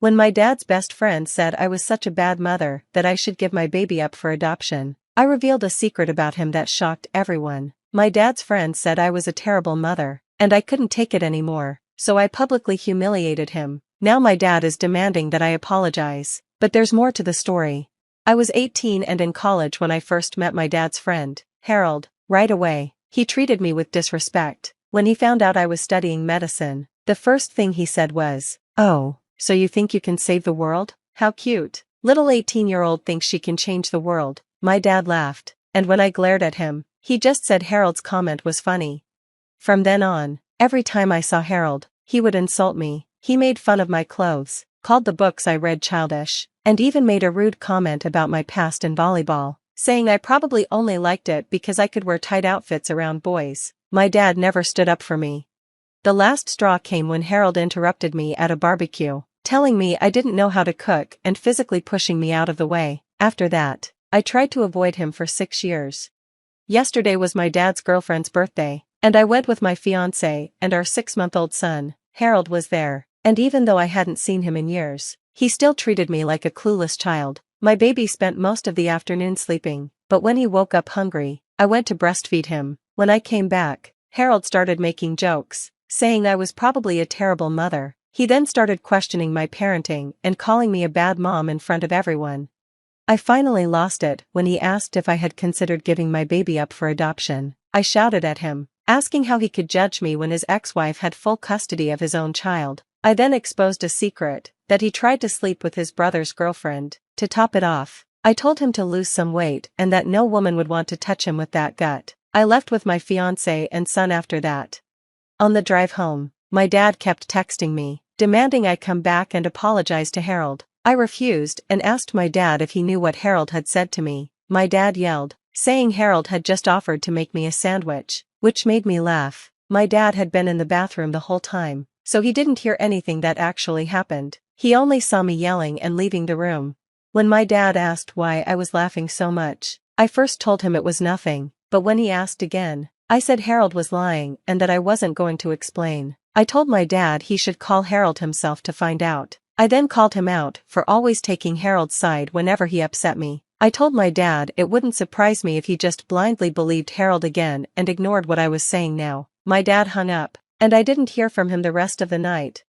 When my dad's best friend said I was such a bad mother that I should give my baby up for adoption, I revealed a secret about him that shocked everyone. My dad's friend said I was a terrible mother, and I couldn't take it anymore, so I publicly humiliated him. Now my dad is demanding that I apologize. But there's more to the story. I was 18 and in college when I first met my dad's friend, Harold. Right away, he treated me with disrespect. When he found out I was studying medicine, the first thing he said was, "Oh, so you think you can save the world? How cute. Little 18-year-old thinks she can change the world." My dad laughed, and when I glared at him, he just said Harold's comment was funny. From then on, every time I saw Harold, he would insult me. He made fun of my clothes, called the books I read childish, and even made a rude comment about my past in volleyball, saying I probably only liked it because I could wear tight outfits around boys. My dad never stood up for me. The last straw came when Harold interrupted me at a barbecue, telling me I didn't know how to cook and physically pushing me out of the way. After that, I tried to avoid him for 6 years. Yesterday was my dad's girlfriend's birthday, and I went with my fiancé and our 6-month-old son. Harold was there, and even though I hadn't seen him in years, he still treated me like a clueless child. My baby spent most of the afternoon sleeping, but when he woke up hungry, I went to breastfeed him. When I came back, Harold started making jokes, saying I was probably a terrible mother. He then started questioning my parenting and calling me a bad mom in front of everyone. I finally lost it when he asked if I had considered giving my baby up for adoption. I shouted at him, asking how he could judge me when his ex-wife had full custody of his own child. I then exposed a secret, that he tried to sleep with his brother's girlfriend. To top it off, I told him to lose some weight and that no woman would want to touch him with that gut. I left with my fiancé and son after that. On the drive home, my dad kept texting me, demanding I come back and apologize to Harold. I refused and asked my dad if he knew what Harold had said to me. My dad yelled, saying Harold had just offered to make me a sandwich, which made me laugh. My dad had been in the bathroom the whole time, so he didn't hear anything that actually happened. He only saw me yelling and leaving the room. When my dad asked why I was laughing so much, I first told him it was nothing, but when he asked again, I said Harold was lying and that I wasn't going to explain. I told my dad he should call Harold himself to find out. I then called him out for always taking Harold's side whenever he upset me. I told my dad it wouldn't surprise me if he just blindly believed Harold again and ignored what I was saying now. My dad hung up, and I didn't hear from him the rest of the night.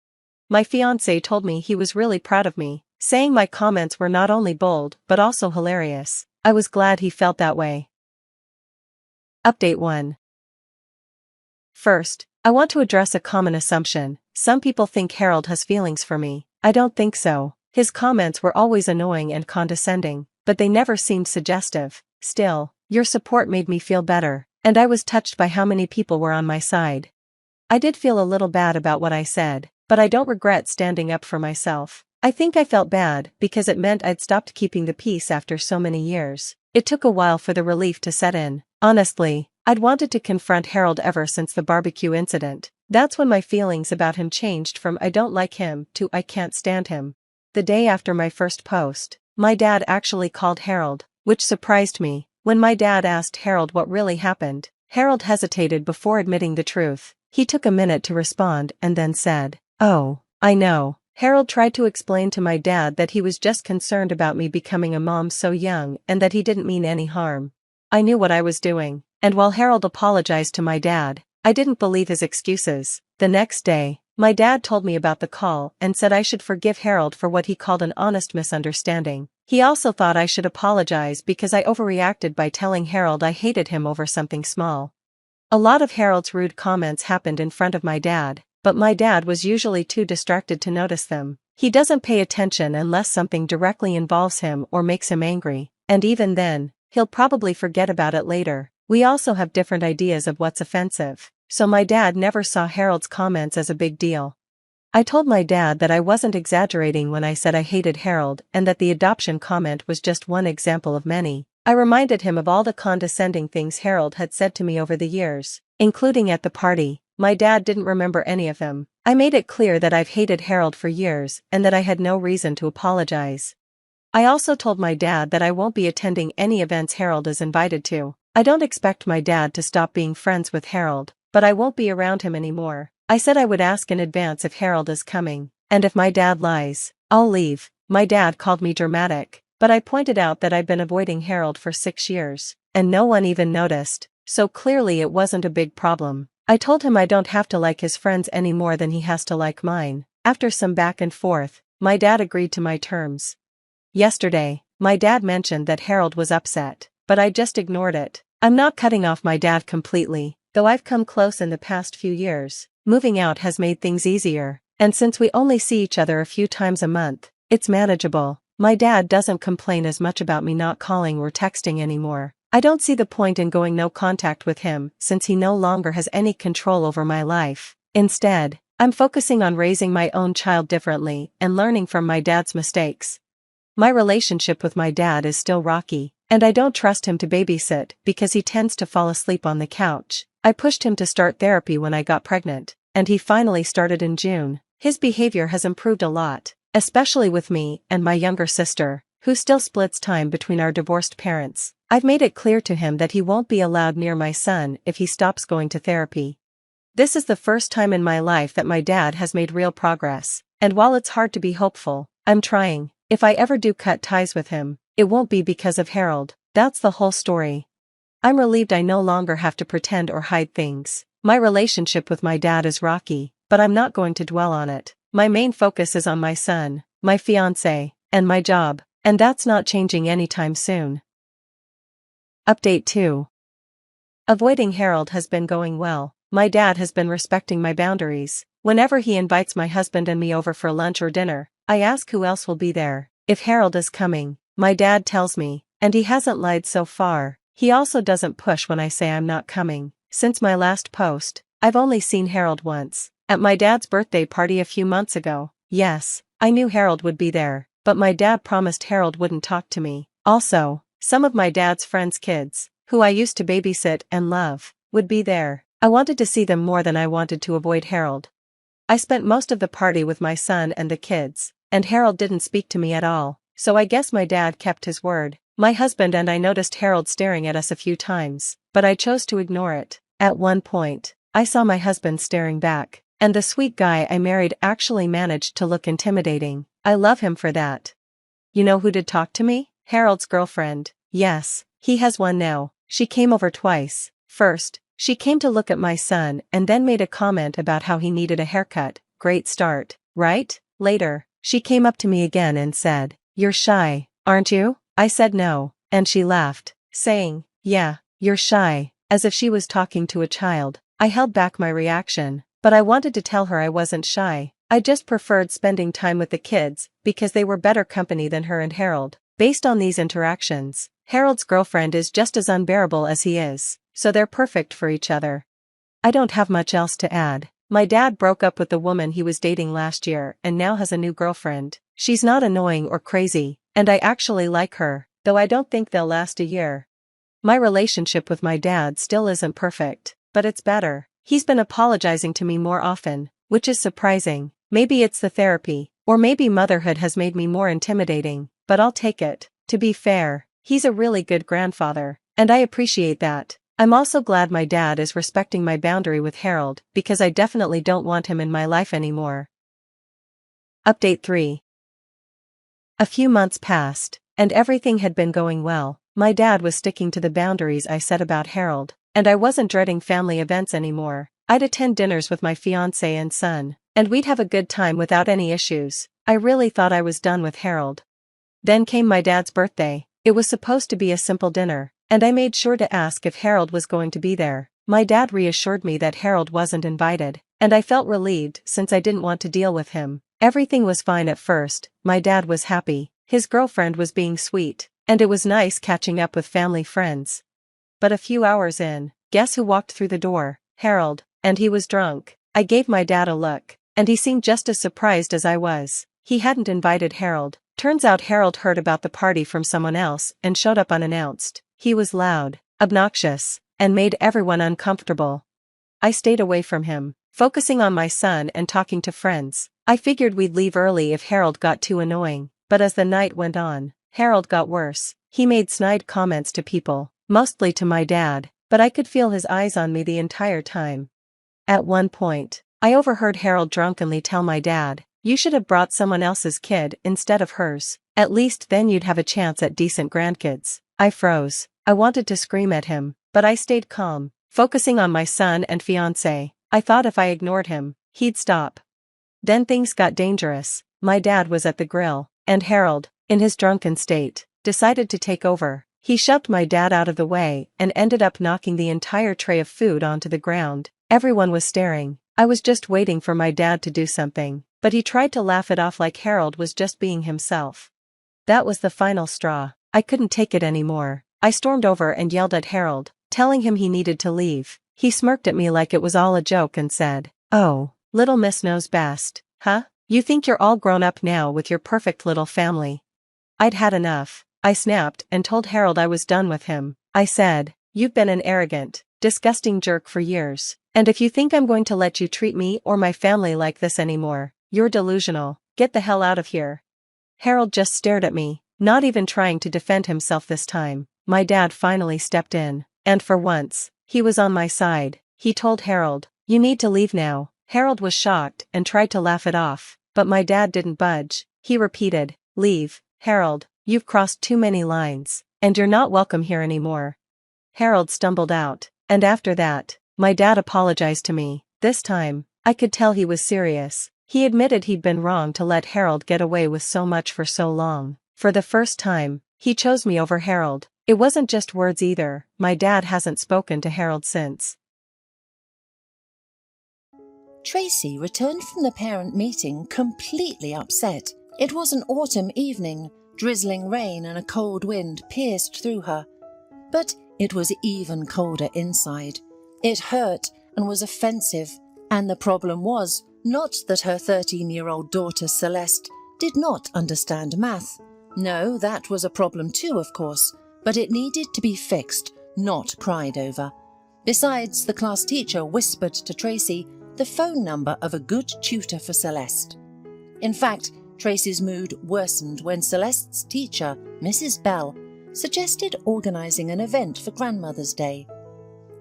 My fiancé told me he was really proud of me, saying my comments were not only bold but also hilarious. I was glad he felt that way. Update 1. First, I want to address a common assumption. Some people think Harold has feelings for me. I don't think so. His comments were always annoying and condescending, but they never seemed suggestive. Still, your support made me feel better, and I was touched by how many people were on my side. I did feel a little bad about what I said, but I don't regret standing up for myself. I think I felt bad because it meant I'd stopped keeping the peace after so many years. It took a while for the relief to set in. Honestly, I'd wanted to confront Harold ever since the barbecue incident. That's when my feelings about him changed from I don't like him to I can't stand him. The day after my first post, my dad actually called Harold, which surprised me. When my dad asked Harold what really happened, Harold hesitated before admitting the truth. He took a minute to respond and then said, "Oh, I know." Harold tried to explain to my dad that he was just concerned about me becoming a mom so young and that he didn't mean any harm. I knew what I was doing, and while Harold apologized to my dad, I didn't believe his excuses. The next day, my dad told me about the call and said I should forgive Harold for what he called an honest misunderstanding. He also thought I should apologize because I overreacted by telling Harold I hated him over something small. A lot of Harold's rude comments happened in front of my dad, but my dad was usually too distracted to notice them. He doesn't pay attention unless something directly involves him or makes him angry, and even then, he'll probably forget about it later. We also have different ideas of what's offensive, so my dad never saw Harold's comments as a big deal. I told my dad that I wasn't exaggerating when I said I hated Harold and that the adoption comment was just one example of many. I reminded him of all the condescending things Harold had said to me over the years, including at the party. My dad didn't remember any of them. I made it clear that I've hated Harold for years and that I had no reason to apologize. I also told my dad that I won't be attending any events Harold is invited to. I don't expect my dad to stop being friends with Harold, but I won't be around him anymore. I said I would ask in advance if Harold is coming, and if my dad lies, I'll leave. My dad called me dramatic, but I pointed out that I'd been avoiding Harold for 6 years, and no one even noticed, so clearly it wasn't a big problem. I told him I don't have to like his friends any more than he has to like mine. After some back and forth, my dad agreed to my terms. Yesterday, my dad mentioned that Harold was upset, but I just ignored it. I'm not cutting off my dad completely, though I've come close in the past few years. Moving out has made things easier, and since we only see each other a few times a month, it's manageable. My dad doesn't complain as much about me not calling or texting anymore. I don't see the point in going no contact with him since he no longer has any control over my life. Instead, I'm focusing on raising my own child differently and learning from my dad's mistakes. My relationship with my dad is still rocky, and I don't trust him to babysit because he tends to fall asleep on the couch. I pushed him to start therapy when I got pregnant, and he finally started in June. His behavior has improved a lot, especially with me and my younger sister, who still splits time between our divorced parents. I've made it clear to him that he won't be allowed near my son if he stops going to therapy. This is the first time in my life that my dad has made real progress, and while it's hard to be hopeful, I'm trying. If I ever do cut ties with him, it won't be because of Harold. That's the whole story. I'm relieved I no longer have to pretend or hide things. My relationship with my dad is rocky, but I'm not going to dwell on it. My main focus is on my son, my fiancé, and my job, and that's not changing anytime soon. Update 2. Avoiding Harold has been going well. My dad has been respecting my boundaries. Whenever he invites my husband and me over for lunch or dinner, I ask who else will be there. If Harold is coming, my dad tells me, and he hasn't lied so far. He also doesn't push when I say I'm not coming. Since my last post, I've only seen Harold once, at my dad's birthday party a few months ago. Yes, I knew Harold would be there, but my dad promised Harold wouldn't talk to me. Also, some of my dad's friends' kids, who I used to babysit and love, would be there. I wanted to see them more than I wanted to avoid Harold. I spent most of the party with my son and the kids, and Harold didn't speak to me at all, so I guess my dad kept his word. My husband and I noticed Harold staring at us a few times, but I chose to ignore it. At one point, I saw my husband staring back, and the sweet guy I married actually managed to look intimidating. I love him for that. You know who did talk to me? Harold's girlfriend. Yes, he has one now. She came over twice. First, she came to look at my son and then made a comment about how he needed a haircut. Great start, right? Later, she came up to me again and said, "You're shy, aren't you?" I said no, and she laughed, saying, "Yeah, you're shy," as if she was talking to a child. I held back my reaction, but I wanted to tell her I wasn't shy. I just preferred spending time with the kids because they were better company than her and Harold. Based on these interactions, Harold's girlfriend is just as unbearable as he is, so they're perfect for each other. I don't have much else to add. My dad broke up with the woman he was dating last year and now has a new girlfriend. She's not annoying or crazy, and I actually like her, though I don't think they'll last a year. My relationship with my dad still isn't perfect, but it's better. He's been apologizing to me more often, which is surprising. Maybe it's the therapy, or maybe motherhood has made me more intimidating, but I'll take it. To be fair, he's a really good grandfather, and I appreciate that. I'm also glad my dad is respecting my boundary with Harold because I definitely don't want him in my life anymore. Update 3. A few months passed, and everything had been going well. My dad was sticking to the boundaries I set about Harold, and I wasn't dreading family events anymore. I'd attend dinners with my fiancé and son, and we'd have a good time without any issues. I really thought I was done with Harold. Then came my dad's birthday. It was supposed to be a simple dinner, and I made sure to ask if Harold was going to be there. My dad reassured me that Harold wasn't invited, and I felt relieved since I didn't want to deal with him. Everything was fine at first. My dad was happy, his girlfriend was being sweet, and it was nice catching up with family friends. But a few hours in, guess who walked through the door? Harold, and he was drunk. I gave my dad a look, and he seemed just as surprised as I was. He hadn't invited Harold. Turns out Harold heard about the party from someone else and showed up unannounced. He was loud, obnoxious, and made everyone uncomfortable. I stayed away from him, focusing on my son and talking to friends. I figured we'd leave early if Harold got too annoying, but as the night went on, Harold got worse. He made snide comments to people, mostly to my dad, but I could feel his eyes on me the entire time. At one point, I overheard Harold drunkenly tell my dad, You should have brought someone else's kid instead of hers. At least then you'd have a chance at decent grandkids. I froze. I wanted to scream at him, but I stayed calm, focusing on my son and fiancé. I thought if I ignored him, he'd stop. Then things got dangerous. My dad was at the grill, and Harold, in his drunken state, decided to take over. He shoved my dad out of the way and ended up knocking the entire tray of food onto the ground. Everyone was staring. I was just waiting for my dad to do something, but he tried to laugh it off like Harold was just being himself. That was the final straw. I couldn't take it anymore. I stormed over and yelled at Harold, telling him he needed to leave. He smirked at me like it was all a joke and said, "Oh, little miss knows best, huh? You think you're all grown up now with your perfect little family." I'd had enough. I snapped and told Harold I was done with him. I said, "You've been an arrogant, disgusting jerk for years, and if you think I'm going to let you treat me or my family like this anymore, you're delusional. Get the hell out of here." Harold just stared at me, not even trying to defend himself this time. My dad finally stepped in, and for once, he was on my side. He told Harold, "You need to leave now." Harold was shocked and tried to laugh it off, but my dad didn't budge. He repeated, "Leave, Harold, you've crossed too many lines, and you're not welcome here anymore." Harold stumbled out, and after that, my dad apologized to me. This time, I could tell he was serious. He admitted he'd been wrong to let Harold get away with so much for so long. For the first time, he chose me over Harold. It wasn't just words either. My dad hasn't spoken to Harold since. Tracy returned from the parent meeting completely upset. It was an autumn evening. Drizzling rain and a cold wind pierced through her. But it was even colder inside. It hurt and was offensive. And the problem was not that her 13-year-old daughter Celeste did not understand math. No, that was a problem too, of course. But it needed to be fixed, not cried over. Besides, the class teacher whispered to Tracy the phone number of a good tutor for Celeste. In fact, Tracy's mood worsened when Celeste's teacher, Mrs. Bell, suggested organising an event for Grandmother's Day.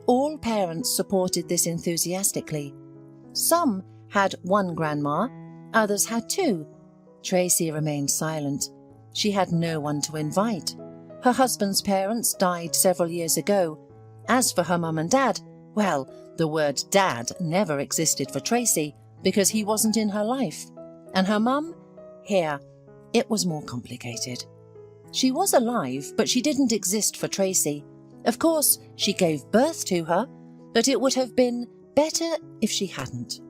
All parents supported this enthusiastically. Some had one grandma, others had two. Tracy remained silent. She had no one to invite. Her husband's parents died several years ago. As for her mum and dad, well, the word dad never existed for Tracy because he wasn't in her life. And her mum? Here, it was more complicated. She was alive, but she didn't exist for Tracy. Of course, she gave birth to her, but it would have been better if she hadn't.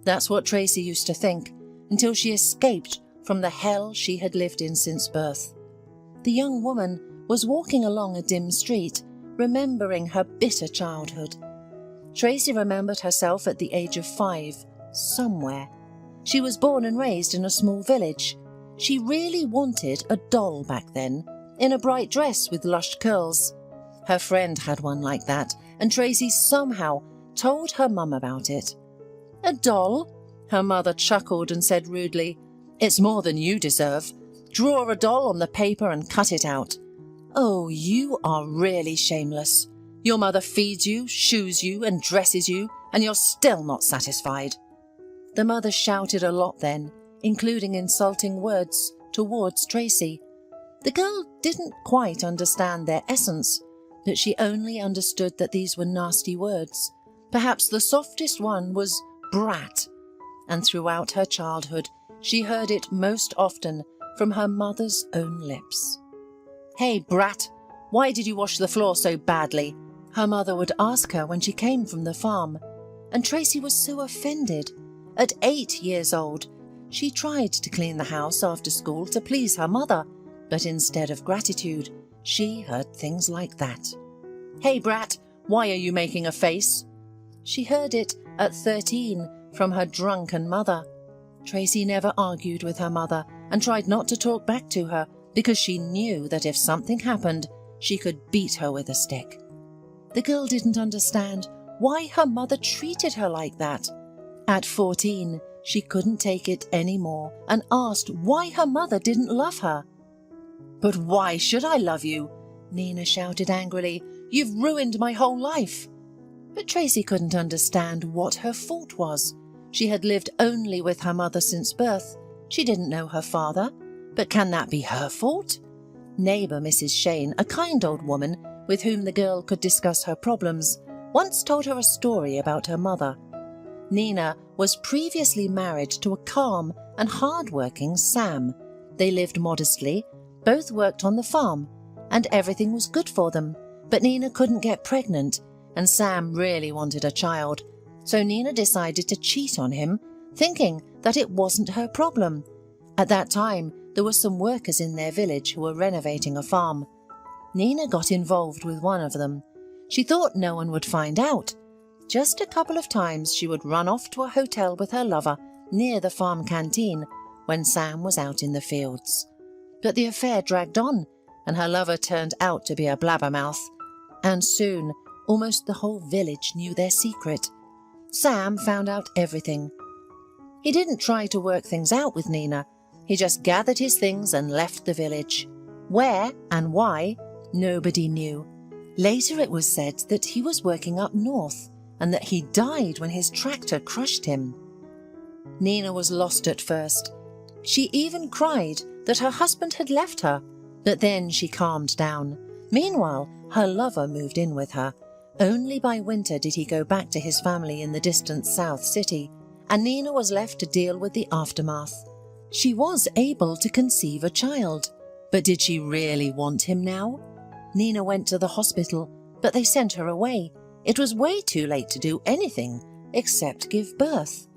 That's what Tracy used to think, until she escaped from the hell she had lived in since birth. The young woman was walking along a dim street, remembering her bitter childhood. Tracy remembered herself at the age of 5, somewhere. She was born and raised in a small village. She really wanted a doll back then, in a bright dress with lush curls. Her friend had one like that, and Tracy somehow told her mum about it. "A doll?" Her mother chuckled and said rudely, "It's more than you deserve. Draw a doll on the paper and cut it out." "Oh, you are really shameless. Your mother feeds you, shoes you, and dresses you, and you're still not satisfied." The mother shouted a lot then, including insulting words towards Tracy. The girl didn't quite understand their essence, but she only understood that these were nasty words. Perhaps the softest one was brat, and throughout her childhood she heard it most often from her mother's own lips. "Hey, brat, why did you wash the floor so badly?" her mother would ask her when she came from the farm, and Tracy was so offended. At 8 years old, she tried to clean the house after school to please her mother, but instead of gratitude, she heard things like that. "Hey, brat, why are you making a face?" She heard it at 13 from her drunken mother. Tracy never argued with her mother and tried not to talk back to her because she knew that if something happened, she could beat her with a stick. The girl didn't understand why her mother treated her like that. At 14, she couldn't take it anymore and asked why her mother didn't love her. "But why should I love you?" Nina shouted angrily. "You've ruined my whole life." But Tracy couldn't understand what her fault was. She had lived only with her mother since birth. She didn't know her father. But can that be her fault? Neighbour Mrs. Shane, a kind old woman with whom the girl could discuss her problems, once told her a story about her mother. Nina was previously married to a calm and hard-working Sam. They lived modestly, both worked on the farm, and everything was good for them. But Nina couldn't get pregnant, and Sam really wanted a child. So Nina decided to cheat on him, thinking that it wasn't her problem. At that time, there were some workers in their village who were renovating a farm. Nina got involved with one of them. She thought no one would find out. Just a couple of times she would run off to a hotel with her lover near the farm canteen when Sam was out in the fields. But the affair dragged on, and her lover turned out to be a blabbermouth. And soon, almost the whole village knew their secret. Sam found out everything. He didn't try to work things out with Nina. He just gathered his things and left the village. Where and why, nobody knew. Later it was said that he was working up north and that he died when his tractor crushed him. Nina was lost at first. She even cried that her husband had left her, but then she calmed down. Meanwhile, her lover moved in with her. Only by winter did he go back to his family in the distant South City, and Nina was left to deal with the aftermath. She was able to conceive a child, but did she really want him now? Nina went to the hospital, but they sent her away. It was way too late to do anything except give birth.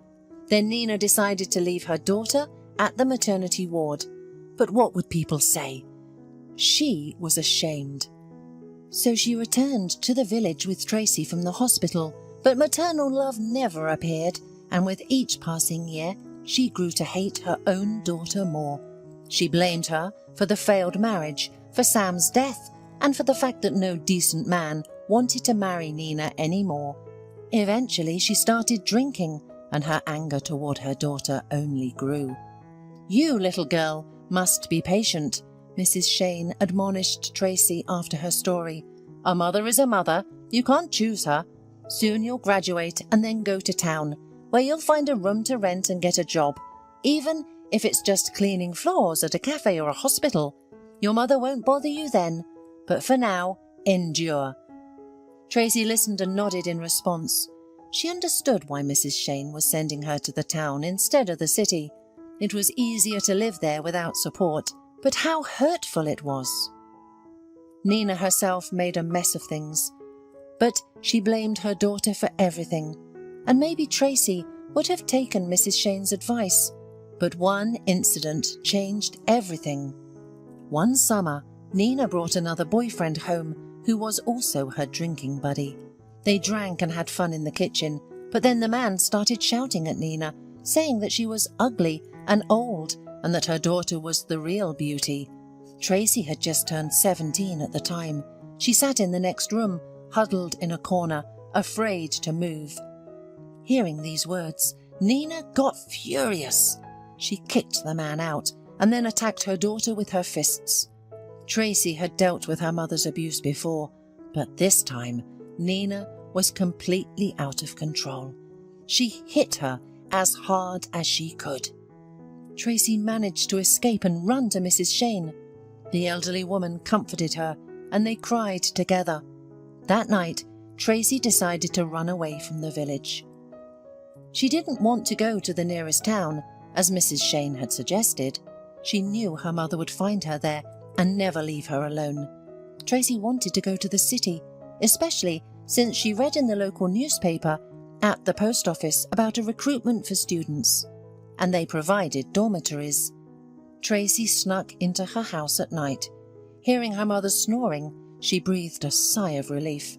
Then Nina decided to leave her daughter at the maternity ward. But what would people say? She was ashamed. So she returned to the village with Tracy from the hospital, but maternal love never appeared, and with each passing year, she grew to hate her own daughter more. She blamed her for the failed marriage, for Sam's death, and for the fact that no decent man wanted to marry Nina anymore. Eventually, she started drinking, and her anger toward her daughter only grew. "You, little girl, must be patient," Mrs. Shane admonished Tracy after her story. "A mother is a mother. You can't choose her. Soon you'll graduate and then go to town, where you'll find a room to rent and get a job, even if it's just cleaning floors at a cafe or a hospital. Your mother won't bother you then, but for now, endure." Tracy listened and nodded in response. She understood why Mrs. Shane was sending her to the town instead of the city. It was easier to live there without support, but how hurtful it was. Nina herself made a mess of things, but she blamed her daughter for everything. And maybe Tracy would have taken Mrs. Shane's advice, but one incident changed everything. One summer, Nina brought another boyfriend home who was also her drinking buddy. They drank and had fun in the kitchen, but then the man started shouting at Nina, saying that she was ugly and old and that her daughter was the real beauty. Tracy had just turned 17 at the time. She sat in the next room, huddled in a corner, afraid to move. Hearing these words, Nina got furious. She kicked the man out and then attacked her daughter with her fists. Tracy had dealt with her mother's abuse before, but this time Nina was completely out of control. She hit her as hard as she could. Tracy managed to escape and run to Mrs. Shane. The elderly woman comforted her, and they cried together. That night, Tracy decided to run away from the village. She didn't want to go to the nearest town, as Mrs. Shane had suggested. She knew her mother would find her there and never leave her alone. Tracy wanted to go to the city, especially since she read in the local newspaper at the post office about a recruitment for students, and they provided dormitories. Tracy snuck into her house at night. Hearing her mother snoring, she breathed a sigh of relief.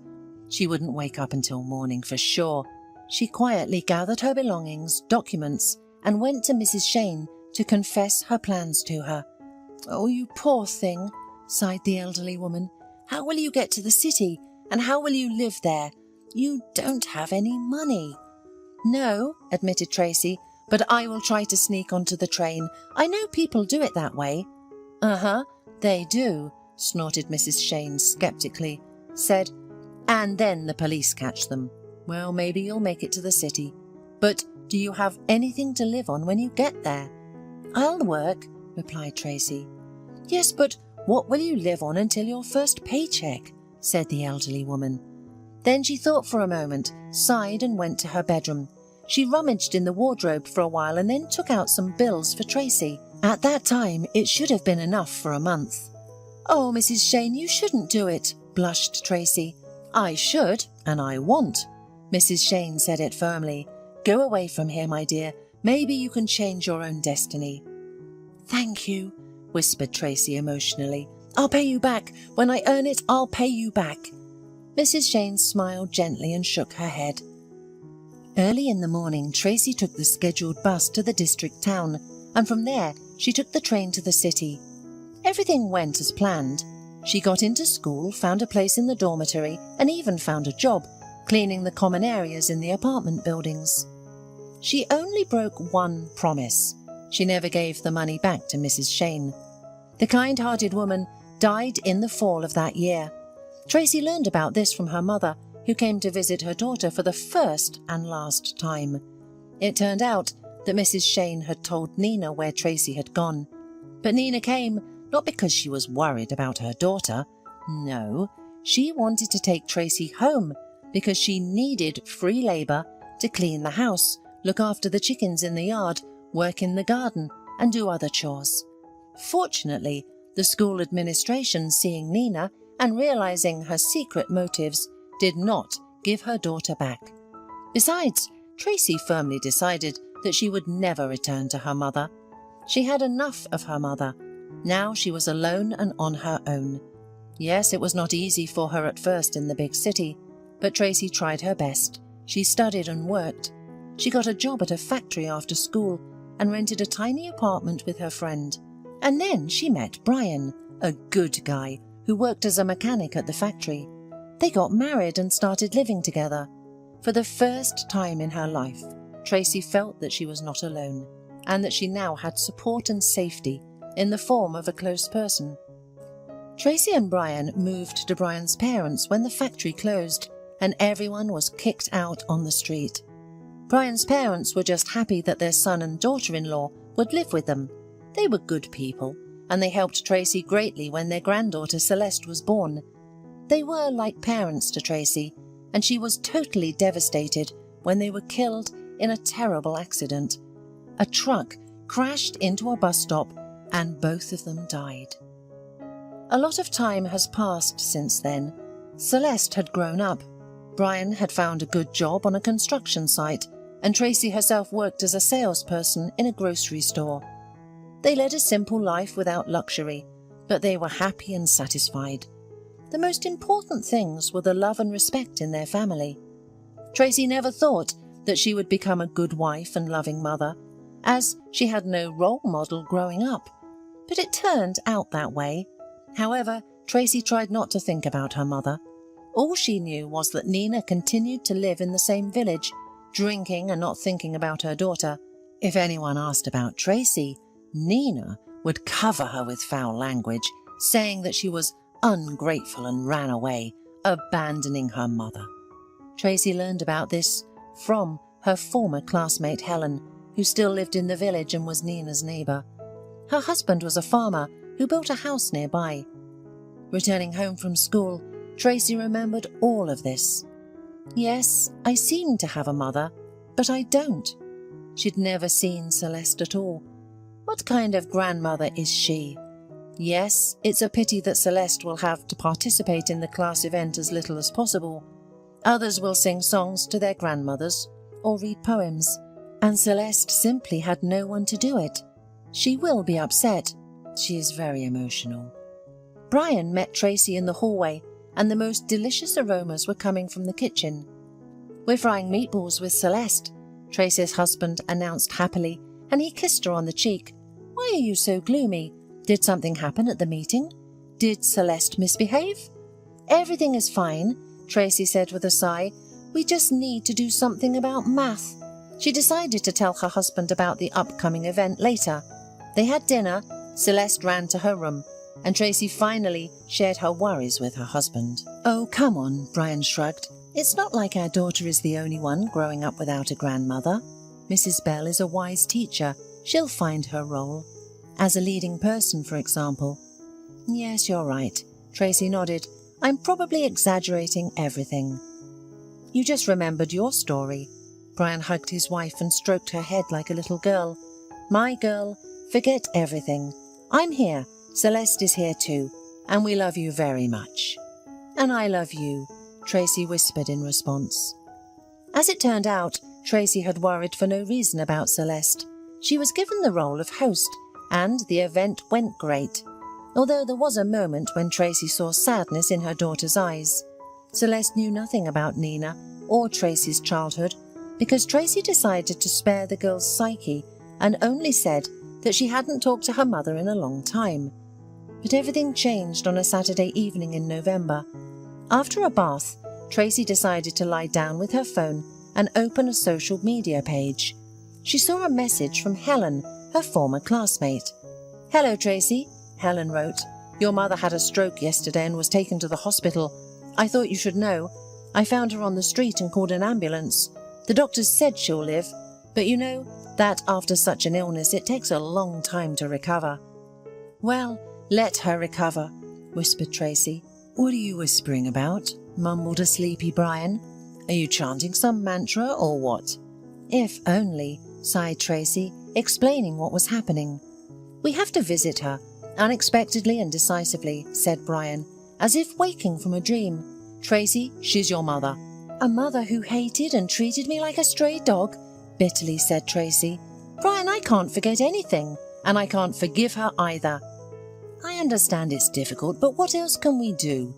She wouldn't wake up until morning for sure. She quietly gathered her belongings, documents, and went to Mrs. Shane to confess her plans to her. "Oh, you poor thing," sighed the elderly woman. "How will you get to the city, and how will you live there? You don't have any money." "No," admitted Tracy, "but I will try to sneak onto the train. I know people do it that way." "Uh-huh, they do," snorted Mrs. Shane skeptically, said, "and then the police catch them. Well, maybe you'll make it to the city. But Do you have anything to live on when you get there?" "I'll work," replied Tracy. "Yes, but what will you live on until your first paycheck?" said the elderly woman. Then she thought for a moment, sighed and went to her bedroom. She rummaged in the wardrobe for a while and then took out some bills for Tracy. At that time, it should have been enough for a month. "Oh, Mrs. Shane, you shouldn't do it," blushed Tracy. "I should, and I want." Mrs. Shane said it firmly. "Go away from here, my dear. Maybe you can change your own destiny." "Thank you," whispered Tracy emotionally. "I'll pay you back. When I earn it, I'll pay you back." Mrs. Shane smiled gently and shook her head. Early in the morning, Tracy took the scheduled bus to the district town, and from there she took the train to the city. Everything went as planned. She got into school, found a place in the dormitory, and even found a job, cleaning the common areas in the apartment buildings. She only broke one promise. She never gave the money back to Mrs. Shane. The kind-hearted woman died in the fall of that year. Tracy learned about this from her mother, who came to visit her daughter for the first and last time. It turned out that Mrs. Shane had told Nina where Tracy had gone. But Nina came not because she was worried about her daughter. No, she wanted to take Tracy home because she needed free labour to clean the house, look after the chickens in the yard, work in the garden, and do other chores. Fortunately, the school administration, seeing Nina and realising her secret motives, did not give her daughter back. Besides, Tracy firmly decided that she would never return to her mother. She had enough of her mother. Now she was alone and on her own. Yes, it was not easy for her at first in the big city, but Tracy tried her best. She studied and worked. She got a job at a factory after school and rented a tiny apartment with her friend. And then she met Brian, a good guy who worked as a mechanic at the factory. They got married and started living together. For the first time in her life, Tracy felt that she was not alone, and that she now had support and safety in the form of a close person. Tracy and Brian moved to Brian's parents when the factory closed and everyone was kicked out on the street. Brian's parents were just happy that their son and daughter-in-law would live with them. They were good people, and they helped Tracy greatly when their granddaughter Celeste was born. They were like parents to Tracy, and she was totally devastated when they were killed in a terrible accident. A truck crashed into a bus stop and both of them died. A lot of time has passed since then. Celeste had grown up. Brian had found a good job on a construction site, and Tracy herself worked as a salesperson in a grocery store. They led a simple life without luxury, but they were happy and satisfied. The most important things were the love and respect in their family. Tracy never thought that she would become a good wife and loving mother, as she had no role model growing up. But it turned out that way. However, Tracy tried not to think about her mother. All she knew was that Nina continued to live in the same village, drinking and not thinking about her daughter. If anyone asked about Tracy, Nina would cover her with foul language, saying that she was ungrateful and ran away, abandoning her mother. Tracy learned about this from her former classmate Helen, who still lived in the village and was Nina's neighbour. Her husband was a farmer who built a house nearby. Returning home from school, Tracy remembered all of this. Yes, I seem to have a mother, but I don't. She'd never seen Celeste at all. What kind of grandmother is she? Yes, it's a pity that Celeste will have to participate in the class event as little as possible. Others will sing songs to their grandmothers or read poems, and Celeste simply had no one to do it. She will be upset. She is very emotional. Brian met Tracy in the hallway, and the most delicious aromas were coming from the kitchen. "We're frying meatballs with Celeste," Tracy's husband announced happily, and he kissed her on the cheek. "Why are you so gloomy? Did something happen at the meeting? Did Celeste misbehave?" "Everything is fine," Tracy said with a sigh. "We just need to do something about math." She decided to tell her husband about the upcoming event later. They had dinner, Celeste ran to her room, and Tracy finally shared her worries with her husband. "Oh, come on," Brian shrugged. "It's not like our daughter is the only one growing up without a grandmother." Mrs. Bell is a wise teacher. She'll find her role. As a leading person, for example. Yes, you're right. Tracy nodded. I'm probably exaggerating everything. You just remembered your story. Brian hugged his wife and stroked her head like a little girl. My girl, forget everything. I'm here. Celeste is here too. And we love you very much. And I love you, Tracy whispered in response. As it turned out, Tracy had worried for no reason about Celeste. She was given the role of host, and the event went great. Although there was a moment when Tracy saw sadness in her daughter's eyes. Celeste knew nothing about Nina or Tracy's childhood because Tracy decided to spare the girl's psyche and only said that she hadn't talked to her mother in a long time. But everything changed on a Saturday evening in November. After a bath, Tracy decided to lie down with her phone and open a social media page. She saw a message from Helen, her former classmate. "Hello, Tracy," Helen wrote. "Your mother had a stroke yesterday and was taken to the hospital. I thought you should know. I found her on the street and called an ambulance. The doctors said she'll live, but you know that after such an illness it takes a long time to recover." "Well, let her recover," whispered Tracy. "What are you whispering about?" mumbled a sleepy Brian. "Are you chanting some mantra or what?" "If only," sighed Tracy, explaining what was happening. "We have to visit her, unexpectedly and decisively," said Brian, as if waking from a dream. "Tracy, she's your mother." "A mother who hated and treated me like a stray dog?" bitterly said Tracy. "Brian, I can't forget anything, and I can't forgive her either." "I understand it's difficult, but what else can we do?"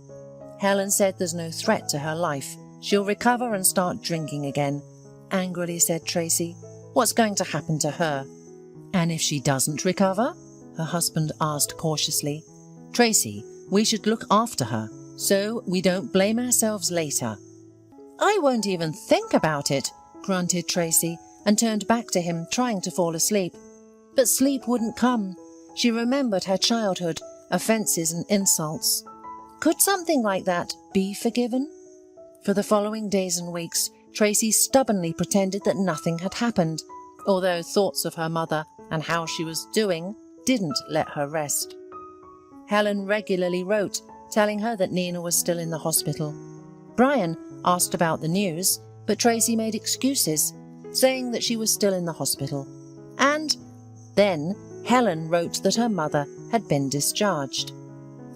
"Helen said there's no threat to her life. She'll recover and start drinking again," angrily said Tracy. "What's going to happen to her?" "And if she doesn't recover?" her husband asked cautiously. "Tracy, we should look after her, so we don't blame ourselves later." "I won't even think about it," grunted Tracy, and turned back to him, trying to fall asleep. But sleep wouldn't come. She remembered her childhood, offences and insults. Could something like that be forgiven? For the following days and weeks, Tracy stubbornly pretended that nothing had happened, although thoughts of her mother and how she was doing didn't let her rest. Helen regularly wrote, telling her that Nina was still in the hospital. Brian asked about the news, but Tracy made excuses, saying that she was still in the hospital. And then Helen wrote that her mother had been discharged.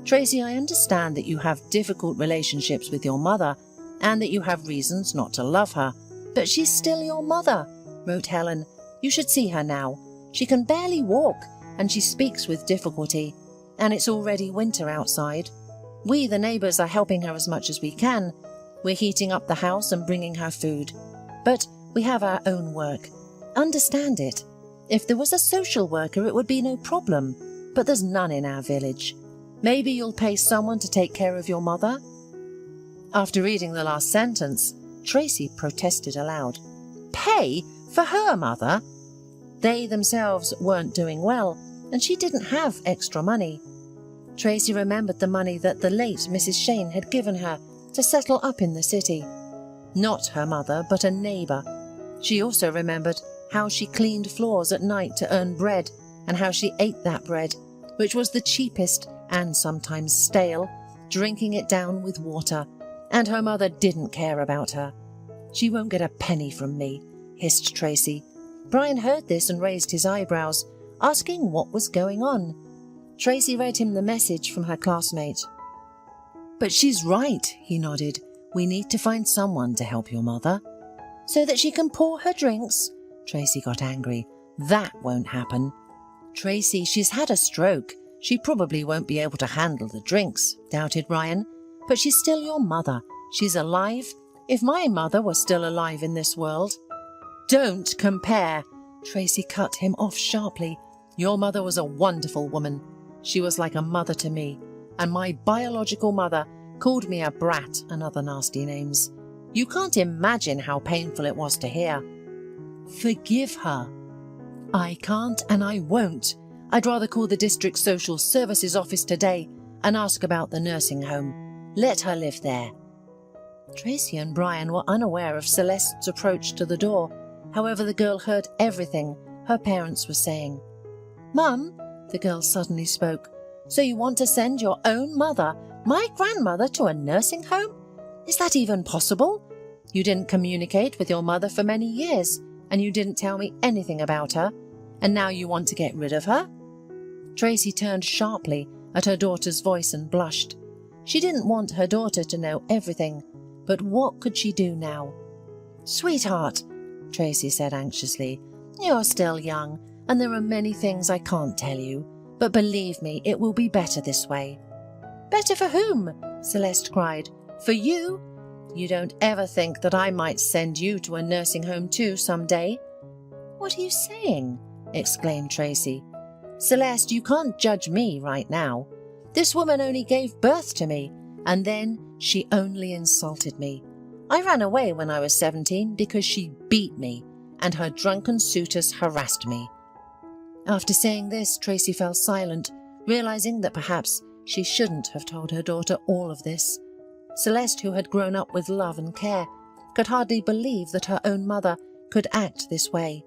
"Tracy, I understand that you have difficult relationships with your mother and that you have reasons not to love her, but she's still your mother," wrote Helen. "You should see her now. She can barely walk and she speaks with difficulty, and it's already winter outside. We, the neighbours, are helping her as much as we can. We're heating up the house and bringing her food. But we have our own work. Understand it. If there was a social worker, it would be no problem, but there's none in our village. Maybe you'll pay someone to take care of your mother?" After reading the last sentence, Tracy protested aloud. Pay for her mother? They themselves weren't doing well, and she didn't have extra money. Tracy remembered the money that the late Mrs. Shane had given her to settle up in the city. Not her mother, but a neighbour. She also remembered how she cleaned floors at night to earn bread, and how she ate that bread, which was the cheapest and sometimes stale, drinking it down with water, and her mother didn't care about her. "She won't get a penny from me," hissed Tracy. Brian heard this and raised his eyebrows, asking what was going on. Tracy read him the message from her classmate. "But she's right," he nodded. "We need to find someone to help your mother." "So that she can pour her drinks?" Tracy got angry. "That won't happen." "Tracy, she's had a stroke. She probably won't be able to handle the drinks," doubted Brian. "But she's still your mother. She's alive. If my mother were still alive in this world—" "Don't compare!" Tracy cut him off sharply. "Your mother was a wonderful woman. She was like a mother to me, and my biological mother called me a brat and other nasty names. You can't imagine how painful it was to hear." "Forgive her." "I can't and I won't. I'd rather call the district social services office today and ask about the nursing home. Let her live there." Tracy and Brian were unaware of Celeste's approach to the door. However, the girl heard everything her parents were saying. "Mum," the girl suddenly spoke, "so you want to send your own mother, my grandmother, to a nursing home? Is that even possible? You didn't communicate with your mother for many years, and you didn't tell me anything about her, and now you want to get rid of her?" Tracy turned sharply at her daughter's voice and blushed. She didn't want her daughter to know everything, but what could she do now? "Sweetheart," Tracy said anxiously, "you're still young, and there are many things I can't tell you, but believe me, it will be better this way." "Better for whom?" Celeste cried. "For you? You don't ever think that I might send you to a nursing home too someday?" "What are you saying?" exclaimed Tracy. "Celeste, you can't judge me right now. This woman only gave birth to me, and then she only insulted me. I ran away when I was 17 because she beat me, and her drunken suitors harassed me." After saying this, Tracy fell silent, realizing that perhaps she shouldn't have told her daughter all of this. Celeste, who had grown up with love and care, could hardly believe that her own mother could act this way.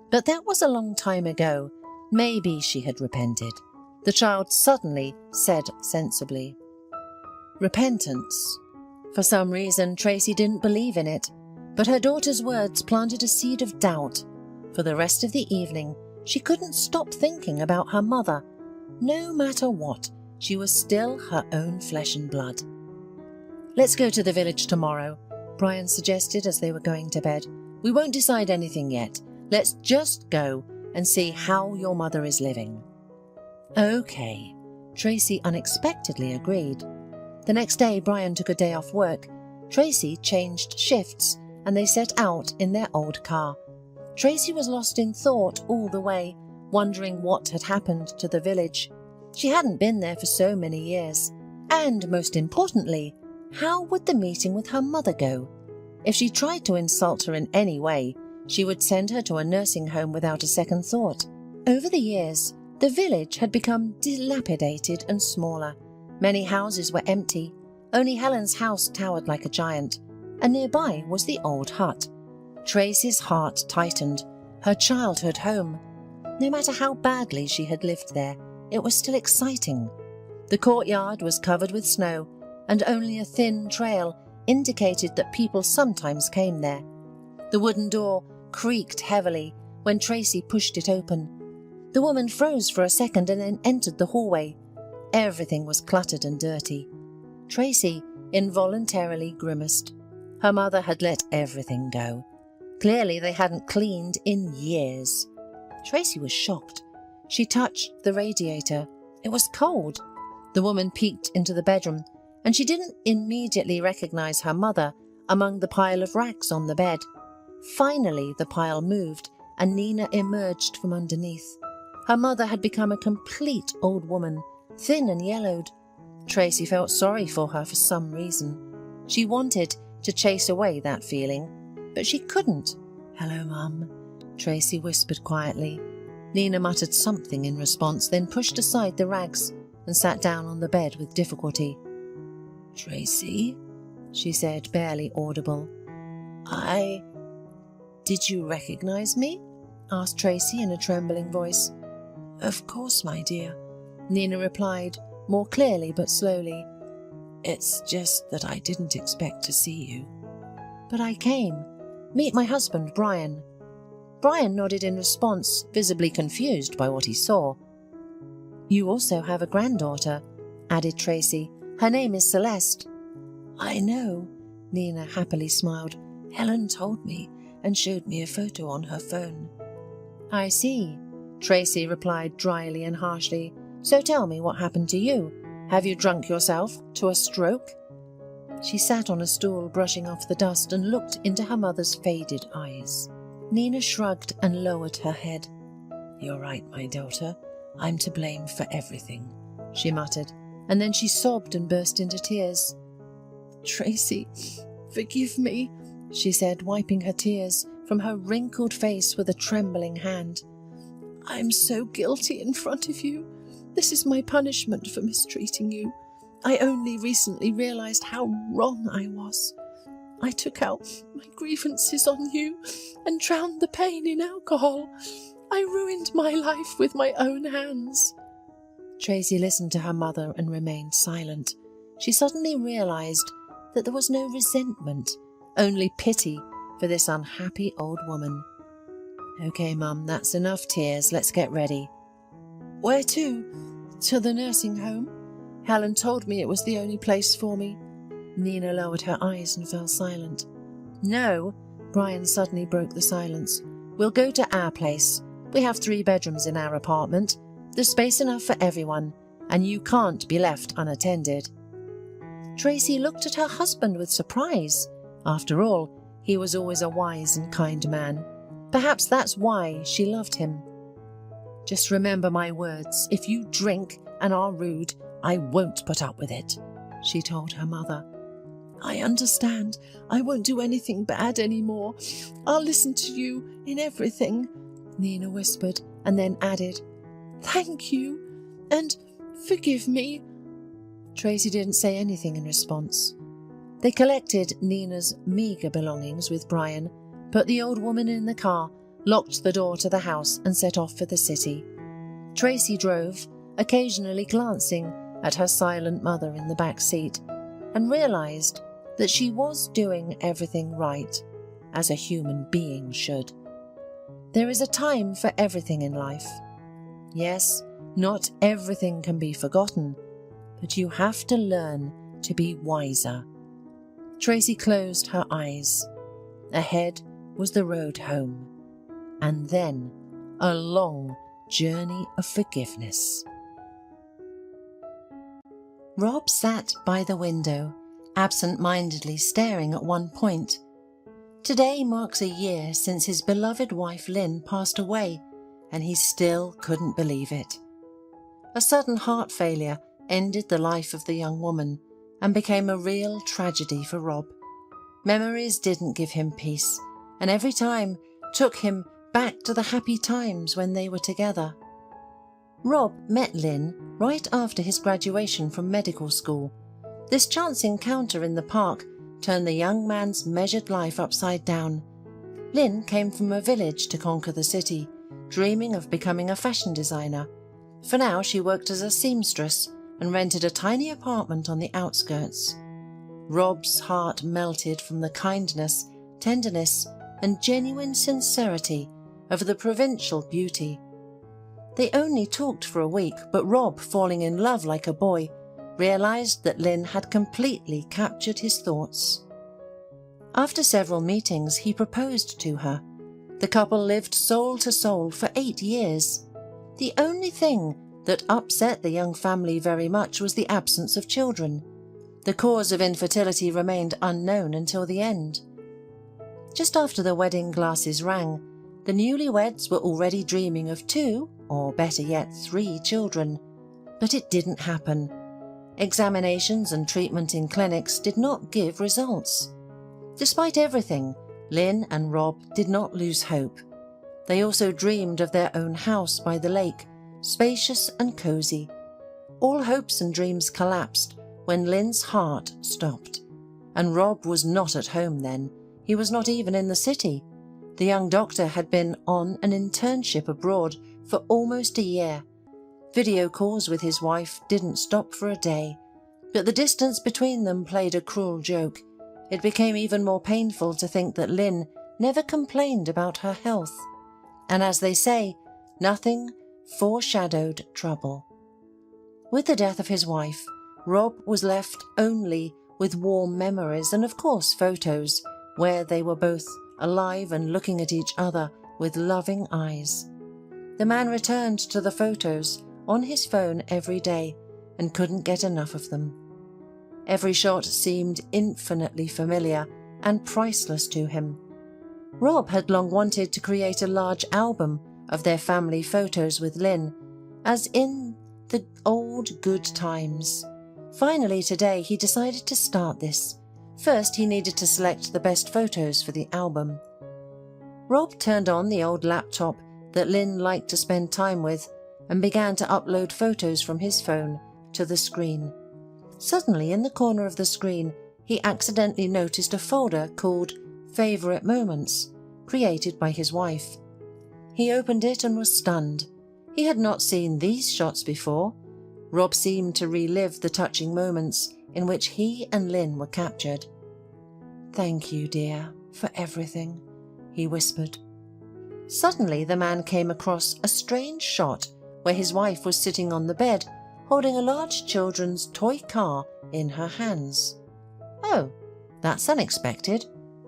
But that was a long time ago. Maybe she had repented. The child suddenly said sensibly. Repentance. For some reason, Tracy didn't believe in it, but her daughter's words planted a seed of doubt. For the rest of the evening, she couldn't stop thinking about her mother. No matter what, she was still her own flesh and blood. "Let's go to the village tomorrow," Brian suggested as they were going to bed. "We won't decide anything yet. Let's just go and see how your mother is living." "Okay," Tracy unexpectedly agreed. The next day, Brian took a day off work. Tracy changed shifts, and they set out in their old car. Tracy was lost in thought all the way, wondering what had happened to the village. She hadn't been there for so many years. And, most importantly, how would the meeting with her mother go? If she tried to insult her in any way, she would send her to a nursing home without a second thought. Over the years, the village had become dilapidated and smaller. Many houses were empty. Only Helen's house towered like a giant, and nearby was the old hut. Tracy's heart tightened. Her childhood home. No matter how badly she had lived there, it was still exciting. The courtyard was covered with snow, and only a thin trail indicated that people sometimes came there. The wooden door creaked heavily when Tracy pushed it open. The woman froze for a second and then entered the hallway. Everything was cluttered and dirty. Tracy involuntarily grimaced. Her mother had let everything go. Clearly they hadn't cleaned in years. Tracy was shocked. She touched the radiator. It was cold. The woman peeked into the bedroom, and she didn't immediately recognize her mother among the pile of rags on the bed. Finally, the pile moved, and Nina emerged from underneath. Her mother had become a complete old woman, thin and yellowed. Tracy felt sorry for her for some reason. She wanted to chase away that feeling, but she couldn't. "Hello, Mum," Tracy whispered quietly. Nina muttered something in response, then pushed aside the rags and sat down on the bed with difficulty. "Tracy," she said, barely audible. Did you recognize me?" asked Tracy in a trembling voice. "Of course, my dear," Nina replied, more clearly but slowly. "It's just that I didn't expect to see you." "But I came. Meet my husband, Brian." Brian nodded in response, visibly confused by what he saw. "You also have a granddaughter," added Tracy. "Her name is Celeste." "I know," Nina happily smiled. "Helen told me and showed me a photo on her phone." "I see," Tracy replied dryly and harshly. "So tell me what happened to you. Have you drunk yourself to a stroke?" She sat on a stool, brushing off the dust, and looked into her mother's faded eyes. Nina shrugged and lowered her head. "You're right, my daughter. I'm to blame for everything," she muttered, and then she sobbed and burst into tears. "Tracy, forgive me," she said, wiping her tears from her wrinkled face with a trembling hand. "I'm so guilty in front of you. This is my punishment for mistreating you. I only recently realized how wrong I was. I took out my grievances on you and drowned the pain in alcohol. I ruined my life with my own hands." Tracy listened to her mother and remained silent. She suddenly realised that there was no resentment, only pity for this unhappy old woman. "Okay, Mum, that's enough tears. Let's get ready." "Where to? To the nursing home? Helen told me it was the only place for me." Nina lowered her eyes and fell silent. "No," Brian suddenly broke the silence. "We'll go to our place. We have 3 bedrooms in our apartment. There's space enough for everyone, and you can't be left unattended." Tracy looked at her husband with surprise. After all, he was always a wise and kind man. Perhaps that's why she loved him. "Just remember my words. If you drink and are rude, I won't put up with it," she told her mother. "I understand. I won't do anything bad anymore. I'll listen to you in everything," Nina whispered, and then added, "Thank you, and forgive me." Tracy didn't say anything in response. They collected Nina's meagre belongings with Brian, put the old woman in the car, locked the door to the house, and set off for the city. Tracy drove, occasionally glancing at her silent mother in the back seat, and realised that she was doing everything right, as a human being should. There is a time for everything in life. Yes, not everything can be forgotten, but you have to learn to be wiser. Tracy closed her eyes. Ahead was the road home, and then a long journey of forgiveness. Rob sat by the window, absent-mindedly staring at one point. Today marks a year since his beloved wife Lynn passed away, and he still couldn't believe it. A sudden heart failure ended the life of the young woman and became a real tragedy for Rob. Memories didn't give him peace, and every time took him back to the happy times when they were together. Rob met Lynn right after his graduation from medical school. This chance encounter in the park turned the young man's measured life upside down. Lynn came from a village to conquer the city, dreaming of becoming a fashion designer. For now she worked as a seamstress and rented a tiny apartment on the outskirts. Rob's heart melted from the kindness, tenderness, and genuine sincerity of the provincial beauty. They only talked for a week, but Rob, falling in love like a boy, realised that Lynn had completely captured his thoughts. After several meetings, he proposed to her. The couple lived soul to soul for 8 years. The only thing that upset the young family very much was the absence of children. The cause of infertility remained unknown until the end. Just after the wedding glasses rang, the newlyweds were already dreaming of 2, or better yet 3 children. But it didn't happen. Examinations and treatment in clinics did not give results. Despite everything, Lynn and Rob did not lose hope. They also dreamed of their own house by the lake, spacious and cosy. All hopes and dreams collapsed when Lynn's heart stopped. And Rob was not at home then. He was not even in the city. The young doctor had been on an internship abroad for almost a year. Video calls with his wife didn't stop for a day, but the distance between them played a cruel joke. It became even more painful to think that Lynn never complained about her health. And as they say, nothing foreshadowed trouble. With the death of his wife, Rob was left only with warm memories and, of course, photos where they were both alive and looking at each other with loving eyes. The man returned to the photos on his phone every day and couldn't get enough of them. Every shot seemed infinitely familiar and priceless to him. Rob had long wanted to create a large album of their family photos with Lynn, as in the old good times. Finally today he decided to start this. First he needed to select the best photos for the album. Rob turned on the old laptop that Lynn liked to spend time with and began to upload photos from his phone to the screen. Suddenly, in the corner of the screen, he accidentally noticed a folder called Favourite Moments, created by his wife. He opened it and was stunned. He had not seen these shots before. Rob seemed to relive the touching moments in which he and Lynn were captured. "Thank you, dear, for everything," he whispered. Suddenly the man came across a strange shot where his wife was sitting on the bed, holding a large children's toy car in her hands. "Oh, that's unexpected.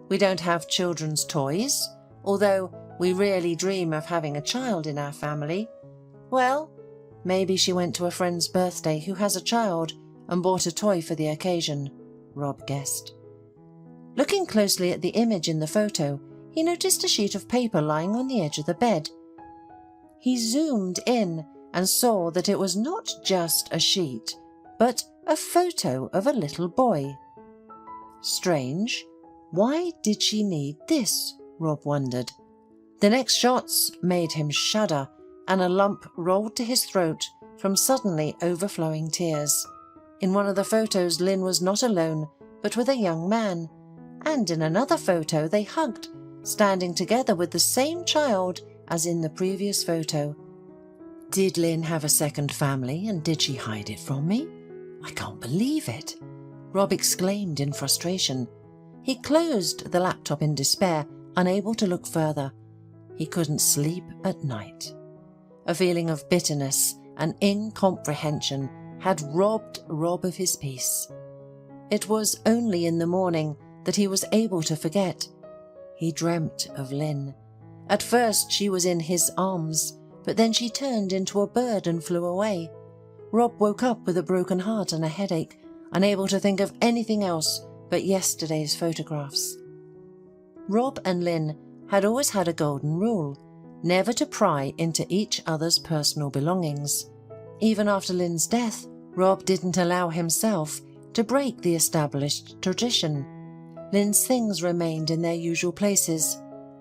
We don't have children's toys, although we really dream of having a child in our family. Well, maybe she went to a friend's birthday who has a child and bought a toy for the occasion," Rob guessed. Looking closely at the image in the photo, he noticed a sheet of paper lying on the edge of the bed. He zoomed in and saw that it was not just a sheet, but a photo of a little boy. Strange. Why did she need this? Rob wondered. The next shots made him shudder, and a lump rolled to his throat from suddenly overflowing tears. In one of the photos, Lynn was not alone, but with a young man, and in another photo they hugged, standing together with the same child as in the previous photo. Did Lynn have a second family, and did she hide it from me? I can't believe it, Rob exclaimed in frustration. He closed the laptop in despair, unable to look further. He couldn't sleep at night. A feeling of bitterness and incomprehension had robbed Rob of his peace. It was only in the morning that he was able to forget. He dreamt of Lynn. At first she was in his arms, but then she turned into a bird and flew away. Rob woke up with a broken heart and a headache, unable to think of anything else but yesterday's photographs. Rob and Lynn had always had a golden rule, never to pry into each other's personal belongings. Even after Lynn's death, Rob didn't allow himself to break the established tradition. Lynn's things remained in their usual places.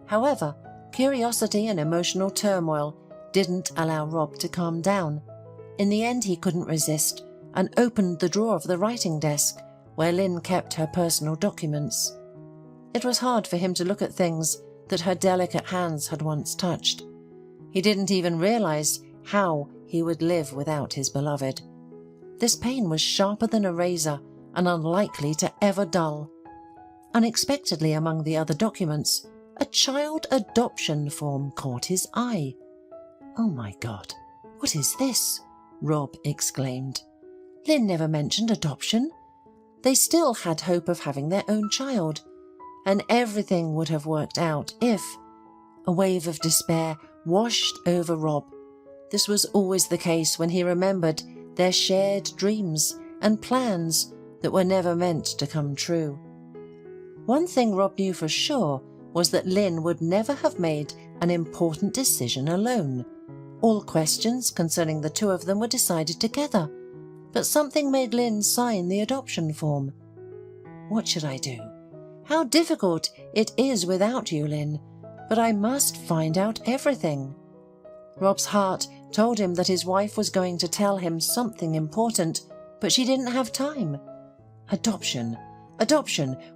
However, curiosity and emotional turmoil didn't allow Rob to calm down. In the end, he couldn't resist and opened the drawer of the writing desk where Lynn kept her personal documents. It was hard for him to look at things that her delicate hands had once touched. He didn't even realize how he would live without his beloved. This pain was sharper than a razor and unlikely to ever dull. Unexpectedly, among the other documents, a child adoption form caught his eye. "Oh my God, what is this?" Rob exclaimed. Lynn never mentioned adoption. They still had hope of having their own child, and everything would have worked out if... A wave of despair washed over Rob. This was always the case when he remembered their shared dreams and plans that were never meant to come true. One thing Rob knew for sure was that Lynn would never have made an important decision alone. All questions concerning the two of them were decided together, but something made Lynn sign the adoption form. "What should I do? How difficult it is without you, Lynn, but I must find out everything." Rob's heart told him that his wife was going to tell him something important, but she didn't have time. Adoption,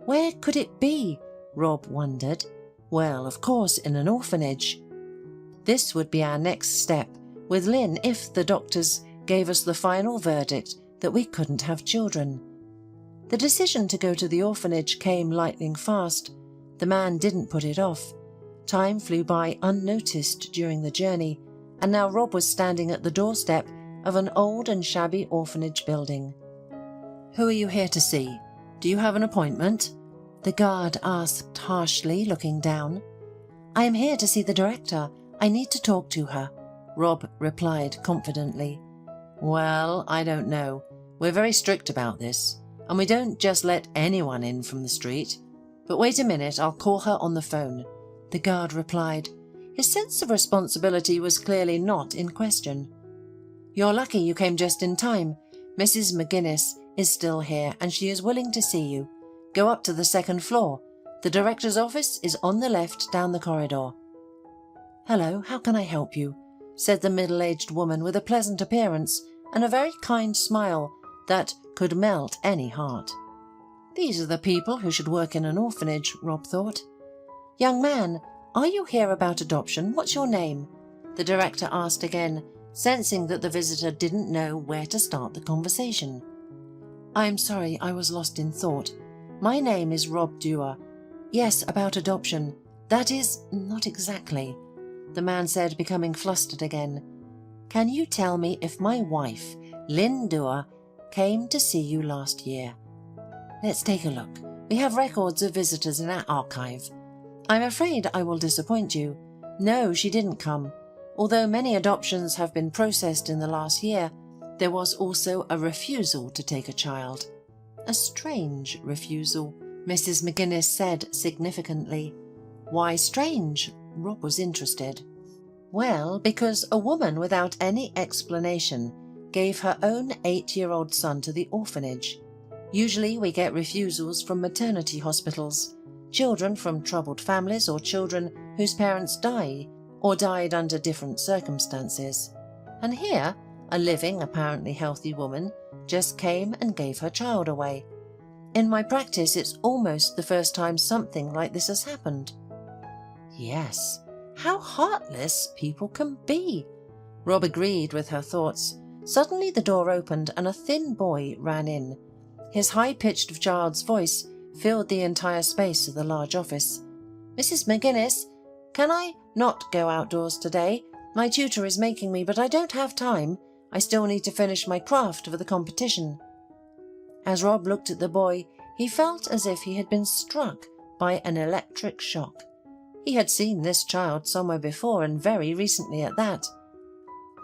where could it be? Rob wondered. Well, of course, in an orphanage. This would be our next step with Lynn if the doctors gave us the final verdict that we couldn't have children. The decision to go to the orphanage came lightning fast. The man didn't put it off. Time flew by unnoticed during the journey, and now Rob was standing at the doorstep of an old and shabby orphanage building. "Who are you here to see? Do you have an appointment?" the guard asked harshly, looking down. "I am here to see the director. I need to talk to her," Rob replied confidently. "Well, I don't know. We're very strict about this, and we don't just let anyone in from the street. But wait a minute, I'll call her on the phone," the guard replied. His sense of responsibility was clearly not in question. "You're lucky you came just in time. Mrs. McGuinness is still here, and she is willing to see you. Go up to the second floor. The director's office is on the left down the corridor." "Hello, how can I help you?" said the middle-aged woman with a pleasant appearance and a very kind smile that could melt any heart. These are the people who should work in an orphanage, Rob thought. Young man, are you here about adoption? What's your name? The director asked again, sensing that the visitor didn't know where to start the conversation. I'm sorry, I was lost in thought. My name is Rob Dewar. Yes, about adoption. That is, not exactly, the man said, becoming flustered again. Can you tell me if my wife, Lynn Dewar, came to see you last year? Let's take a look. We have records of visitors in our archive. I'm afraid I will disappoint you. No, she didn't come. Although many adoptions have been processed in the last year, there was also a refusal to take a child. A strange refusal, Mrs. McGuinness said significantly. Why strange? Rob was interested. Well, because a woman without any explanation gave her own 8-year-old son to the orphanage. Usually we get refusals from maternity hospitals, children from troubled families or children whose parents die or died under different circumstances. And here, a living, apparently healthy woman just came and gave her child away. In my practice, it's almost the first time something like this has happened. Yes, how heartless people can be. Rob agreed with her thoughts. Suddenly the door opened and a thin boy ran in. His high-pitched child's voice filled the entire space of the large office. Mrs. McGuinness, can I not go outdoors today? My tutor is making me, but I don't have time. I still need to finish my craft for the competition. As Rob looked at the boy, he felt as if he had been struck by an electric shock. He had seen this child somewhere before, and very recently at that.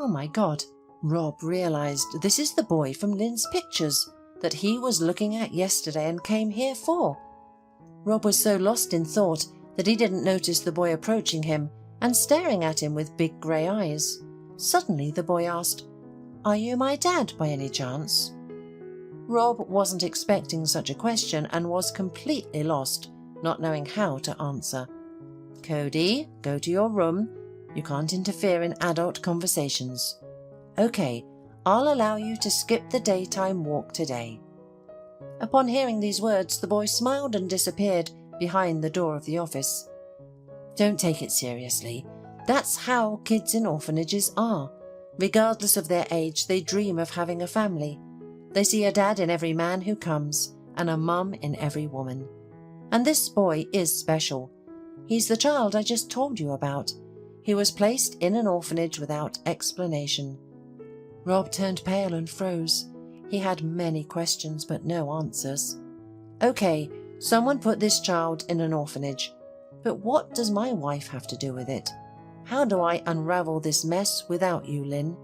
Oh my God, Rob realized this is the boy from Lynn's pictures that he was looking at yesterday and came here for. Rob was so lost in thought that he didn't notice the boy approaching him and staring at him with big grey eyes. Suddenly the boy asked, Are you my dad by any chance? Rob wasn't expecting such a question and was completely lost, not knowing how to answer. Cody, go to your room. You can't interfere in adult conversations. Okay, I'll allow you to skip the daytime walk today. Upon hearing these words, the boy smiled and disappeared behind the door of the office. Don't take it seriously. That's how kids in orphanages are. Regardless of their age, they dream of having a family. They see a dad in every man who comes and a mum in every woman. And this boy is special. He's the child I just told you about. He was placed in an orphanage without explanation. Rob turned pale and froze. He had many questions but no answers. Okay, someone put this child in an orphanage. But what does my wife have to do with it? How do I unravel this mess without you, Lynn?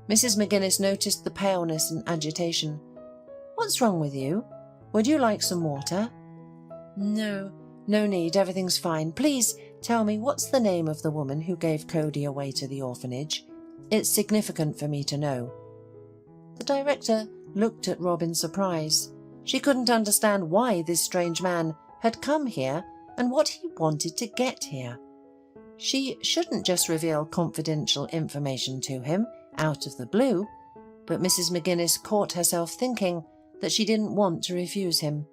Mrs. McGuinness noticed the paleness and agitation. What's wrong with you? Would you like some water? No need, everything's fine. Please tell me, what's the name of the woman who gave Cody away to the orphanage? It's significant for me to know. The director looked at Rob in surprise. She couldn't understand why this strange man had come here and what he wanted to get here. She shouldn't just reveal confidential information to him out of the blue, but Mrs. McGuinness caught herself thinking that she didn't want to refuse him,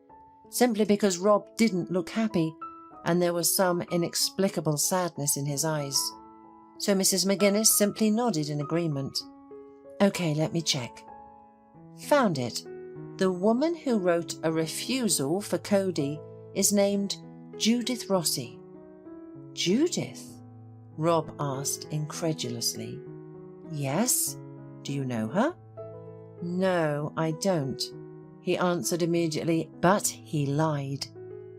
simply because Rob didn't look happy and there was some inexplicable sadness in his eyes. So Mrs. McGuinness simply nodded in agreement. Okay, let me check. Found it. The woman who wrote a refusal for Cody is named Judith Rossi. Judith? Rob asked incredulously. Yes? Do you know her? No, I don't, he answered immediately, but he lied.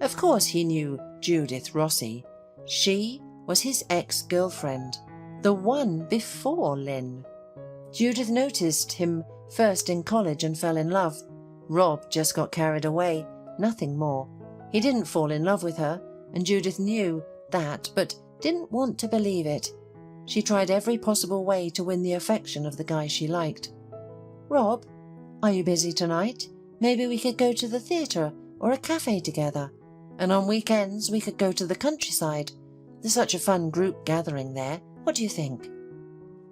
Of course he knew Judith Rossi. She was his ex-girlfriend, the one before Lynn. Judith noticed him first in college and fell in love. Rob just got carried away, nothing more. He didn't fall in love with her, and Judith knew that, but didn't want to believe it. She tried every possible way to win the affection of the guy she liked. Rob, are you busy tonight? Maybe we could go to the theatre or a cafe together. And on weekends we could go to the countryside. There's such a fun group gathering there. What do you think?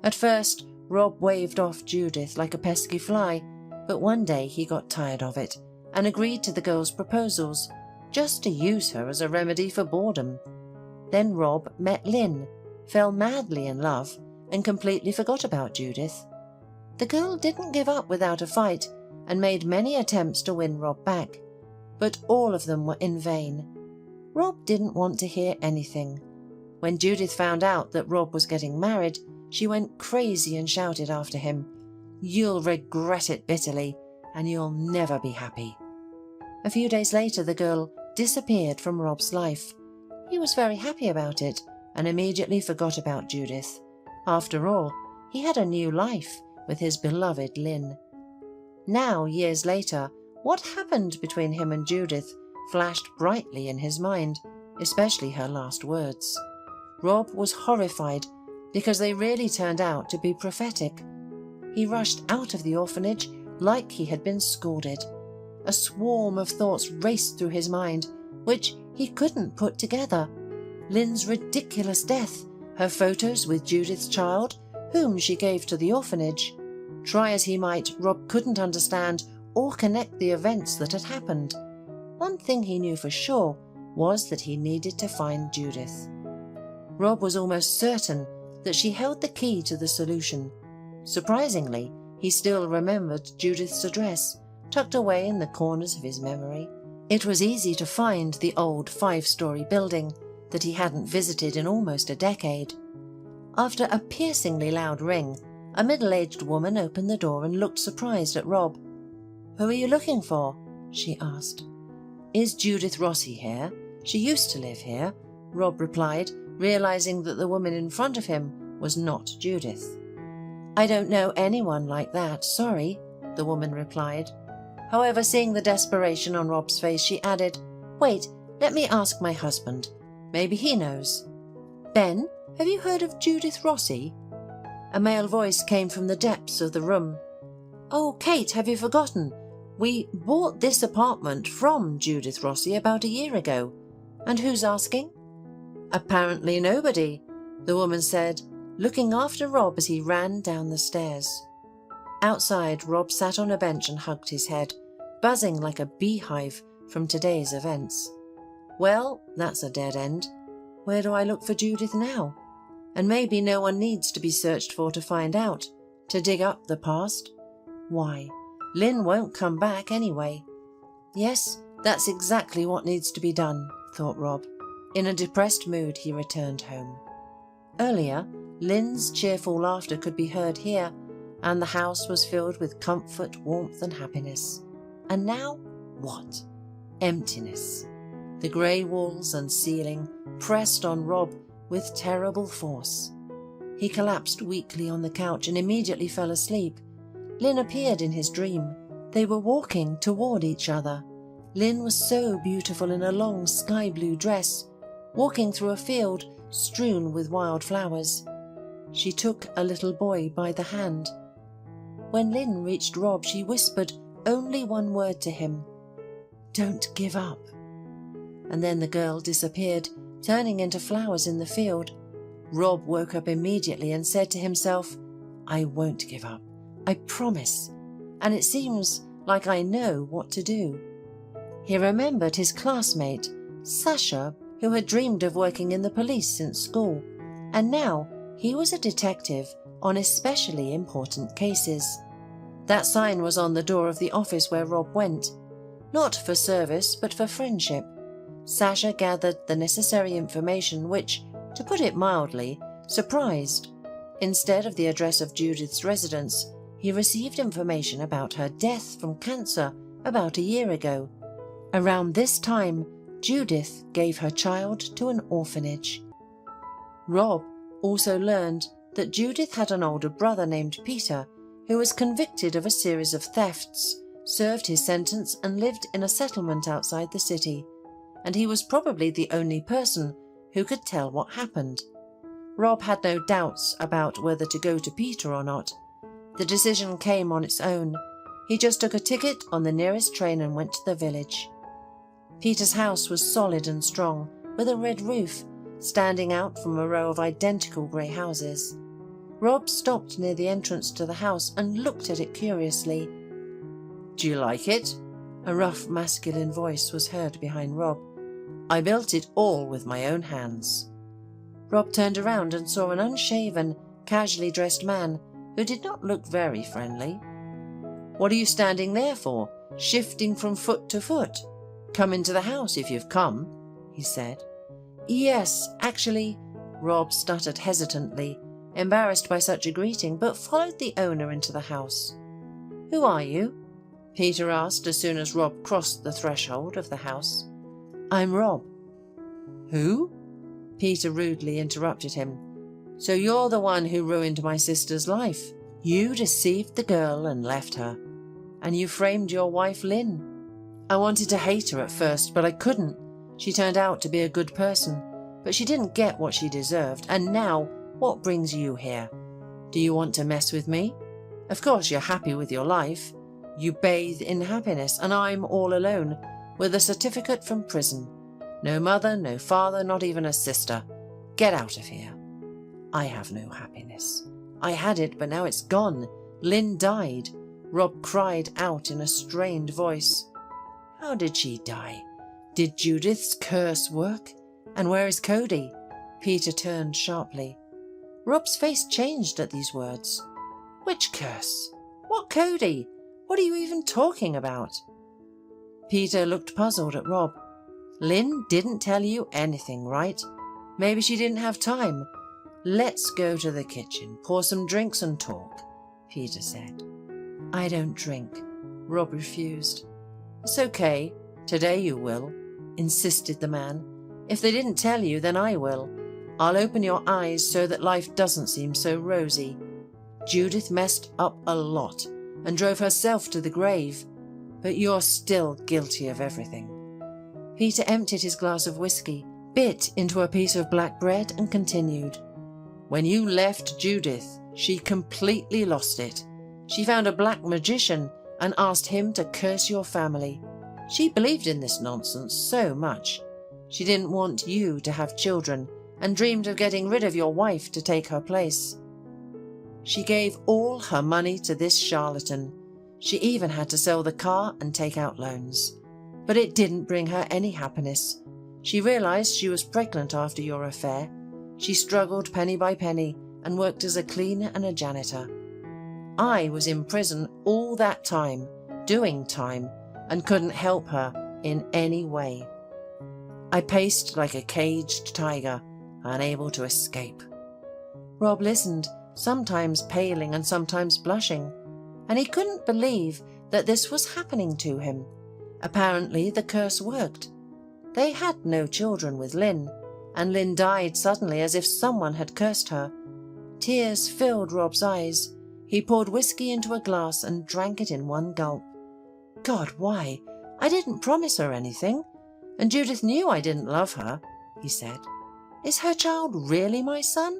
At first, Rob waved off Judith like a pesky fly, but one day he got tired of it and agreed to the girl's proposals, just to use her as a remedy for boredom. Then Rob met Lynn, fell madly in love, and completely forgot about Judith. The girl didn't give up without a fight and made many attempts to win Rob back, but all of them were in vain. Rob didn't want to hear anything. When Judith found out that Rob was getting married, she went crazy and shouted after him, "You'll regret it bitterly, and you'll never be happy." A few days later, the girl disappeared from Rob's life. He was very happy about it and immediately forgot about Judith. After all, he had a new life with his beloved Lynn. Now, years later, what happened between him and Judith flashed brightly in his mind, especially her last words. Rob was horrified because they really turned out to be prophetic. He rushed out of the orphanage like he had been scalded. A swarm of thoughts raced through his mind, which he couldn't put together. Lynn's ridiculous death, her photos with Judith's child, whom she gave to the orphanage. Try as he might, Rob couldn't understand or connect the events that had happened. One thing he knew for sure was that he needed to find Judith. Rob was almost certain that she held the key to the solution. Surprisingly, he still remembered Judith's address, tucked away in the corners of his memory. It was easy to find the old 5-story building that he hadn't visited in almost a decade. After a piercingly loud ring, a middle-aged woman opened the door and looked surprised at Rob. "Who are you looking for?" she asked. "Is Judith Rossi here? She used to live here," Rob replied, realizing that the woman in front of him was not Judith. "I don't know anyone like that, sorry," the woman replied. However, seeing the desperation on Rob's face, she added, "Wait, let me ask my husband. Maybe he knows." "Ben, have you heard of Judith Rossi?" A male voice came from the depths of the room. "Oh, Kate, have you forgotten? We bought this apartment from Judith Rossi about a year ago. And who's asking?" "Apparently nobody," the woman said, looking after Rob as he ran down the stairs. Outside, Rob sat on a bench and hugged his head, buzzing like a beehive from today's events. Well, that's a dead end. Where do I look for Judith now? And maybe no one needs to be searched for to find out, to dig up the past. Why, Lynn won't come back anyway. Yes, that's exactly what needs to be done, thought Rob. In a depressed mood, he returned home. Earlier, Lynn's cheerful laughter could be heard here, and the house was filled with comfort, warmth, and happiness. And now, what? Emptiness. The grey walls and ceiling pressed on Rob with terrible force. He collapsed weakly on the couch and immediately fell asleep. Lynn appeared in his dream. They were walking toward each other. Lynn was so beautiful in a long sky-blue dress, walking through a field strewn with wild flowers. She took a little boy by the hand. When Lynn reached Rob, she whispered only one word to him: "Don't give up." And then the girl disappeared, turning into flowers in the field. Rob woke up immediately and said to himself, "I won't give up, I promise, and it seems like I know what to do." He remembered his classmate, Sasha, who had dreamed of working in the police since school, and now he was a detective on especially important cases. That sign was on the door of the office where Rob went, not for service but for friendship. Sasha gathered the necessary information which, to put it mildly, surprised. Instead of the address of Judith's residence, he received information about her death from cancer about a year ago. Around this time, Judith gave her child to an orphanage. Rob also learned that Judith had an older brother named Peter, who was convicted of a series of thefts, served his sentence and lived in a settlement outside the city, and he was probably the only person who could tell what happened. Rob had no doubts about whether to go to Peter or not. The decision came on its own. He just took a ticket on the nearest train and went to the village. Peter's house was solid and strong, with a red roof, standing out from a row of identical grey houses. Rob stopped near the entrance to the house and looked at it curiously. "Do you like it?" A rough masculine voice was heard behind Rob. "I built it all with my own hands." Rob turned around and saw an unshaven, casually dressed man who did not look very friendly. "What are you standing there for, shifting from foot to foot? Come into the house if you've come," he said. "Yes, actually," Rob stuttered hesitantly, embarrassed by such a greeting, but followed the owner into the house. "Who are you?" Peter asked as soon as Rob crossed the threshold of the house. "I'm Rob." "Who?" Peter rudely interrupted him. "So you're the one who ruined my sister's life. You deceived the girl and left her. And you framed your wife, Lynn. I wanted to hate her at first, but I couldn't. She turned out to be a good person, but she didn't get what she deserved. And now, what brings you here? Do you want to mess with me? Of course you're happy with your life. You bathe in happiness, and I'm all alone, with a certificate from prison. No mother, no father, not even a sister. Get out of here." "I have no happiness. I had it, but now it's gone. Lynn died," Rob cried out in a strained voice. "How did she die? Did Judith's curse work? And where is Cody?" Peter turned sharply. Rob's face changed at these words. "Which curse? What Cody? What are you even talking about?" Peter looked puzzled at Rob. "Lynn didn't tell you anything, right? Maybe she didn't have time. Let's go to the kitchen, pour some drinks and talk," Peter said. "I don't drink," Rob refused. "It's okay. Today you will," insisted the man. "If they didn't tell you, then I will. I'll open your eyes so that life doesn't seem so rosy. Judith messed up a lot and drove herself to the grave, but you're still guilty of everything." Peter emptied his glass of whiskey, bit into a piece of black bread and continued. "When you left Judith, she completely lost it. She found a black magician and asked him to curse your family. She believed in this nonsense so much. She didn't want you to have children and dreamed of getting rid of your wife to take her place. She gave all her money to this charlatan. She even had to sell the car and take out loans. But it didn't bring her any happiness. She realized she was pregnant after your affair. She struggled penny by penny and worked as a cleaner and a janitor. I was in prison all that time, doing time, and couldn't help her in any way. I paced like a caged tiger, unable to escape." Rob listened, sometimes paling and sometimes blushing, and he couldn't believe that this was happening to him. Apparently the curse worked. They had no children with Lynn, and Lynn died suddenly as if someone had cursed her. Tears filled Rob's eyes. He poured whiskey into a glass and drank it in one gulp. "God, why? I didn't promise her anything. And Judith knew I didn't love her," he said. "Is her child really my son?"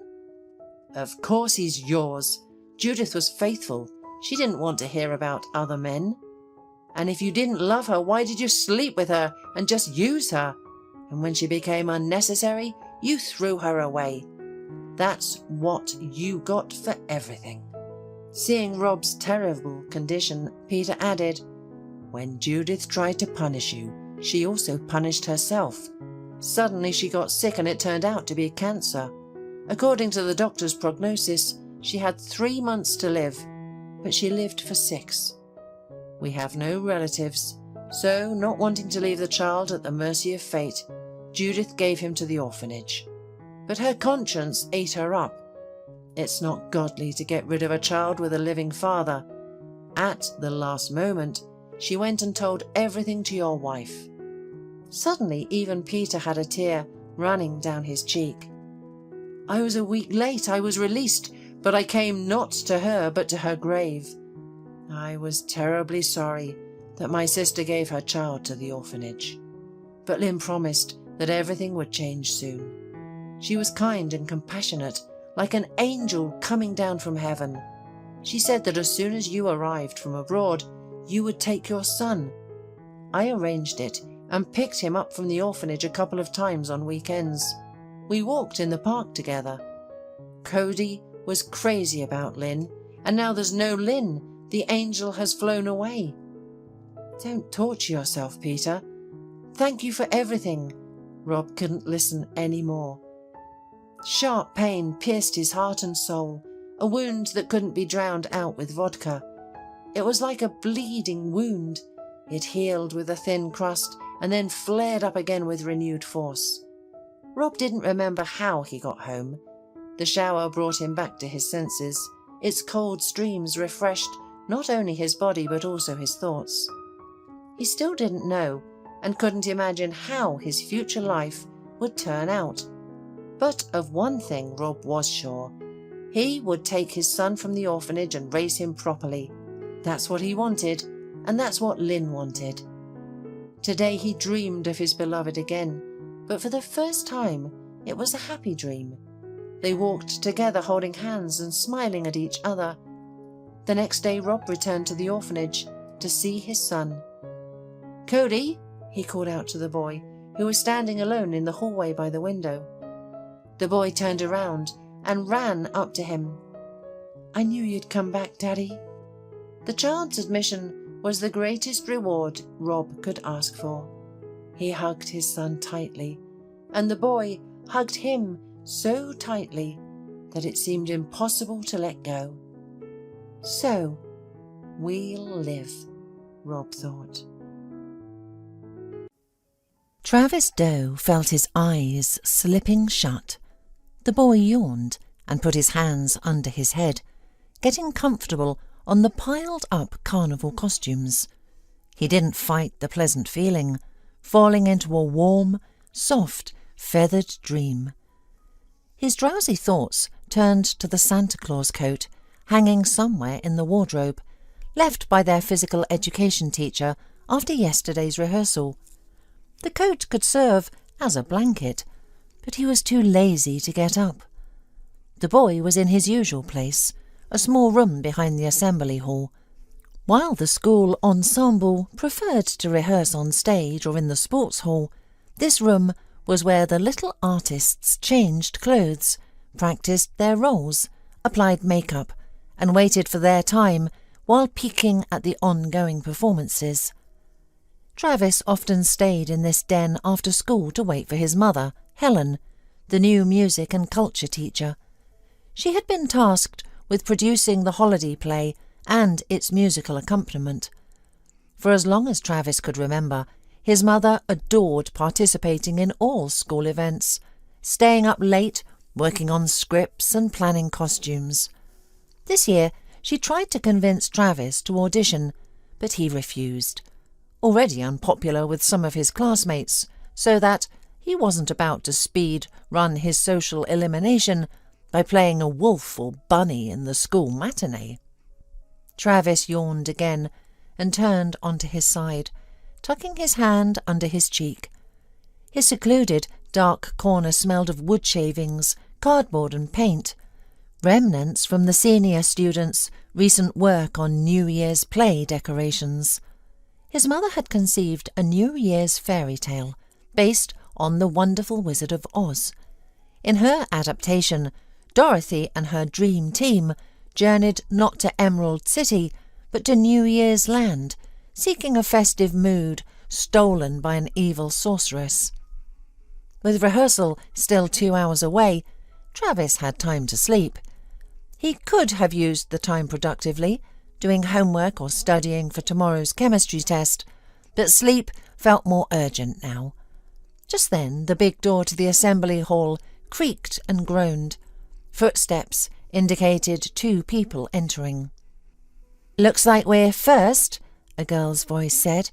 "Of course he's yours. Judith was faithful. She didn't want to hear about other men. And if you didn't love her, why did you sleep with her and just use her? And when she became unnecessary, you threw her away. That's what you got for everything." Seeing Rob's terrible condition, Peter added, "When Judith tried to punish you, she also punished herself. Suddenly she got sick and it turned out to be cancer. According to the doctor's prognosis, she had 3 months to live, but she lived for 6. We have no relatives, so not wanting to leave the child at the mercy of fate, Judith gave him to the orphanage. But her conscience ate her up. It's not godly to get rid of a child with a living father. At the last moment, she went and told everything to your wife." Suddenly, even Peter had a tear running down his cheek. "I was a week late. I was released, but I came not to her but to her grave. I was terribly sorry that my sister gave her child to the orphanage. But Lynn promised that everything would change soon. She was kind and compassionate, like an angel coming down from heaven. She said that as soon as you arrived from abroad, you would take your son. I arranged it and picked him up from the orphanage a couple of times on weekends. We walked in the park together. Cody was crazy about Lynn, and now there's no Lynn. The angel has flown away." Don't torture yourself, Peter. Thank you for everything. Rob couldn't listen any more. Sharp pain pierced his heart and soul, a wound that couldn't be drowned out with vodka. It was like a bleeding wound. It healed with a thin crust and then flared up again with renewed force. Rob didn't remember how he got home. The shower brought him back to his senses. Its cold streams refreshed not only his body but also his thoughts. He still didn't know and couldn't imagine how his future life would turn out. But of one thing Rob was sure. He would take his son from the orphanage and raise him properly. That's what he wanted, and that's what Lynn wanted. Today he dreamed of his beloved again, but for the first time it was a happy dream. They walked together holding hands and smiling at each other. The next day Rob returned to the orphanage to see his son. "Cody," he called out to the boy, who was standing alone in the hallway by the window. The boy turned around and ran up to him. "I knew you'd come back, Daddy." The child's admission was the greatest reward Rob could ask for. He hugged his son tightly, and the boy hugged him so tightly that it seemed impossible to let go. So, we'll live, Rob thought. Travis Doe felt his eyes slipping shut. The boy yawned and put his hands under his head, getting comfortable on the piled-up carnival costumes. He didn't fight the pleasant feeling, falling into a warm, soft, feathered dream. His drowsy thoughts turned to the Santa Claus coat hanging somewhere in the wardrobe, left by their physical education teacher after yesterday's rehearsal. The coat could serve as a blanket, but he was too lazy to get up. The boy was in his usual place, a small room behind the assembly hall. While the school ensemble preferred to rehearse on stage or in the sports hall, this room was where the little artists changed clothes, practiced their roles, applied makeup, and waited for their time while peeking at the ongoing performances. Travis often stayed in this den after school to wait for his mother, Helen, the new music and culture teacher. She had been tasked with producing the holiday play and its musical accompaniment. For as long as Travis could remember, his mother adored participating in all school events, staying up late, working on scripts and planning costumes. This year, she tried to convince Travis to audition, but he refused. Already unpopular with some of his classmates, so that he wasn't about to speed-run his social elimination by playing a wolf or bunny in the school matinee. Travis yawned again and turned onto his side, tucking his hand under his cheek. His secluded, dark corner smelled of wood shavings, cardboard and paint, remnants from the senior students' recent work on New Year's play decorations. His mother had conceived a New Year's fairy tale based on The Wonderful Wizard of Oz. In her adaptation, Dorothy and her dream team journeyed not to Emerald City, but to New Year's Land, seeking a festive mood stolen by an evil sorceress. With rehearsal still 2 hours away, Travis had time to sleep. He could have used the time productively, doing homework or studying for tomorrow's chemistry test, but sleep felt more urgent now. Just then the big door to the assembly hall creaked and groaned. Footsteps indicated 2 people entering. "Looks like we're first," a girl's voice said.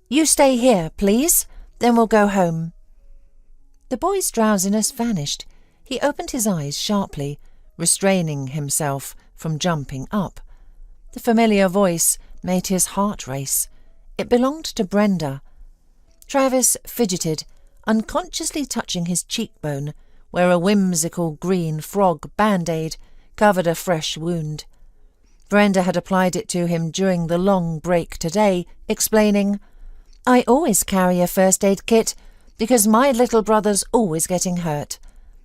"You stay here, please, then we'll go home." The boy's drowsiness vanished. He opened his eyes sharply, restraining himself from jumping up. The familiar voice made his heart race. It belonged to Brenda. Travis fidgeted, unconsciously touching his cheekbone, where a whimsical green frog band-aid covered a fresh wound. Brenda had applied it to him during the long break today, explaining, "I always carry a first aid kit because my little brother's always getting hurt.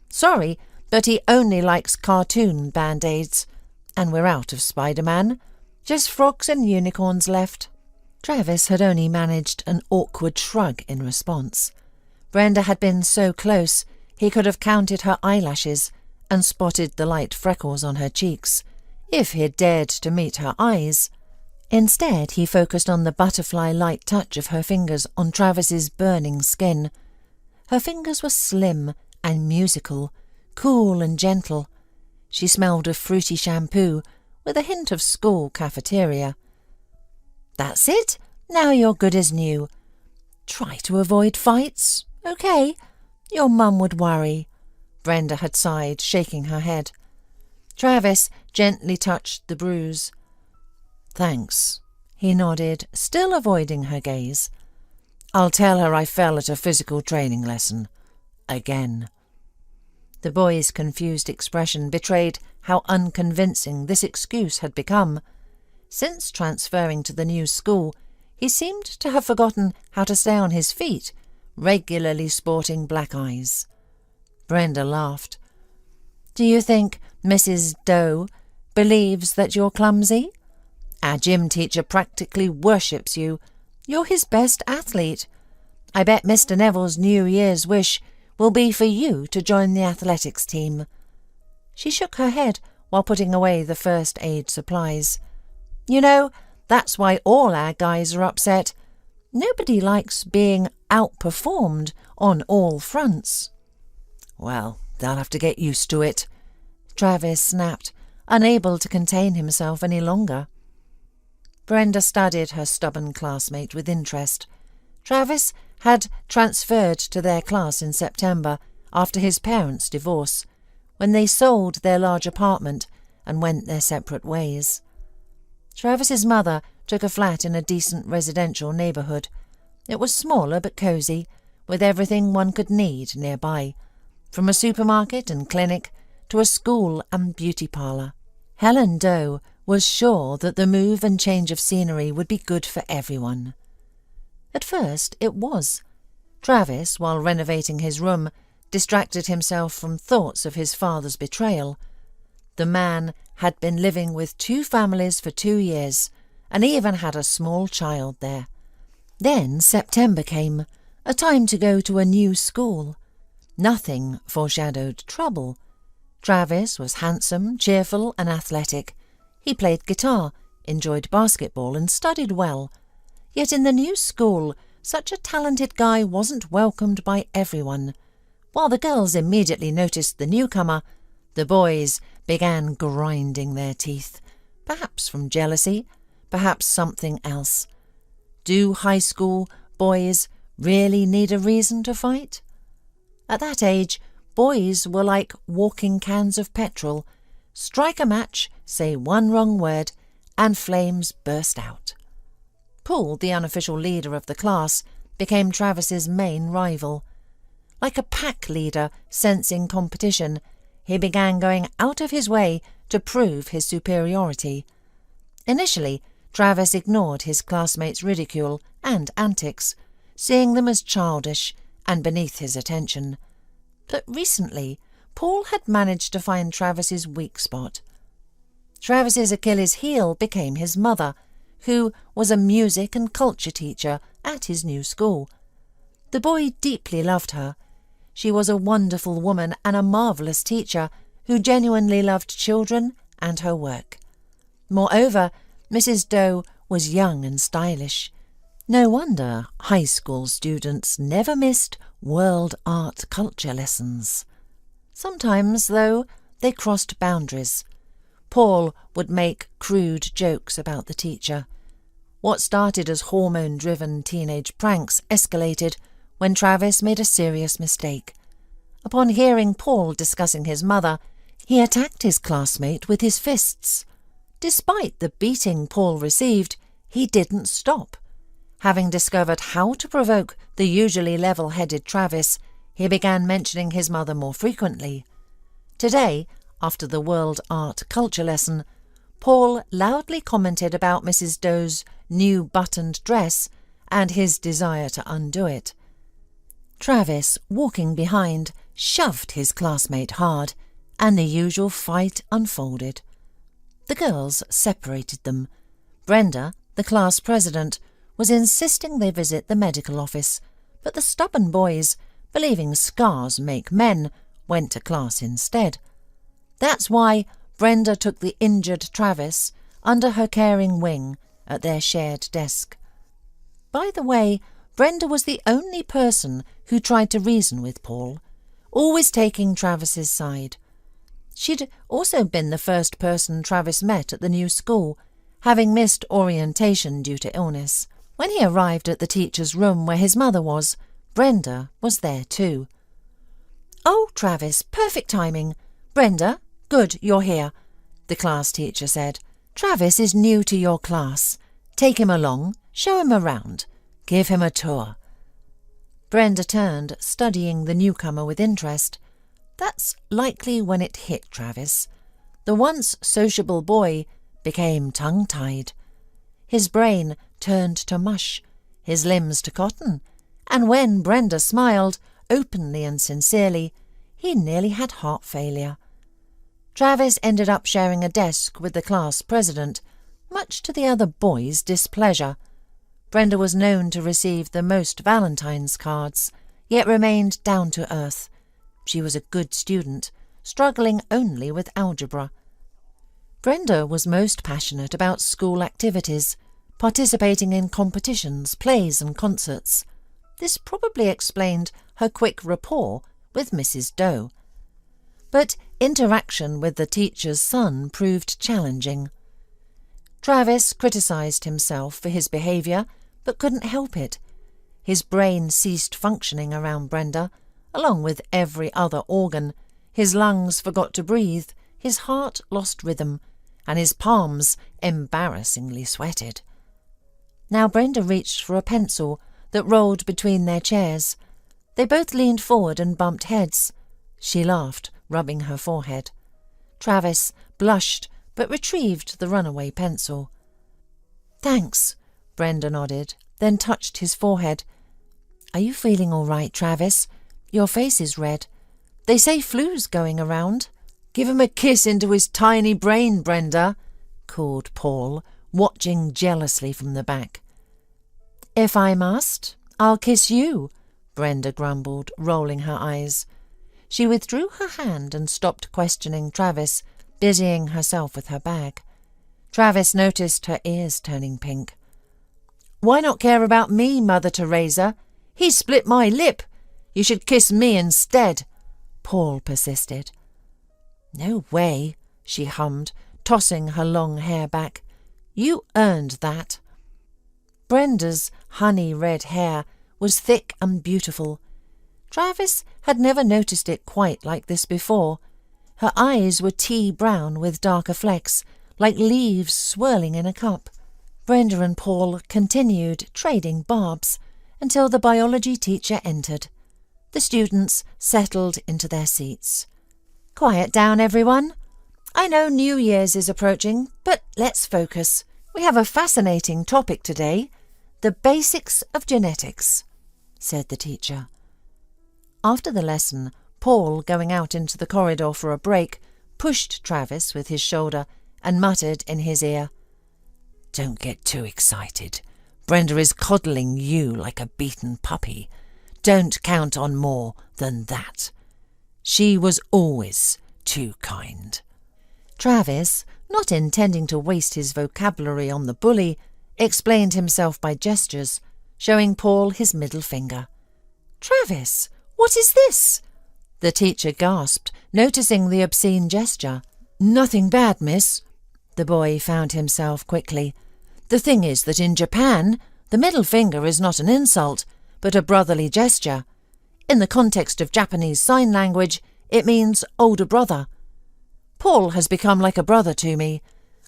Sorry, but he only likes cartoon band-aids. And we're out of Spider-Man. Just frogs and unicorns left." Travis had only managed an awkward shrug in response. Brenda had been so close he could have counted her eyelashes and spotted the light freckles on her cheeks, if he had dared to meet her eyes. Instead, he focused on the butterfly-like touch of her fingers on Travis's burning skin. Her fingers were slim and musical, cool and gentle. She smelled of fruity shampoo with a hint of school cafeteria. "That's it. Now you're good as new. Try to avoid fights, okay? Your mum would worry." Brenda had sighed, shaking her head. Travis gently touched the bruise. "Thanks," he nodded, still avoiding her gaze. "I'll tell her I fell at a physical training lesson. Again." The boy's confused expression betrayed how unconvincing this excuse had become. Since transferring to the new school, he seemed to have forgotten how to stay on his feet, regularly sporting black eyes. Brenda laughed. "Do you think Mrs. Doe believes that you're clumsy? Our gym teacher practically worships you. You're his best athlete. I bet Mr. Neville's New Year's wish will be for you to join the athletics team." She shook her head while putting away the first aid supplies. "You know, that's why all our guys are upset. Nobody likes being outperformed on all fronts." "Well, they'll have to get used to it," Travis snapped, unable to contain himself any longer. Brenda studied her stubborn classmate with interest. Travis had transferred to their class in September after his parents' divorce, when they sold their large apartment and went their separate ways. Travis's mother took a flat in a decent residential neighbourhood. It was smaller but cosy, with everything one could need nearby, from a supermarket and clinic to a school and beauty parlour. Helen Doe was sure that the move and change of scenery would be good for everyone. At first it was. Travis, while renovating his room, distracted himself from thoughts of his father's betrayal. The man had been living with 2 families for 2 years, and even had a small child there. Then September came, a time to go to a new school. Nothing foreshadowed trouble. Travis was handsome, cheerful and athletic. He played guitar, enjoyed basketball and studied well. Yet in the new school, such a talented guy wasn't welcomed by everyone. While the girls immediately noticed the newcomer, the boys began grinding their teeth, perhaps from jealousy, perhaps something else. Do high school boys really need a reason to fight? At that age, boys were like walking cans of petrol. Strike a match, say one wrong word, and flames burst out. Paul, the unofficial leader of the class, became Travis's main rival. Like a pack leader sensing competition, he began going out of his way to prove his superiority. Initially, Travis ignored his classmates' ridicule and antics, seeing them as childish and beneath his attention. But recently, Paul had managed to find Travis's weak spot. Travis's Achilles' heel became his mother, who was a music and culture teacher at his new school. The boy deeply loved her. She was a wonderful woman and a marvellous teacher who genuinely loved children and her work. Moreover, Mrs. Doe was young and stylish. No wonder high school students never missed world art culture lessons. Sometimes, though, they crossed boundaries. Paul would make crude jokes about the teacher. What started as hormone-driven teenage pranks escalated when Travis made a serious mistake. Upon hearing Paul discussing his mother, he attacked his classmate with his fists. Despite the beating Paul received, he didn't stop. Having discovered how to provoke the usually level-headed Travis, he began mentioning his mother more frequently. Today, after the world art culture lesson, Paul loudly commented about Mrs. Doe's new buttoned dress and his desire to undo it. Travis, walking behind, shoved his classmate hard, and the usual fight unfolded. The girls separated them. Brenda, the class president, was insisting they visit the medical office, but the stubborn boys, believing scars make men, went to class instead. That's why Brenda took the injured Travis under her caring wing at their shared desk. By the way, Brenda was the only person who tried to reason with Paul, always taking Travis's side. She'd also been the first person Travis met at the new school, having missed orientation due to illness. When he arrived at the teacher's room where his mother was, Brenda was there too. "Oh, Travis, perfect timing. Brenda, good, you're here," the class teacher said. "Travis is new to your class. Take him along, show him around, give him a tour." Brenda turned, studying the newcomer with interest. That's likely when it hit Travis. The once sociable boy became tongue-tied. His brain turned to mush, his limbs to cotton, and when Brenda smiled, openly and sincerely, he nearly had heart failure. Travis ended up sharing a desk with the class president, much to the other boys' displeasure. Brenda was known to receive the most Valentine's cards, yet remained down to earth. She was a good student, struggling only with algebra. Brenda was most passionate about school activities, participating in competitions, plays and concerts. This probably explained her quick rapport with Mrs. Doe. But interaction with the teacher's son proved challenging. Travis criticised himself for his behaviour, but couldn't help it. His brain ceased functioning around Brenda, along with every other organ. His lungs forgot to breathe, his heart lost rhythm, and his palms embarrassingly sweated. Now Brenda reached for a pencil that rolled between their chairs. They both leaned forward and bumped heads. She laughed, rubbing her forehead. Travis blushed, but retrieved the runaway pencil. "Thanks," Brenda nodded, then touched his forehead. "Are you feeling all right, Travis? Your face is red. They say flu's going around." "Give him a kiss into his tiny brain, Brenda," called Paul, watching jealously from the back. "If I must, I'll kiss you," Brenda grumbled, rolling her eyes. She withdrew her hand and stopped questioning Travis, busying herself with her bag. Travis noticed her ears turning pink. "Why not care about me, Mother Teresa? He split my lip. You should kiss me instead," Paul persisted. "No way," she hummed, tossing her long hair back. "You earned that." Brenda's honey-red hair was thick and beautiful. Travis had never noticed it quite like this before. Her eyes were tea-brown with darker flecks, like leaves swirling in a cup. Brenda and Paul continued trading barbs until the biology teacher entered. The students settled into their seats. "Quiet down, everyone. I know New Year's is approaching, but let's focus. We have a fascinating topic today, the basics of genetics," said the teacher. After the lesson, Paul, going out into the corridor for a break, pushed Travis with his shoulder and muttered in his ear, "Don't get too excited. Brenda is coddling you like a beaten puppy. Don't count on more than that. She was always too kind." Travis, not intending to waste his vocabulary on the bully, explained himself by gestures, showing Paul his middle finger. "Travis, what is this?" the teacher gasped, noticing the obscene gesture. "Nothing bad, miss," the boy found himself quickly. "The thing is that in Japan, the middle finger is not an insult, but a brotherly gesture. In the context of Japanese Sign Language, it means older brother. Paul has become like a brother to me.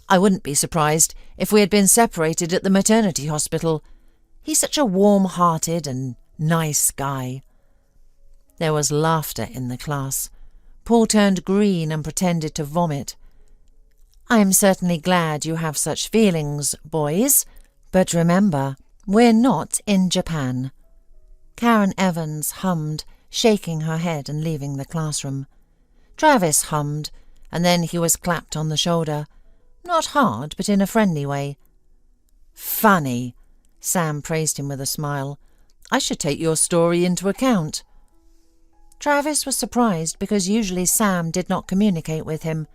I wouldn't be surprised if we had been separated at the maternity hospital. He's such a warm-hearted and nice guy." There was laughter in the class. Paul turned green and pretended to vomit. "I'm certainly glad you have such feelings, boys, but remember, we're not in Japan." Karen Evans hummed, shaking her head and leaving the classroom. Travis hummed, and then he was clapped on the shoulder. Not hard, but in a friendly way. "Funny," Sam praised him with a smile. "I should take your story into account." Travis was surprised because usually Sam did not communicate with him.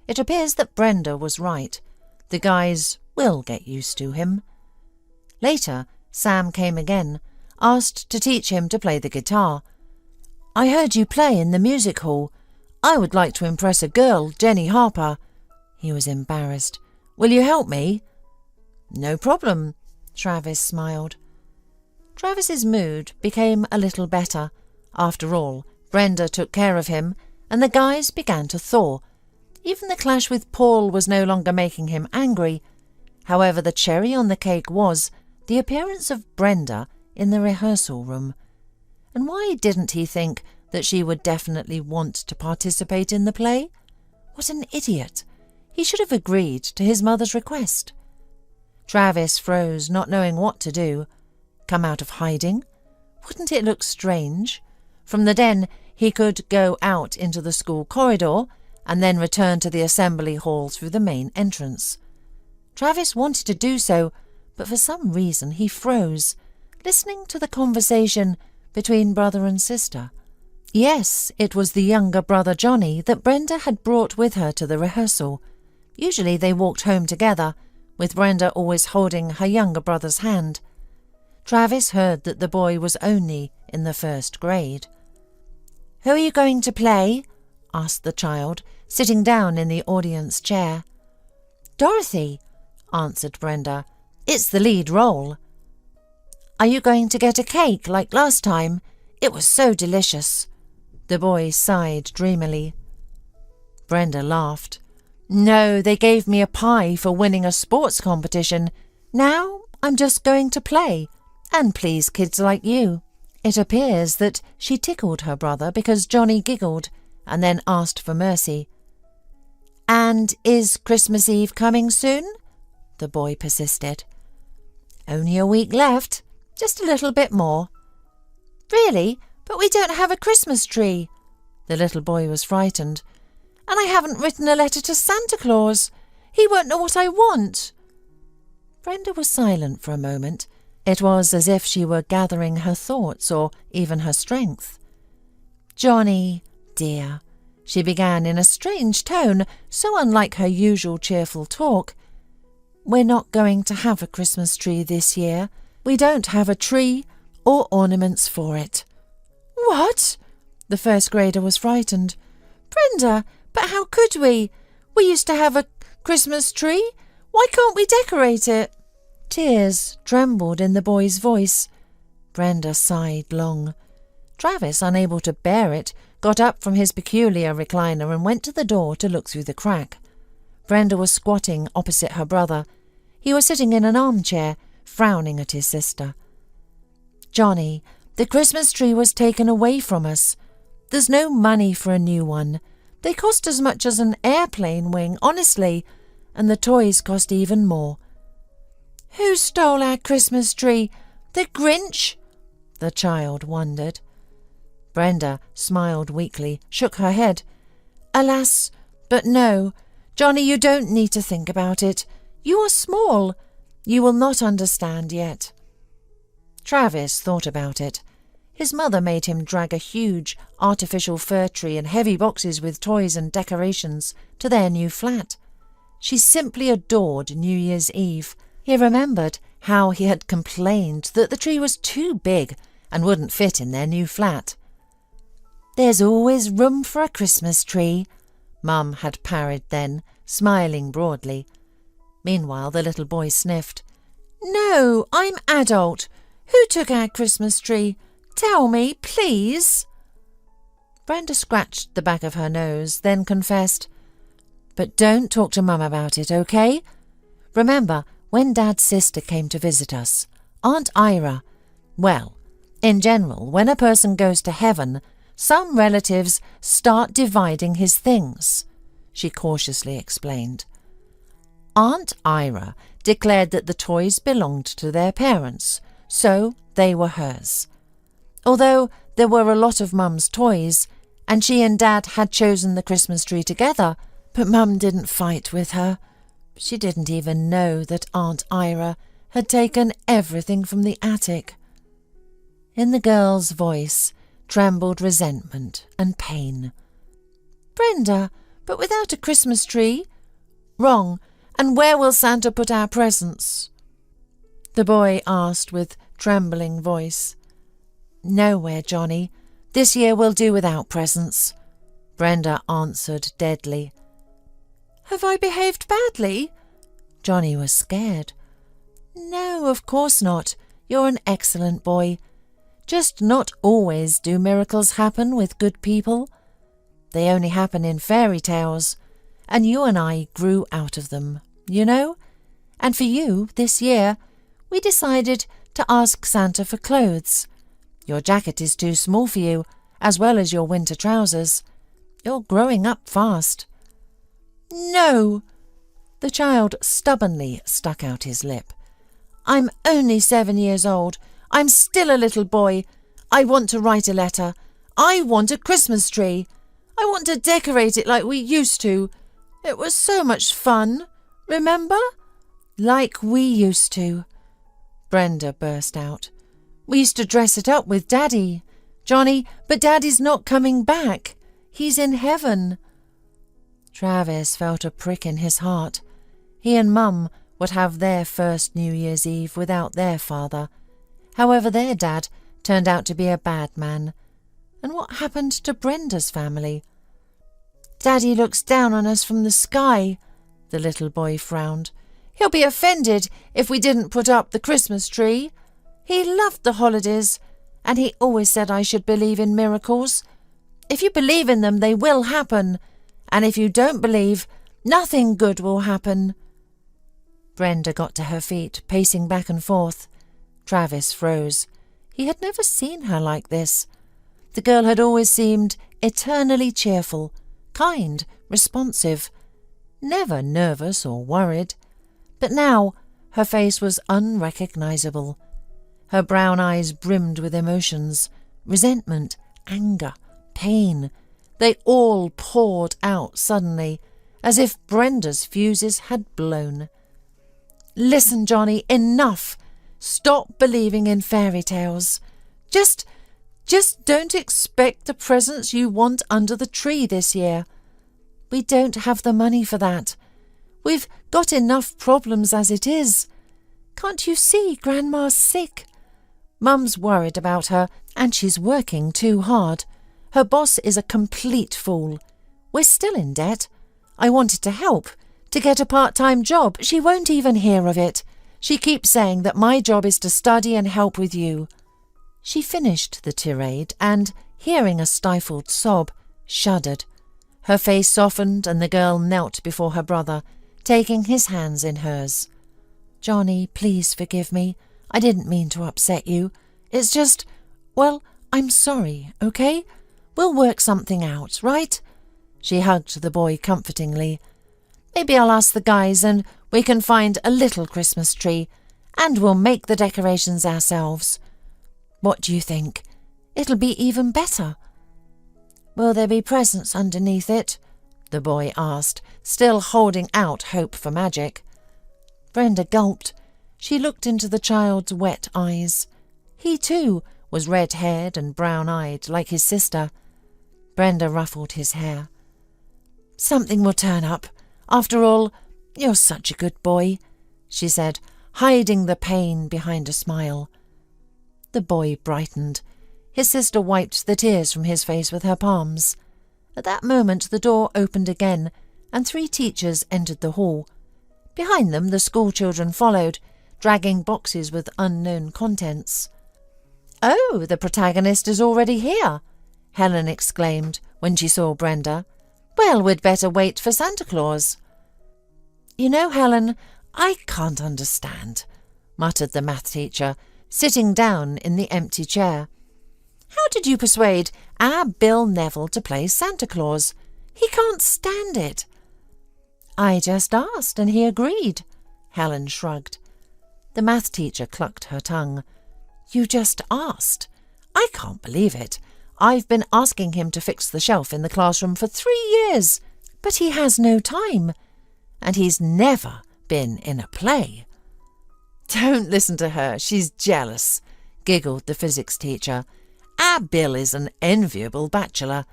It appears that Brenda was right. The guys will get used to him. Later, Sam came again, asked to teach him to play the guitar. "I heard you play in the music hall. I would like to impress a girl, Jenny Harper." He was embarrassed. "Will you help me?" "No problem," Travis smiled. Travis's mood became a little better. After all, Brenda took care of him, and the guys began to thaw. Even the clash with Paul was no longer making him angry. However, the cherry on the cake was the appearance of Brenda in the rehearsal room. And why didn't he think that she would definitely want to participate in the play? What an idiot! He should have agreed to his mother's request. Travis froze, not knowing what to do. Come out of hiding? Wouldn't it look strange? From the den, he could go out into the school corridor and then return to the assembly hall through the main entrance. Travis wanted to do so, but for some reason he froze, listening to the conversation between brother and sister. Yes, it was the younger brother Johnny that Brenda had brought with her to the rehearsal. Usually they walked home together, with Brenda always holding her younger brother's hand. Travis heard that the boy was only in the 1st grade. "Who are you going to play?" asked the child, sitting down in the audience chair. "Dorothy," answered Brenda. "It's the lead role." "Are you going to get a cake like last time? It was so delicious." The boy sighed dreamily. Brenda laughed. "No, they gave me a pie for winning a sports competition. Now I'm just going to play and please kids like you." It appears that she tickled her brother because Johnny giggled and then asked for mercy. "And is Christmas Eve coming soon?" the boy persisted. "Only a week left, just a little bit more." "Really? But we don't have a Christmas tree." The little boy was frightened. "And I haven't written a letter to Santa Claus. He won't know what I want." Brenda was silent for a moment. It was as if she were gathering her thoughts or even her strength. "Johnny, dear," she began in a strange tone, so unlike her usual cheerful talk. "We're not going to have a Christmas tree this year. We don't have a tree or ornaments for it." "What?" The 1st grader was frightened. "Brenda, but how could we? We used to have a Christmas tree. Why can't we decorate it?" Tears trembled in the boy's voice. Brenda sighed long. Travis, unable to bear it, got up from his peculiar recliner and went to the door to look through the crack. Brenda was squatting opposite her brother. He was sitting in an armchair, frowning at his sister. "Johnny, the Christmas tree was taken away from us. There's no money for a new one. They cost as much as an airplane wing, honestly, and the toys cost even more." "Who stole our Christmas tree? The Grinch?" the child wondered. Brenda smiled weakly, shook her head. "Alas, but no. Johnny, you don't need to think about it. You are small. You will not understand yet." Travis thought about it. His mother made him drag a huge artificial fir tree and heavy boxes with toys and decorations to their new flat. She simply adored New Year's Eve. He remembered how he had complained that the tree was too big and wouldn't fit in their new flat. "There's always room for a Christmas tree," Mum had parried then, smiling broadly. Meanwhile, the little boy sniffed. "No, I'm adult. Who took our Christmas tree? Tell me, please." Brenda scratched the back of her nose, then confessed, "But don't talk to Mum about it, okay? Remember, when Dad's sister came to visit us, Aunt Ira, well, in general, when a person goes to heaven, some relatives start dividing his things," she cautiously explained. Aunt Ira declared that the toys belonged to their parents, so they were hers. Although there were a lot of Mum's toys, and she and Dad had chosen the Christmas tree together, but Mum didn't fight with her. She didn't even know that Aunt Ira had taken everything from the attic. In the girl's voice trembled resentment and pain. "Brenda, but without a Christmas tree?" "Wrong. And where will Santa put our presents?" the boy asked with trembling voice. "Nowhere, Johnny. This year we'll do without presents," Brenda answered deadly. "Have I behaved badly?" Johnny was scared. "No, of course not. You're an excellent boy. Just not always do miracles happen with good people. They only happen in fairy tales, and you and I grew out of them, you know? And for you, this year, we decided to ask Santa for clothes. Your jacket is too small for you, as well as your winter trousers. You're growing up fast." "No!" The child stubbornly stuck out his lip. "I'm only 7 years old. I'm still a little boy. I want to write a letter. I want a Christmas tree. I want to decorate it like we used to. It was so much fun. Remember?" "Like we used to," Brenda burst out. "We used to dress it up with Daddy. Johnny, but Daddy's not coming back. He's in heaven." Travis felt a prick in his heart. He and Mum would have their first New Year's Eve without their father. However, their dad turned out to be a bad man. And what happened to Brenda's family? "Daddy looks down on us from the sky," the little boy frowned. "He'll be offended if we didn't put up the Christmas tree. He loved the holidays, and he always said I should believe in miracles. If you believe in them, they will happen, and if you don't believe, nothing good will happen." Brenda got to her feet, pacing back and forth. Travis froze. He had never seen her like this. The girl had always seemed eternally cheerful, kind, responsive, never nervous or worried. But now her face was unrecognizable. Her brown eyes brimmed with emotions, resentment, anger, pain. They all poured out suddenly, as if Brenda's fuses had blown. "Listen, Johnny, enough! Stop believing in fairy tales. Just don't expect the presents you want under the tree this year. We don't have the money for that. We've got enough problems as it is. Can't you see Grandma's sick? Mum's worried about her, and she's working too hard. Her boss is a complete fool. We're still in debt. I wanted to help, to get a part-time job. She won't even hear of it. She keeps saying that my job is to study and help with you." She finished the tirade and, hearing a stifled sob, shuddered. Her face softened and the girl knelt before her brother, taking his hands in hers. "Johnny, please forgive me. I didn't mean to upset you. It's just, well, I'm sorry, okay? We'll work something out, right?" She hugged the boy comfortingly. "Maybe I'll ask the guys and we can find a little Christmas tree, and we'll make the decorations ourselves. What do you think? It'll be even better." "Will there be presents underneath it?" the boy asked, still holding out hope for magic. Brenda gulped. She looked into the child's wet eyes. He, too, was red-haired and brown-eyed, like his sister. Brenda ruffled his hair. "Something will turn up. After all, you're such a good boy," she said, hiding the pain behind a smile. The boy brightened. His sister wiped the tears from his face with her palms. At that moment the door opened again, and 3 teachers entered the hall. Behind them the schoolchildren followed, dragging boxes with unknown contents. "Oh, the protagonist is already here," Helen exclaimed when she saw Brenda. "Well, we'd better wait for Santa Claus." "You know, Helen, I can't understand," muttered the math teacher, sitting down in the empty chair. "How did you persuade our Bill Neville to play Santa Claus? He can't stand it." "I just asked and he agreed," Helen shrugged. The math teacher clucked her tongue. "You just asked? I can't believe it. I've been asking him to fix the shelf in the classroom for 3 years, but he has no time, and he's never been in a play." Don't listen to her, she's jealous, giggled the physics teacher. Our Bill is an enviable bachelor.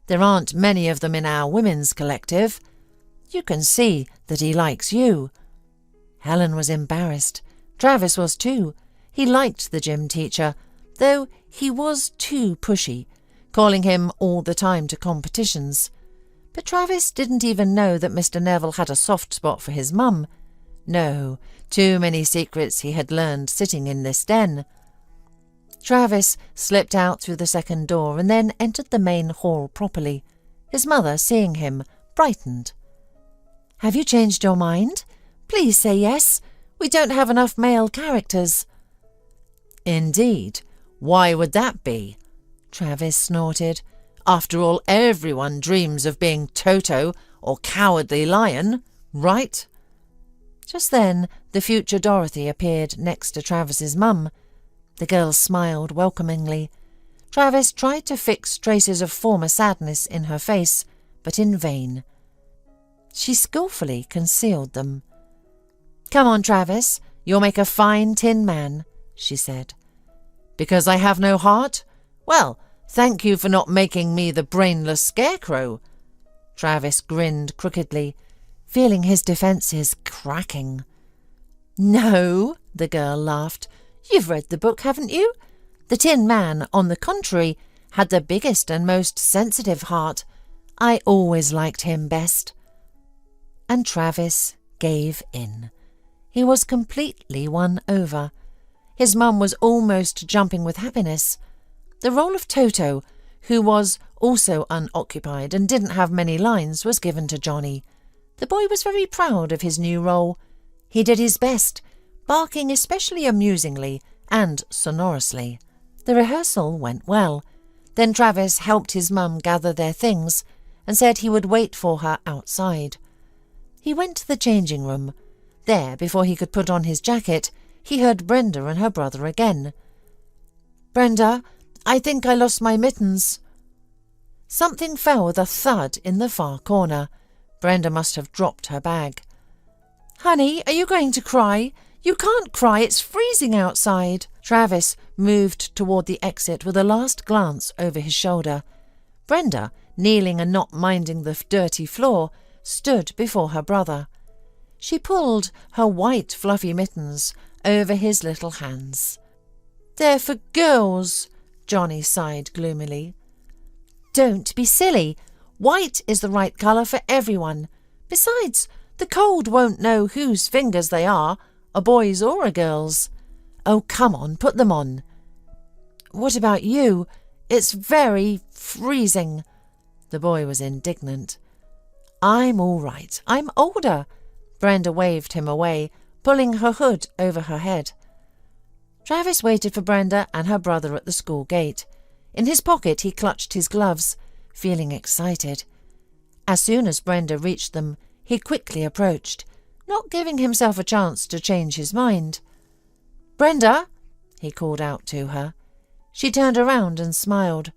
There aren't many of them in our women's collective. You can see that he likes you. Helen was embarrassed. Travis was too. He liked the gym teacher, though he was too pushy, calling him all the time to competitions. But Travis didn't even know that Mr. Neville had a soft spot for his mum. No, too many secrets he had learned sitting in this den. Travis slipped out through the second door and then entered the main hall properly. His mother, seeing him, brightened. "Have you changed your mind? Please say yes. We don't have enough male characters." "Indeed. Why would that be?" Travis snorted. "After all, everyone dreams of being Toto or Cowardly Lion, right?" Just then, the future Dorothy appeared next to Travis's mum. The girl smiled welcomingly. Travis tried to fix traces of former sadness in her face, but in vain. She skillfully concealed them. "Come on, Travis, you'll make a fine tin man," she said. "Because I have no heart? Well, thank you for not making me the brainless scarecrow." Travis grinned crookedly, feeling his defences cracking. "No," the girl laughed. "You've read the book, haven't you? The Tin Man, on the contrary, had the biggest and most sensitive heart. I always liked him best." And Travis gave in. He was completely won over. His mum was almost jumping with happiness. The role of Toto, who was also unoccupied and didn't have many lines, was given to Johnny. The boy was very proud of his new role. He did his best, barking especially amusingly and sonorously. The rehearsal went well. Then Travis helped his mum gather their things and said he would wait for her outside. He went to the changing room. There, before he could put on his jacket, he heard Brenda and her brother again. "Brenda, I think I lost my mittens." Something fell with a thud in the far corner. Brenda must have dropped her bag. "Honey, are you going to cry? You can't cry, it's freezing outside." Travis moved toward the exit with a last glance over his shoulder. Brenda, kneeling and not minding the dirty floor, stood before her brother. She pulled her white fluffy mittens over his little hands. "They're for girls," Johnny sighed gloomily. "Don't be silly. White is the right colour for everyone. Besides, the cold won't know whose fingers they are, a boy's or a girl's. Oh, come on, put them on." "What about you? It's very freezing." The boy was indignant. "I'm all right. I'm older." Brenda waved him away, pulling her hood over her head. Travis waited for Brenda and her brother at the school gate. In his pocket he clutched his gloves, feeling excited. As soon as Brenda reached them, he quickly approached, not giving himself a chance to change his mind. "Brenda," he called out to her. She turned around and smiled.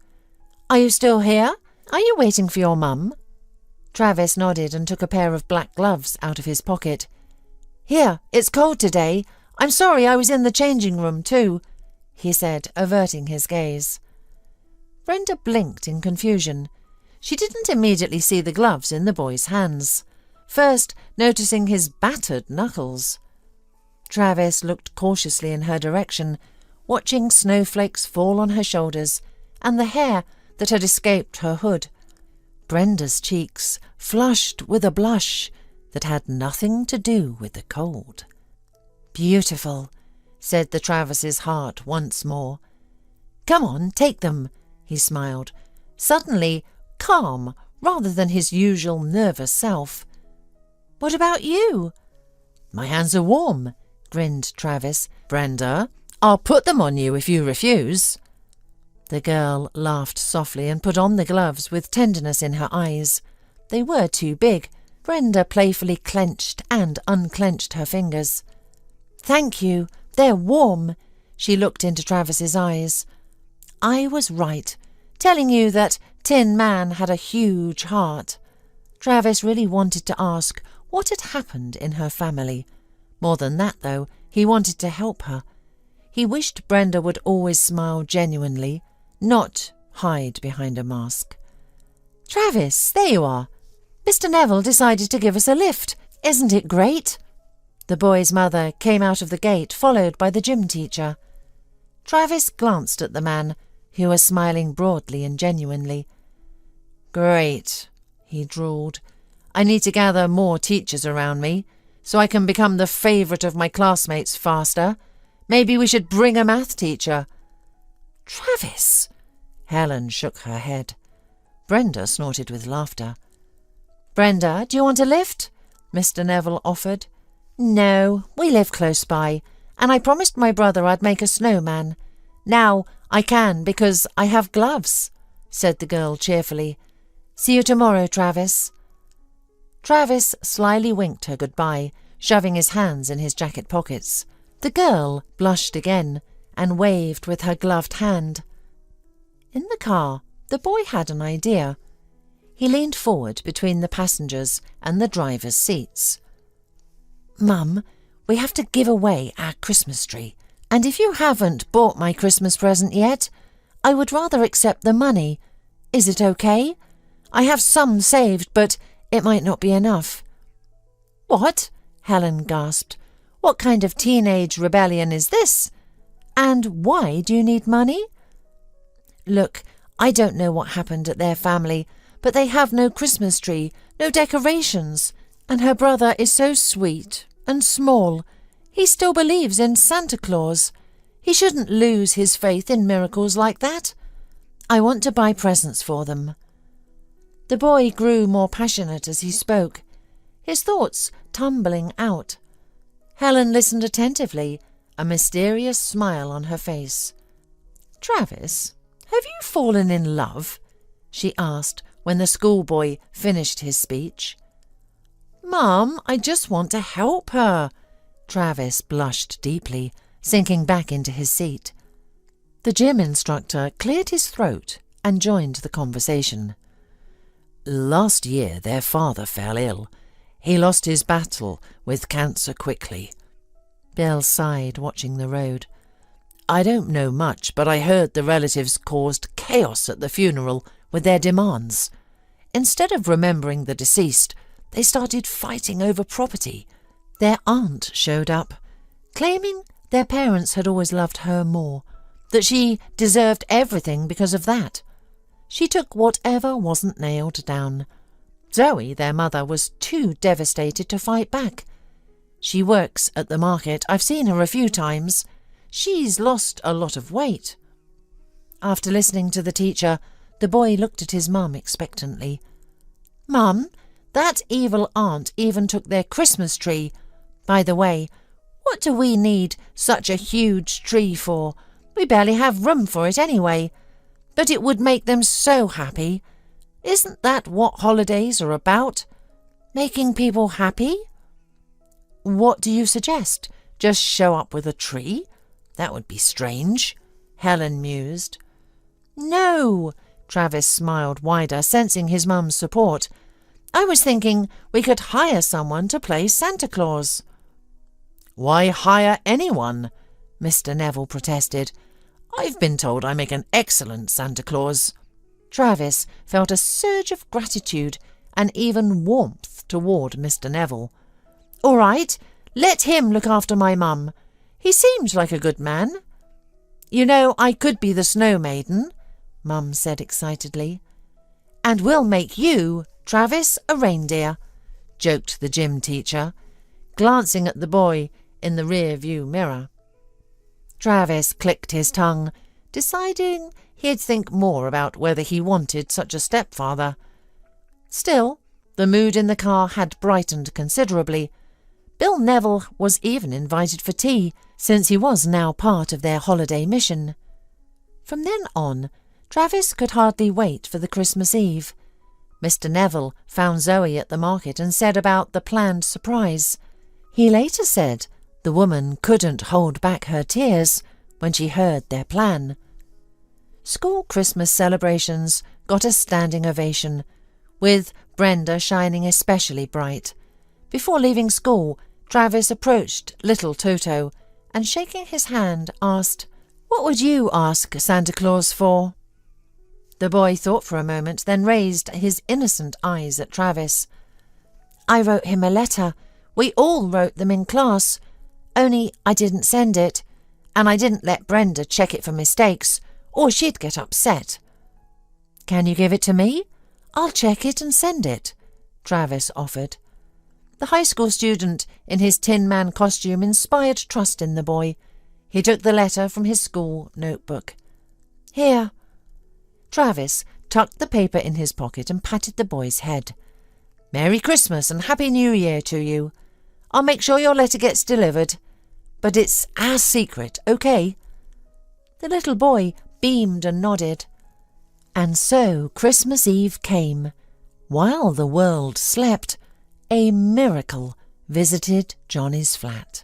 "Are you still here? Are you waiting for your mum?" Travis nodded and took a pair of black gloves out of his pocket. "Here, it's cold today. I'm sorry I was in the changing room too," he said, averting his gaze. Brenda blinked in confusion. She didn't immediately see the gloves in the boy's hands, first noticing his battered knuckles. Travis looked cautiously in her direction, watching snowflakes fall on her shoulders and the hair that had escaped her hood. Brenda's cheeks flushed with a blush that had nothing to do with the cold. "Beautiful," said the Travis's heart once more. "Come on, take them," he smiled, suddenly calm rather than his usual nervous self. "What about you?" "My hands are warm," grinned Travis. "Brenda, I'll put them on you if you refuse." The girl laughed softly and put on the gloves with tenderness in her eyes. They were too big. Brenda playfully clenched and unclenched her fingers. "Thank you, they're warm." She looked into Travis's eyes. "I was right, telling you that Tin Man had a huge heart." Travis really wanted to ask what had happened in her family. More than that, though, He wanted to help her. He wished Brenda would always smile genuinely, not hide behind a mask. "Travis, there you are. Mr. Neville decided to give us a lift. Isn't it great?" The boy's mother came out of the gate, followed by the gym teacher. Travis glanced at the man, who was smiling broadly and genuinely. "Great," he drawled. "I need to gather more teachers around me, so I can become the favourite of my classmates faster. Maybe we should bring a math teacher." "Travis!" Helen shook her head. Brenda snorted with laughter. "Brenda, do you want a lift?" Mr. Neville offered. "No, we live close by, and I promised my brother I'd make a snowman. Now I can because I have gloves," said the girl cheerfully. "See you tomorrow, Travis." Travis slyly winked her goodbye, shoving his hands in his jacket pockets. The girl blushed again and waved with her gloved hand. In the car, the boy had an idea. He leaned forward between the passengers and the driver's seats. "Mum, we have to give away our Christmas tree, and if you haven't bought my Christmas present yet, I would rather accept the money. Is it okay? I have some saved, but it might not be enough." "What?" Helen gasped. "What kind of teenage rebellion is this? And why do you need money?" "Look, I don't know what happened at their family, but they have no Christmas tree, no decorations, and her brother is so sweet and small. He still believes in Santa Claus. He shouldn't lose his faith in miracles like that. I want to buy presents for them." The boy grew more passionate as he spoke, his thoughts tumbling out. Helen listened attentively, a mysterious smile on her face. "Travis, have you fallen in love?" she asked when the schoolboy finished his speech. "Mum, I just want to help her." Travis blushed deeply, sinking back into his seat. The gym instructor cleared his throat and joined the conversation. "Last year their father fell ill. He lost his battle with cancer quickly." Bill sighed, watching the road. "I don't know much, but I heard the relatives caused chaos at the funeral with their demands. Instead of remembering the deceased, they started fighting over property. Their aunt showed up, claiming their parents had always loved her more, that she deserved everything because of that. She took whatever wasn't nailed down. Zoe, their mother, was too devastated to fight back. She works at the market. I've seen her a few times. She's lost a lot of weight." After listening to the teacher, the boy looked at his mum expectantly. "Mum, that evil aunt even took their Christmas tree. By the way, what do we need such a huge tree for? We barely have room for it anyway. But it would make them so happy. Isn't that what holidays are about? Making people happy?" "What do you suggest? Just show up with a tree? That would be strange," Helen mused. "No," Travis smiled wider, sensing his mum's support. "I was thinking we could hire someone to play Santa Claus." "Why hire anyone?" Mr. Neville protested. "I've been told I make an excellent Santa Claus." Travis felt a surge of gratitude and even warmth toward Mr. Neville. "All right, let him look after my mum. He seemed like a good man." "You know, I could be the snow maiden," Mum said excitedly. "And we'll make you, Travis, a reindeer," joked the gym teacher, glancing at the boy in the rear-view mirror. Travis clicked his tongue, deciding he'd think more about whether he wanted such a stepfather. Still, the mood in the car had brightened considerably. Bill Neville was even invited for tea, since he was now part of their holiday mission. From then on, Travis could hardly wait for the Christmas Eve. Mr. Neville found Zoe at the market and said about the planned surprise. He later said the woman couldn't hold back her tears when she heard their plan. School Christmas celebrations got a standing ovation, with Brenda shining especially bright. Before leaving school, Travis approached little Toto and shaking his hand asked, "What would you ask Santa Claus for?" The boy thought for a moment, then raised his innocent eyes at Travis. "I wrote him a letter. We all wrote them in class. Only I didn't send it, and I didn't let Brenda check it for mistakes, or she'd get upset." "Can you give it to me? I'll check it and send it," Travis offered. The high school student in his Tin Man costume inspired trust in the boy. He took the letter from his school notebook. "Here." Travis tucked the paper in his pocket and patted the boy's head. "Merry Christmas and Happy New Year to you. I'll make sure your letter gets delivered. But it's our secret, okay?" The little boy beamed and nodded. And so Christmas Eve came. While the world slept, a miracle visited Johnny's flat.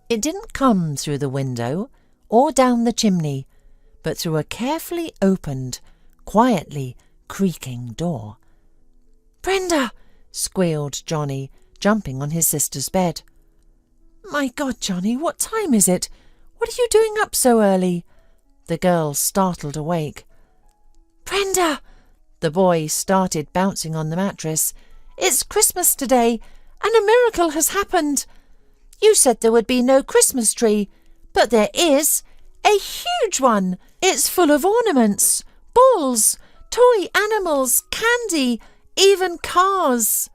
It didn't come through the window or down the chimney, but through a carefully opened, quietly creaking door. "Brenda!" squealed Johnny, jumping on his sister's bed. "My God, Johnny, what time is it? What are you doing up so early?" The girl startled awake. "Brenda!" The boy started bouncing on the mattress. "It's Christmas today, and a miracle has happened. You said there would be no Christmas tree, but there is. A huge one. It's full of ornaments, balls, toy animals, candy, even cars."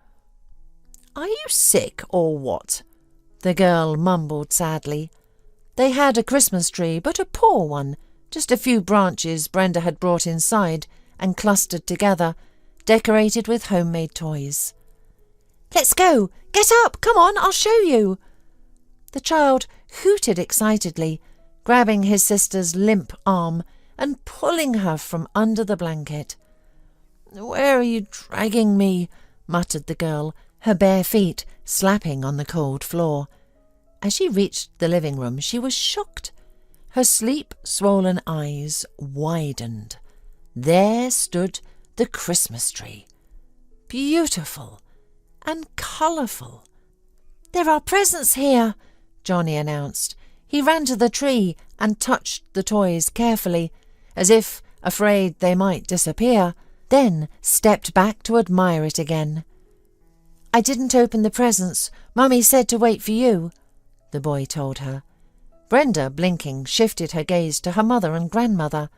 "Are you sick or what?" the girl mumbled sadly. They had a Christmas tree, but a poor one, just a few branches Brenda had brought inside and clustered together, decorated with homemade toys. "Let's go! Get up! Come on, I'll show you!" The child hooted excitedly, grabbing his sister's limp arm and pulling her from under the blanket. "Where are you dragging me?" muttered the girl, her bare feet slapping on the cold floor. As she reached the living room, she was shocked. Her sleep-swollen eyes widened. There stood the Christmas tree, beautiful and colourful. "There are presents here," Johnny announced. He ran to the tree and touched the toys carefully, as if afraid they might disappear, then stepped back to admire it again. "I didn't open the presents. Mummy said to wait for you," the boy told her. Brenda, blinking, shifted her gaze to her mother and grandmother.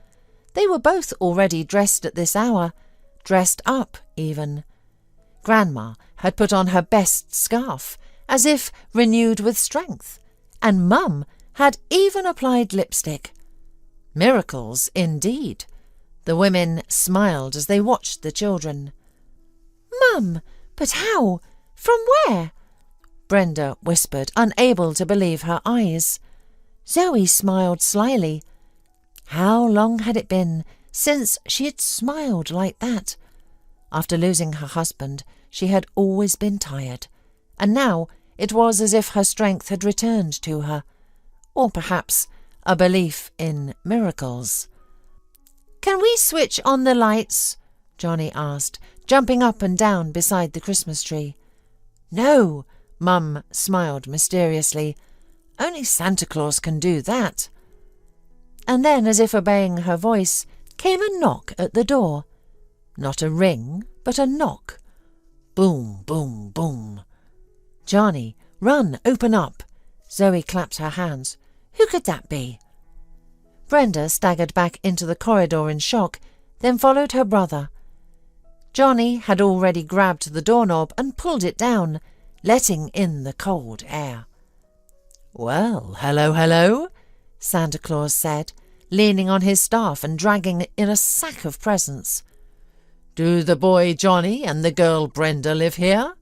They were both already dressed at this hour, dressed up even. Grandma had put on her best scarf, as if renewed with strength, and Mum had even applied lipstick. Miracles indeed. The women smiled as they watched the children. "Mum, but how? From where?" Brenda whispered, unable to believe her eyes. Zoe smiled slyly. How long had it been since she had smiled like that? After losing her husband, she had always been tired, and now it was as if her strength had returned to her, or perhaps a belief in miracles. "Can we switch on the lights?" Johnny asked, jumping up and down beside the Christmas tree. "No," Mum smiled mysteriously. "Only Santa Claus can do that." And then, as if obeying her voice, came a knock at the door. Not a ring, but a knock. Boom, boom, boom. "Johnny, run, open up." Zoe clapped her hands. "Who could that be?" Brenda staggered back into the corridor in shock, then followed her brother. Johnny had already grabbed the doorknob and pulled it down, letting in the cold air. "Well, hello, hello," Santa Claus said, leaning on his staff and dragging in a sack of presents. "Do the boy Johnny and the girl Brenda live here?"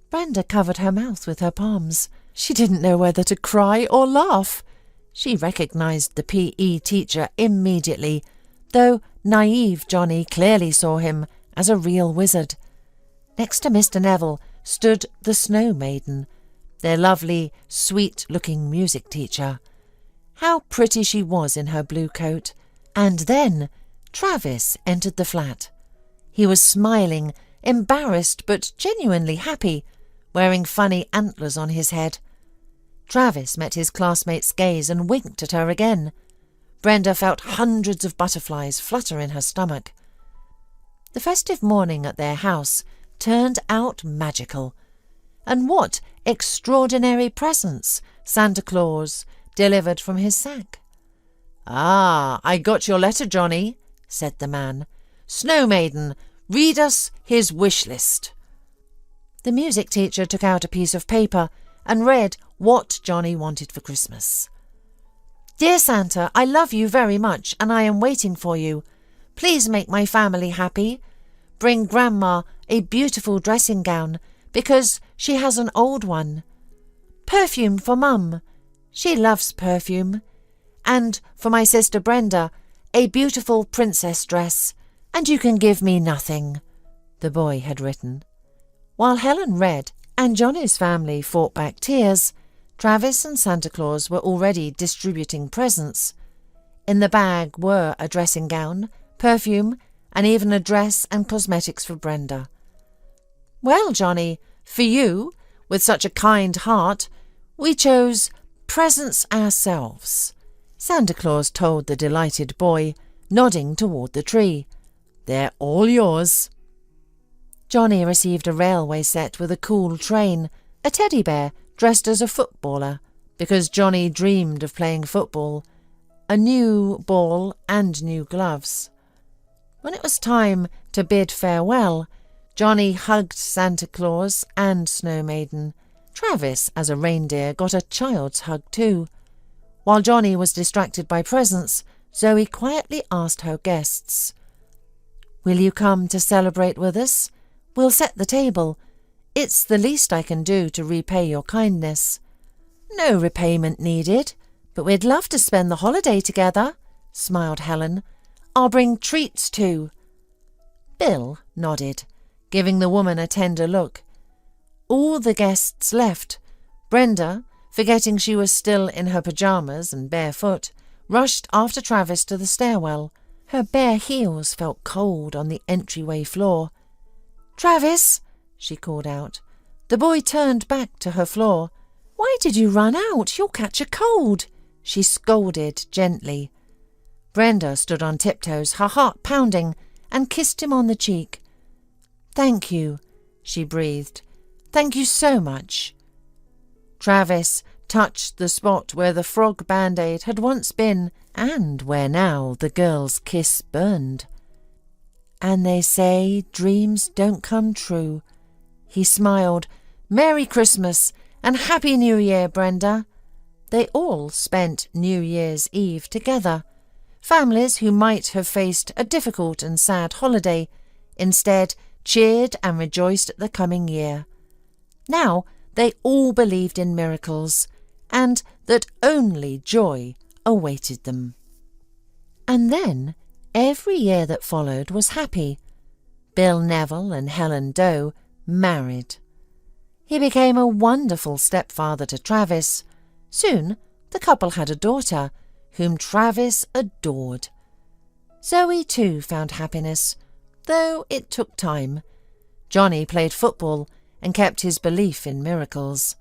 Brenda covered her mouth with her palms. She didn't know whether to cry or laugh. She recognized the PE teacher immediately, though naive Johnny clearly saw him as a real wizard. Next to Mr. Neville stood the Snow Maiden, their lovely, sweet-looking music teacher. How pretty she was in her blue coat. And then Travis entered the flat. He was smiling, embarrassed but genuinely happy, wearing funny antlers on his head. Travis met his classmate's gaze and winked at her again. Brenda felt hundreds of butterflies flutter in her stomach. The festive morning at their house turned out magical. And what extraordinary presents Santa Claus delivered from his sack. "Ah, I got your letter, Johnny," said the man. "Snow Maiden, read us his wish list." The music teacher took out a piece of paper and read what Johnny wanted for Christmas. "Dear Santa, I love you very much and I am waiting for you. Please make my family happy. Bring Grandma a beautiful dressing gown because she has an old one. Perfume for Mum. She loves perfume. And for my sister Brenda, a beautiful princess dress. And you can give me nothing," the boy had written. While Helen read and Johnny's family fought back tears, Travis and Santa Claus were already distributing presents. In the bag were a dressing gown, perfume, and even a dress and cosmetics for Brenda. "Well, Johnny, for you, with such a kind heart, we chose presents ourselves," Santa Claus told the delighted boy, nodding toward the tree. "They're all yours." Johnny received a railway set with a cool train, a teddy bear dressed as a footballer, because Johnny dreamed of playing football, a new ball and new gloves. When it was time to bid farewell, Johnny hugged Santa Claus and Snow Maiden. Travis, as a reindeer, got a child's hug too. While Johnny was distracted by presents, Zoe quietly asked her guests, "Will you come to celebrate with us? We'll set the table. It's the least I can do to repay your kindness." "No repayment needed, but we'd love to spend the holiday together," smiled Helen. "I'll bring treats too." Bill nodded, giving the woman a tender look. All the guests left. Brenda, forgetting she was still in her pyjamas and barefoot, rushed after Travis to the stairwell. Her bare heels felt cold on the entryway floor. "Travis!" she called out. The boy turned back to her floor. "Why did you run out? You'll catch a cold," she scolded gently. Brenda stood on tiptoes, her heart pounding, and kissed him on the cheek. "Thank you," she breathed. "Thank you so much." Travis touched the spot where the frog band-aid had once been and where now the girl's kiss burned. "And they say dreams don't come true." He smiled. "Merry Christmas and Happy New Year, Brenda." They all spent New Year's Eve together. Families who might have faced a difficult and sad holiday instead cheered and rejoiced at the coming year. Now they all believed in miracles and that only joy awaited them. And then every year that followed was happy. Bill Neville and Helen Doe married. He became a wonderful stepfather to Travis. Soon the couple had a daughter, whom Travis adored. Zoe too found happiness, though it took time. Johnny played football and kept his belief in miracles.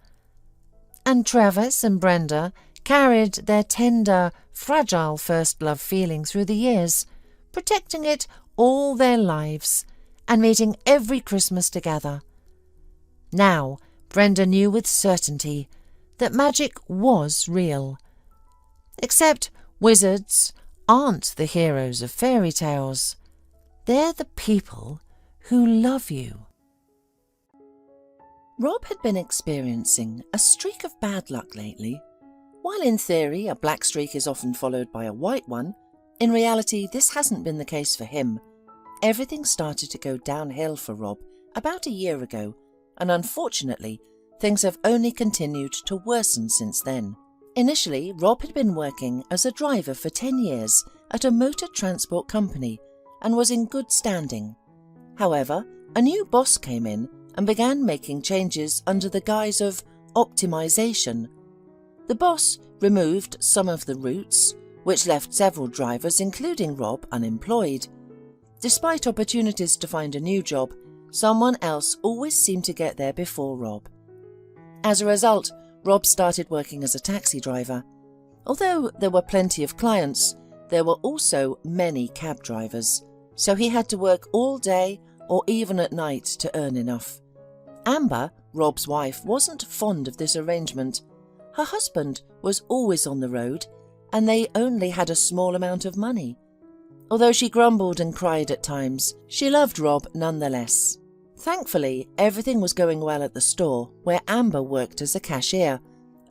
And Travis and Brenda carried their tender, fragile first love feeling through the years, protecting it all their lives and meeting every Christmas together. Now Brenda knew with certainty that magic was real. Except wizards aren't the heroes of fairy tales. They're the people who love you. Rob had been experiencing a streak of bad luck lately. While in theory a black streak is often followed by a white one, in reality this hasn't been the case for him. Everything started to go downhill for Rob about a year ago, and unfortunately things have only continued to worsen since then. Initially, Rob had been working as a driver for 10 years at a motor transport company and was in good standing. However, a new boss came in and began making changes under the guise of optimization. The boss removed some of the routes, which left several drivers, including Rob, unemployed. Despite opportunities to find a new job, someone else always seemed to get there before Rob. As a result, Rob started working as a taxi driver. Although there were plenty of clients, there were also many cab drivers, so he had to work all day or even at night to earn enough. Amber, Rob's wife, wasn't fond of this arrangement. Her husband was always on the road, and they only had a small amount of money. Although she grumbled and cried at times, she loved Rob nonetheless. Thankfully, everything was going well at the store, where Amber worked as a cashier.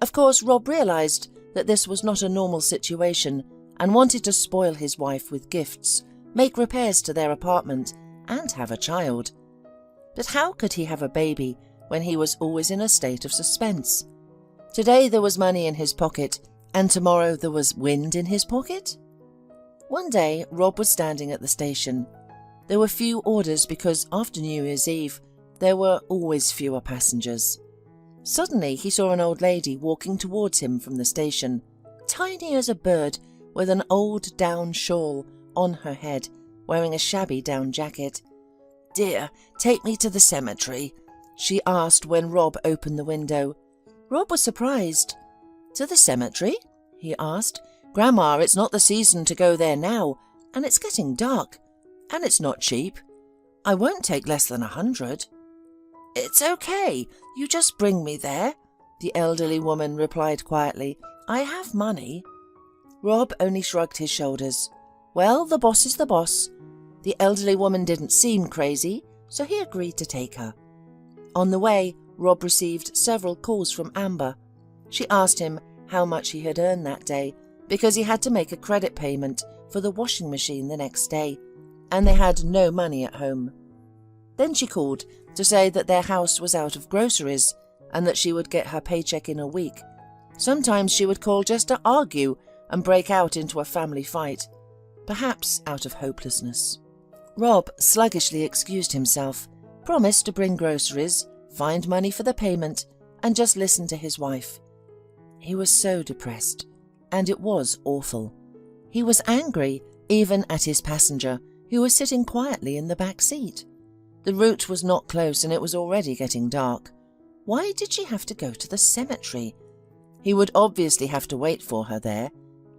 Of course, Rob realized that this was not a normal situation and wanted to spoil his wife with gifts, make repairs to their apartment, and have a child. But how could he have a baby when he was always in a state of suspense? Today there was money in his pocket, and tomorrow there was wind in his pocket? One day, Rob was standing at the station. There were few orders because after New Year's Eve, there were always fewer passengers. Suddenly, he saw an old lady walking towards him from the station, tiny as a bird, with an old down shawl on her head, wearing a shabby down jacket. "Dear, take me to the cemetery," she asked when Rob opened the window. Rob was surprised. "To the cemetery?" he asked. "Grandma, it's not the season to go there now, and it's getting dark, and it's not cheap. I won't take less than 100. "It's okay, you just bring me there," the elderly woman replied quietly. "I have money." Rob only shrugged his shoulders. Well, the boss is the boss. The elderly woman didn't seem crazy, so he agreed to take her. On the way, Rob received several calls from Amber. She asked him how much he had earned that day, because he had to make a credit payment for the washing machine the next day, and they had no money at home. Then she called to say that their house was out of groceries and that she would get her paycheck in a week. Sometimes she would call just to argue and break out into a family fight, perhaps out of hopelessness. Rob sluggishly excused himself, promised to bring groceries, find money for the payment, and just listen to his wife. He was so depressed, and it was awful. He was angry even at his passenger, who was sitting quietly in the back seat. The route was not close and it was already getting dark. Why did she have to go to the cemetery? He would obviously have to wait for her there,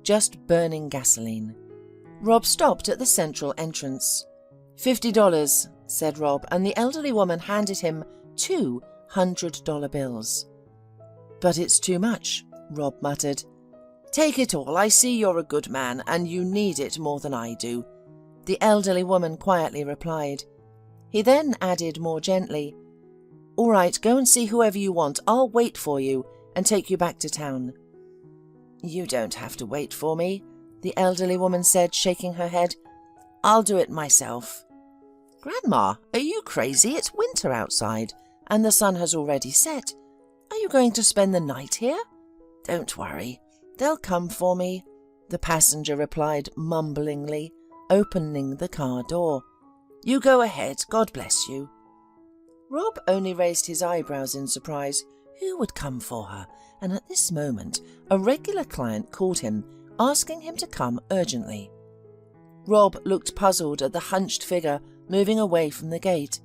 just burning gasoline. Rob stopped at the central entrance. $50, said Rob, and the elderly woman handed him 2 $100 bills. But it's too much, Rob muttered. Take it all, I see you're a good man and you need it more than I do, the elderly woman quietly replied. He then added more gently, All right, go and see whoever you want. I'll wait for you and take you back to town. You don't have to wait for me, the elderly woman said, shaking her head. I'll do it myself. Grandma, are you crazy? It's winter outside and the sun has already set. Are you going to spend the night here? Don't worry, they'll come for me, the passenger replied mumblingly, opening the car door. You go ahead, God bless you. Rob only raised his eyebrows in surprise. Who would come for her? And at this moment, a regular client called him, asking him to come urgently. Rob looked puzzled at the hunched figure moving away from the gate.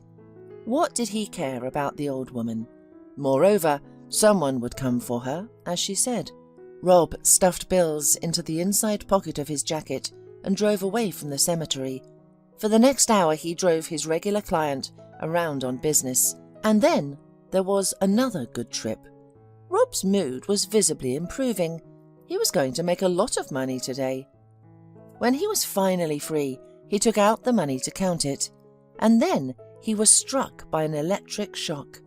What did he care about the old woman? Moreover, someone would come for her, as she said. Rob stuffed bills into the inside pocket of his jacket and drove away from the cemetery. For the next hour he drove his regular client around on business, and then there was another good trip. Rob's mood was visibly improving. He was going to make a lot of money today. When he was finally free, he took out the money to count it, and then he was struck by an electric shock.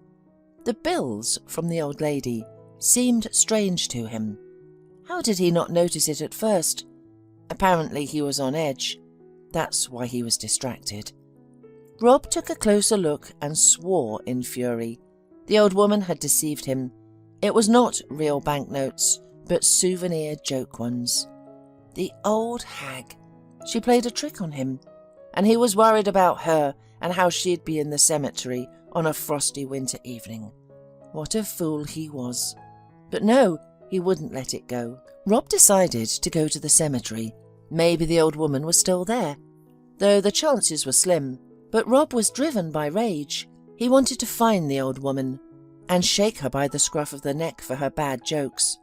The bills from the old lady seemed strange to him. How did he not notice it at first? Apparently he was on edge. That's why he was distracted. Rob took a closer look and swore in fury. The old woman had deceived him. It was not real banknotes, but souvenir joke ones. The old hag. She played a trick on him, and he was worried about her and how she'd be in the cemetery on a frosty winter evening. What a fool he was. But no, he wouldn't let it go. Rob decided to go to the cemetery. Maybe the old woman was still there, though the chances were slim. But Rob was driven by rage. He wanted to find the old woman. and shake her by the scruff of the neck for her bad jokes.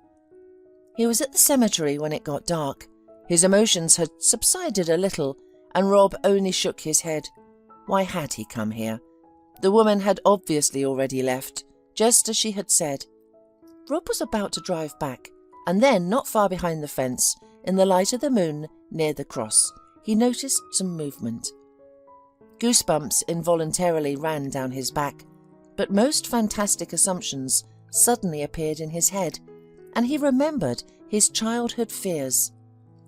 He was at the cemetery when it got dark. His emotions had subsided a little, and Rob only shook his head. Why had he come here? The woman had obviously already left, just as she had said. Rob was about to drive back, and then, not far behind the fence, in the light of the moon near the cross, he noticed some movement. Goosebumps involuntarily ran down his back, but most fantastic assumptions suddenly appeared in his head, and he remembered his childhood fears.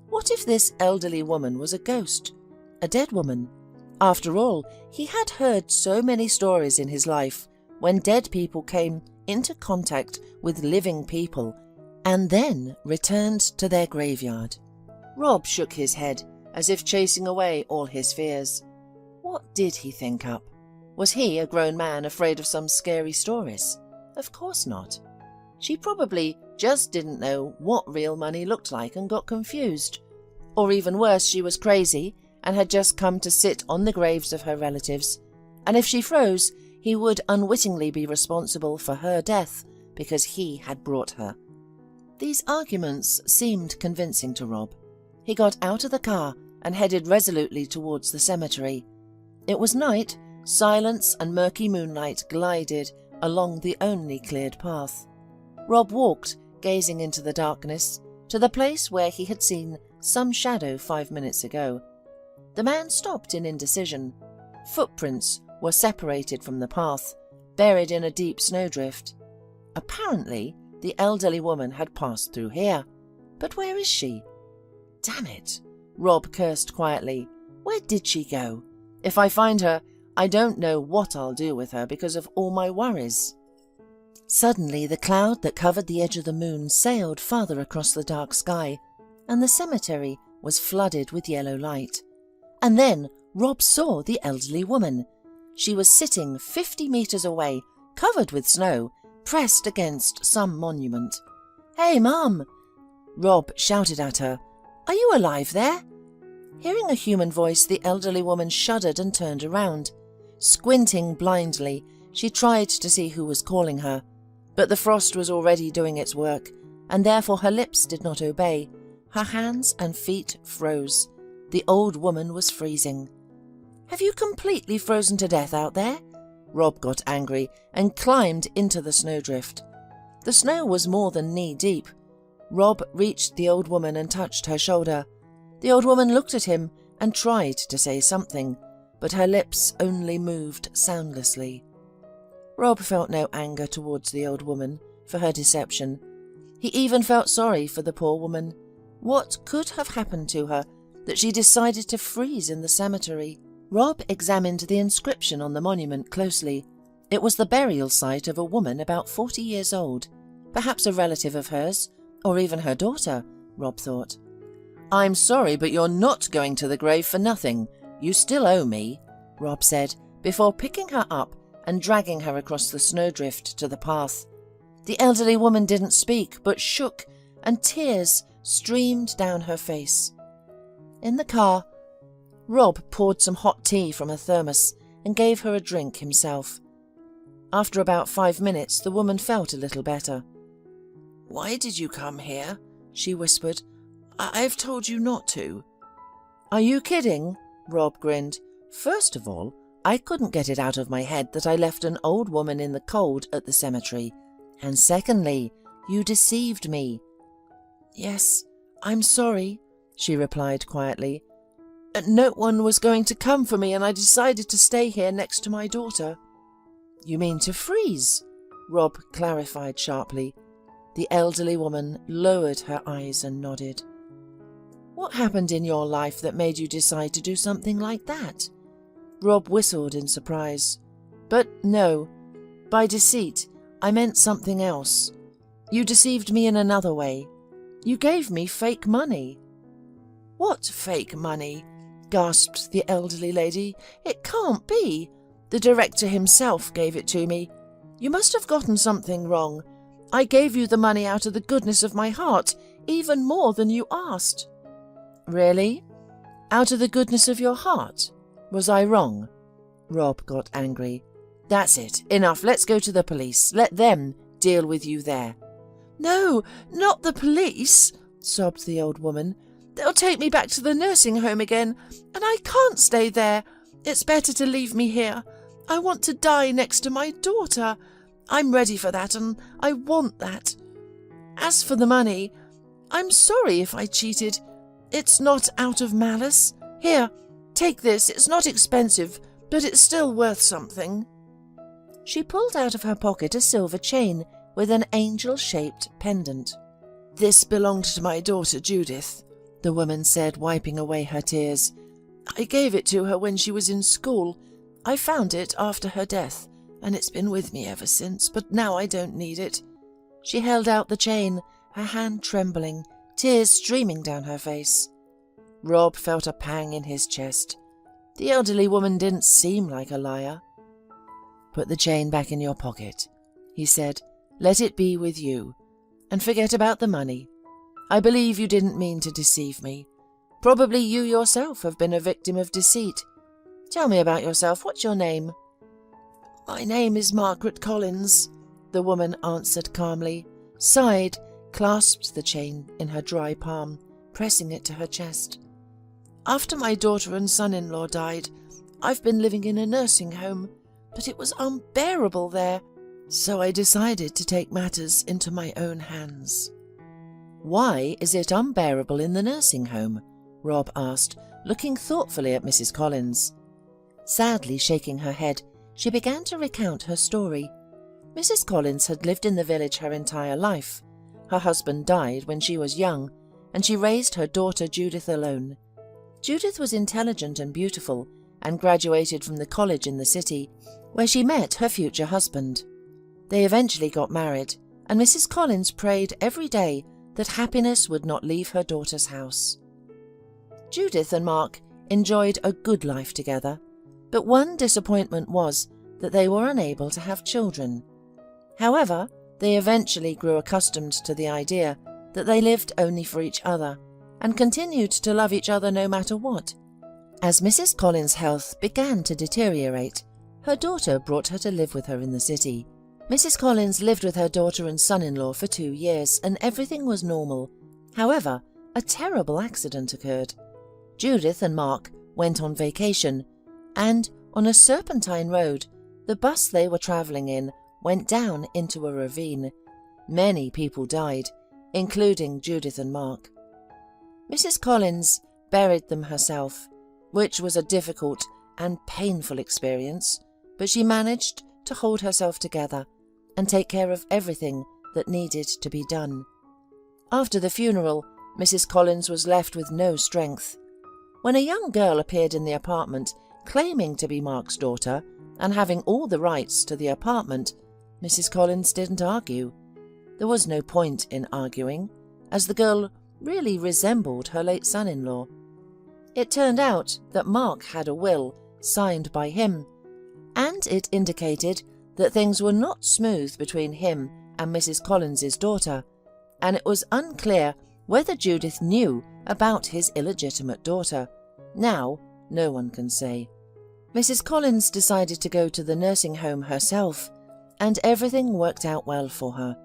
What if this elderly woman was a ghost? A dead woman? After all, he had heard so many stories in his life when dead people came into contact with living people and then returned to their graveyard. Rob shook his head, as if chasing away all his fears. What did he think up? Was he, a grown man, afraid of some scary stories? Of course not. She probably just didn't know what real money looked like and got confused. Or even worse, she was crazy and had just come to sit on the graves of her relatives, and if she froze, he would unwittingly be responsible for her death because he had brought her. These arguments seemed convincing to Rob. He got out of the car and headed resolutely towards the cemetery. It was night. Silence and murky moonlight glided along the only cleared path. Rob walked, gazing into the darkness, to the place where he had seen some shadow 5 minutes ago. The man stopped in indecision. Footprints were separated from the path, buried in a deep snowdrift. Apparently, the elderly woman had passed through here. But where is she? Damn it! Rob cursed quietly. Where did she go? If I find her, I don't know what I'll do with her because of all my worries. Suddenly, the cloud that covered the edge of the moon sailed farther across the dark sky, and the cemetery was flooded with yellow light. And then Rob saw the elderly woman. She was sitting 50 meters away, covered with snow, pressed against some monument. "Hey, Mum!" Rob shouted at her. "Are you alive there?" Hearing a human voice, the elderly woman shuddered and turned around. Squinting blindly, she tried to see who was calling her, but the frost was already doing its work, and therefore her lips did not obey. Her hands and feet froze. The old woman was freezing. "Have you completely frozen to death out there?" Rob got angry and climbed into the snowdrift. The snow was more than knee-deep. Rob reached the old woman and touched her shoulder. The old woman looked at him and tried to say something, but her lips only moved soundlessly. Rob felt no anger towards the old woman for her deception. He even felt sorry for the poor woman. What could have happened to her that she decided to freeze in the cemetery? Rob examined the inscription on the monument closely. It was the burial site of a woman about 40 years old, perhaps a relative of hers, or even her daughter, Rob thought. "I'm sorry, but you're not going to the grave for nothing. You still owe me," Rob said, before picking her up and dragging her across the snowdrift to the path. The elderly woman didn't speak, but shook, and tears streamed down her face. In the car, Rob poured some hot tea from a thermos and gave her a drink himself. After about 5 minutes, the woman felt a little better. "Why did you come here?" she whispered. "I've told you not to." "Are you kidding?" Rob grinned. "First of all, I couldn't get it out of my head that I left an old woman in the cold at the cemetery. And secondly, you deceived me." "Yes, I'm sorry," she replied quietly. "No one was going to come for me, and I decided to stay here next to my daughter." "You mean to freeze?" Rob clarified sharply. The elderly woman lowered her eyes and nodded. "What happened in your life that made you decide to do something like that?" Rob whistled in surprise. "But no, by deceit, I meant something else. You deceived me in another way. You gave me fake money." "What fake money?" gasped the elderly lady. "It can't be. The director himself gave it to me. You must have gotten something wrong. I gave you the money out of the goodness of my heart, even more than you asked." "Really? Out of the goodness of your heart? Was I wrong?" Rob got angry. That's it. Enough. Let's go to the police. Let them deal with you there." "No, not the police," sobbed the old woman. "They'll take me back to the nursing home again, and I can't stay there. It's better to leave me here. I want to die next to my daughter. I'm ready for that, and I want that. As for the money, I'm sorry if I cheated. It's not out of malice. Here, take this. It's not expensive, but it's still worth something." She pulled out of her pocket a silver chain with an angel-shaped pendant. "This belonged to my daughter Judith," the woman said, wiping away her tears. "I gave it to her when she was in school. I found it after her death, and it's been with me ever since, but now I don't need it." She held out the chain, her hand trembling, tears streaming down her face. Rob felt a pang in his chest. The elderly woman didn't seem like a liar. "Put the chain back in your pocket," he said. "Let it be with you, and forget about the money. I believe you didn't mean to deceive me. Probably you yourself have been a victim of deceit. Tell me about yourself. What's your name?" "My name is Margaret Collins," the woman answered calmly, sighed, clasped the chain in her dry palm, pressing it to her chest. "After my daughter and son-in-law died, I've been living in a nursing home, but it was unbearable there, so I decided to take matters into my own hands." "Why is it unbearable in the nursing home?" Rob asked, looking thoughtfully at Mrs. Collins. Sadly shaking her head, she began to recount her story. Mrs. Collins had lived in the village her entire life. Her husband died when she was young, and she raised her daughter Judith alone. Judith was intelligent and beautiful, and graduated from the college in the city, where she met her future husband. They eventually got married, and Mrs. Collins prayed every day that happiness would not leave her daughter's house. Judith and Mark enjoyed a good life together, but one disappointment was that they were unable to have children. However, they eventually grew accustomed to the idea that they lived only for each other, and continued to love each other no matter what. As Mrs. Collins' health began to deteriorate, her daughter brought her to live with her in the city. Mrs. Collins lived with her daughter and son-in-law for 2 years, and everything was normal. However, a terrible accident occurred. Judith and Mark went on vacation, and on a serpentine road, the bus they were travelling in went down into a ravine. Many people died, including Judith and Mark. Mrs. Collins buried them herself, which was a difficult and painful experience, but she managed to hold herself together and take care of everything that needed to be done. After the funeral, Mrs. Collins was left with no strength. When a young girl appeared in the apartment claiming to be Mark's daughter and having all the rights to the apartment, Mrs. Collins didn't argue. There was no point in arguing, as the girl really resembled her late son-in-law. It turned out that Mark had a will signed by him, and it indicated that things were not smooth between him and Mrs. Collins's daughter, and it was unclear whether Judith knew about his illegitimate daughter. Now, no one can say. Mrs. Collins decided to go to the nursing home herself, and everything worked out well for her.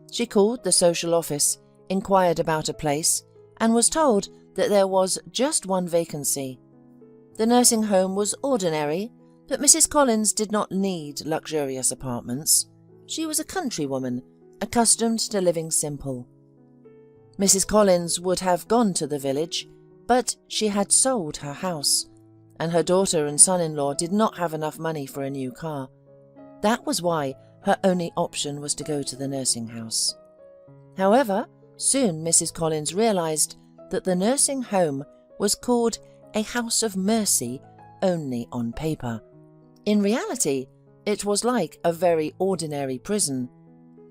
She called the social office, inquired about a place, and was told that there was just one vacancy. The nursing home was ordinary, but Mrs. Collins did not need luxurious apartments. She was a country woman, accustomed to living simple. Mrs. Collins would have gone to the village, but she had sold her house, and her daughter and son-in-law did not have enough money for a new car. That was why her only option was to go to the nursing house. However, soon Mrs. Collins realized that the nursing home was called a house of mercy only on paper. In reality, it was like a very ordinary prison.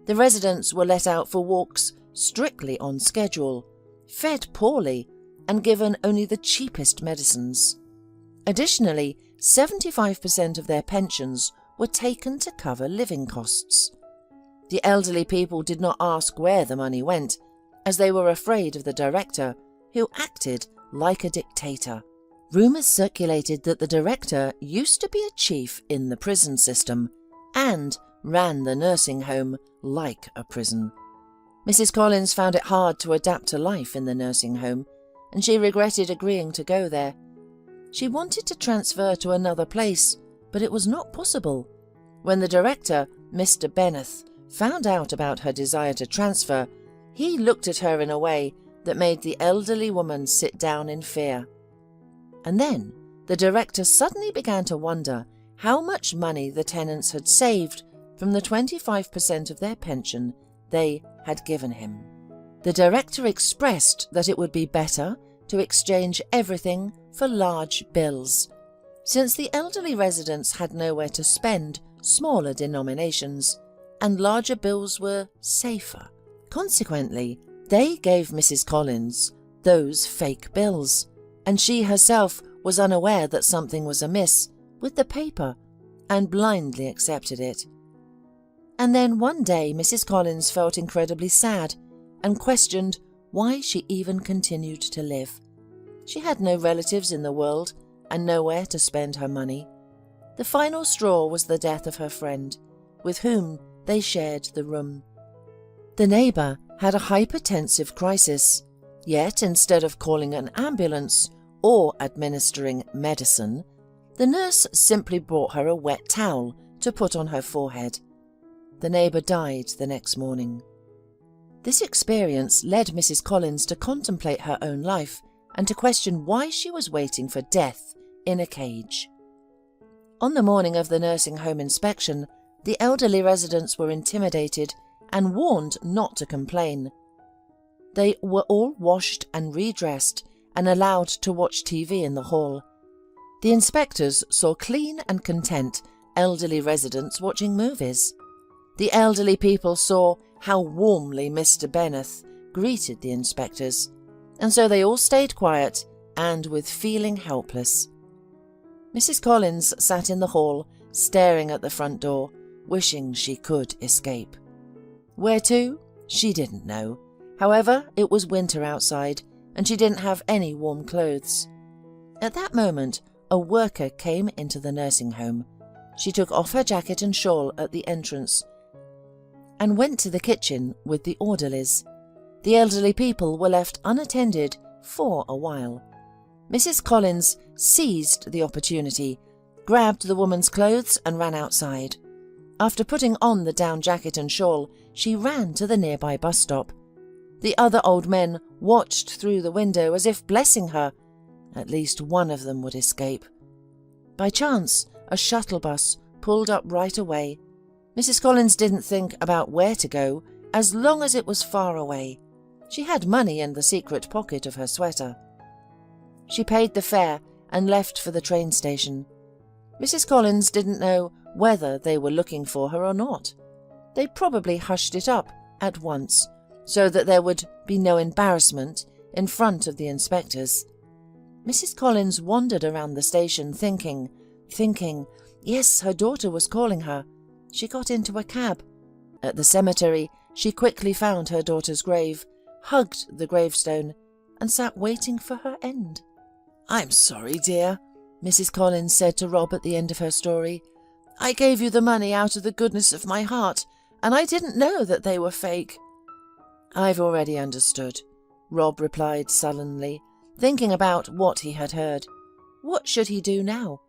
The residents were let out for walks strictly on schedule, fed poorly, and given only the cheapest medicines. Additionally, 75% of their pensions were taken to cover living costs. The elderly people did not ask where the money went, as they were afraid of the director, who acted like a dictator. Rumours circulated that the director used to be a chief in the prison system and ran the nursing home like a prison. Mrs. Collins found it hard to adapt to life in the nursing home, and she regretted agreeing to go there. She wanted to transfer to another place, but it was not possible. When the director, Mr. Benneth, found out about her desire to transfer, he looked at her in a way that made the elderly woman sit down in fear. And then the director suddenly began to wonder how much money the tenants had saved from the 25% of their pension they had given him. The director expressed that it would be better to exchange everything for large bills. Since the elderly residents had nowhere to spend smaller denominations, and larger bills were safer. Consequently, they gave Mrs. Collins those fake bills, and she herself was unaware that something was amiss with the paper and blindly accepted it. And then one day Mrs. Collins felt incredibly sad and questioned why she even continued to live. She had no relatives in the world and nowhere to spend her money. The final straw was the death of her friend, with whom they shared the room. The neighbour had a hypertensive crisis, yet instead of calling an ambulance or administering medicine, the nurse simply brought her a wet towel to put on her forehead. The neighbour died the next morning. This experience led Mrs. Collins to contemplate her own life and to question why she was waiting for death in a cage. On the morning of the nursing home inspection, the elderly residents were intimidated and warned not to complain. They were all washed and redressed and allowed to watch TV in the hall. The inspectors saw clean and content elderly residents watching movies. The elderly people saw how warmly Mr. Benneth greeted the inspectors, and so they all stayed quiet and with feeling helpless. Mrs. Collins sat in the hall, staring at the front door, wishing she could escape. Where to? She didn't know. However, it was winter outside, and she didn't have any warm clothes. At that moment, a worker came into the nursing home. She took off her jacket and shawl at the entrance and went to the kitchen with the orderlies. The elderly people were left unattended for a while. Mrs. Collins seized the opportunity, grabbed the woman's clothes and ran outside. After putting on the down jacket and shawl, she ran to the nearby bus stop. The other old men watched through the window as if blessing her. At least one of them would escape. By chance, a shuttle bus pulled up right away. Mrs. Collins didn't think about where to go, as long as it was far away. She had money in the secret pocket of her sweater. She paid the fare and left for the train station. Mrs. Collins didn't know whether they were looking for her or not. They probably hushed it up at once, so that there would be no embarrassment in front of the inspectors. Mrs. Collins wandered around the station thinking, yes, her daughter was calling her. She got into a cab. At the cemetery, she quickly found her daughter's grave, hugged the gravestone, and sat waiting for her end. "I'm sorry, dear," Mrs. Collins said to Rob at the end of her story. "I gave you the money out of the goodness of my heart, and I didn't know that they were fake." "I've already understood," Rob replied sullenly, thinking about what he had heard. What should he do now?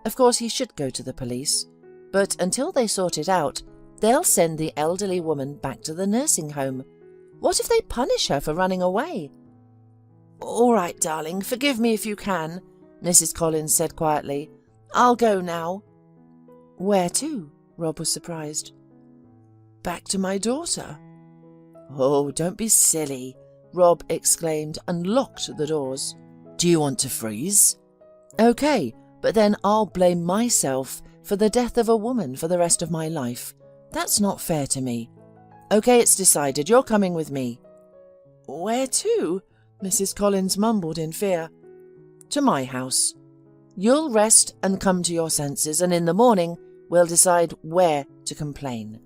Of course he should go to the police, but until they sort it out, they'll send the elderly woman back to the nursing home. What if they punish her for running away? "All right, darling, forgive me if you can," Mrs. Collins said quietly. "I'll go now." "Where to?" Rob was surprised. "Back to my daughter." "Oh, don't be silly," Rob exclaimed and locked the doors. "Do you want to freeze?" "Okay, but then I'll blame myself for the death of a woman for the rest of my life. That's not fair to me. Okay, it's decided. You're coming with me." "Where to?" Mrs. Collins mumbled in fear. "To my house. You'll rest and come to your senses, and in the morning we'll decide where to complain."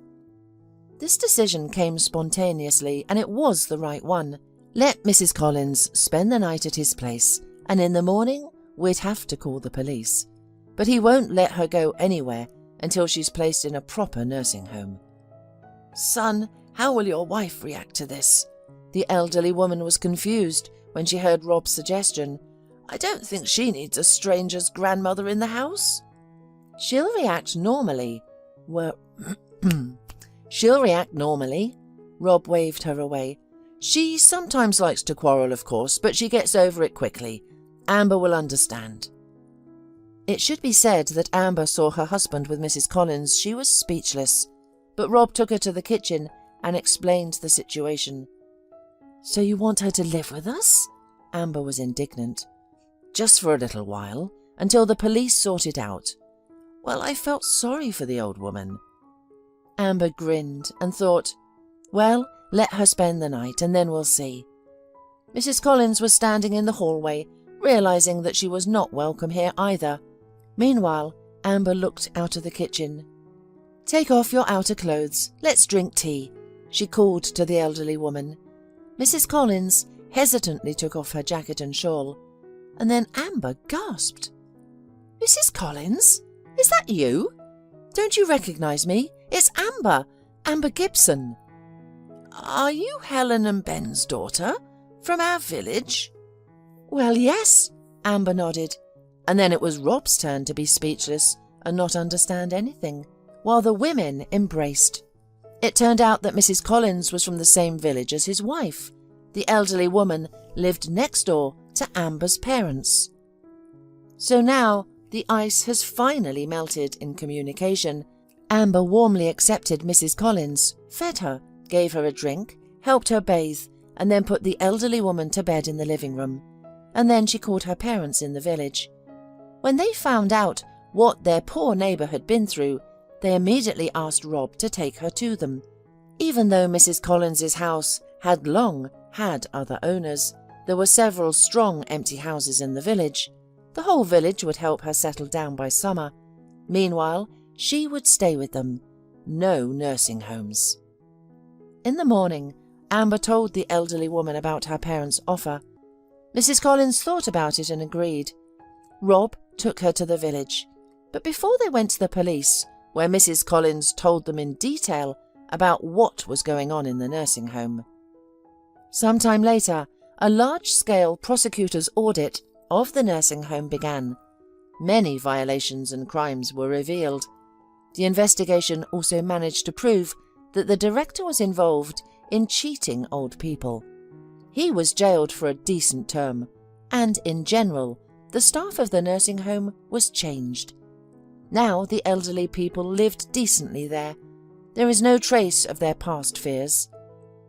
This decision came spontaneously, and it was the right one. Let Mrs. Collins spend the night at his place, and in the morning we'd have to call the police, but he won't let her go anywhere until she's placed in a proper nursing home. Son, how will your wife react to this? The elderly woman was confused when she heard Rob's suggestion. I don't think she needs a stranger's grandmother in the house. She'll react normally. She'll react normally. Rob waved her away. She sometimes likes to quarrel, of course, but she gets over it quickly. Amber will understand. It should be said that Amber saw her husband with Mrs. Collins. She was speechless, but Rob took her to the kitchen and explained the situation. So you want her to live with us? Amber was indignant. Just for a little while, until the police sort it out. Well, I felt sorry for the old woman. Amber grinned and thought, well, let her spend the night and then we'll see. Mrs. Collins was standing in the hallway, realizing that she was not welcome here either. Meanwhile, Amber looked out of the kitchen. Take off your outer clothes. Let's drink tea, she called to the elderly woman. Mrs. Collins hesitantly took off her jacket and shawl, and then Amber gasped. Mrs. Collins? Is that you? Don't you recognize me? It's Amber, Amber Gibson. Are you Helen and Ben's daughter? From our village? Well, yes, Amber nodded, and then it was Rob's turn to be speechless and not understand anything, while the women embraced. It turned out that Mrs. Collins was from the same village as his wife. The elderly woman lived next door to Amber's parents. So now the ice has finally melted in communication. Amber warmly accepted Mrs. Collins, fed her, gave her a drink, helped her bathe, and then put the elderly woman to bed in the living room. And then she called her parents in the village. When they found out what their poor neighbour had been through, they immediately asked Rob to take her to them. Even though Mrs. Collins's house had long had other owners, there were several strong empty houses in the village. The whole village would help her settle down by summer. Meanwhile, she would stay with them. No nursing homes. In the morning, Amber told the elderly woman about her parents' offer. Mrs. Collins thought about it and agreed. Rob took her to the village, but before they went to the police, where Mrs. Collins told them in detail about what was going on in the nursing home. Sometime later, a large-scale prosecutor's audit of the nursing home began. Many violations and crimes were revealed. The investigation also managed to prove that the director was involved in cheating old people. He was jailed for a decent term, and in general, the staff of the nursing home was changed. Now the elderly people lived decently there. There is no trace of their past fears.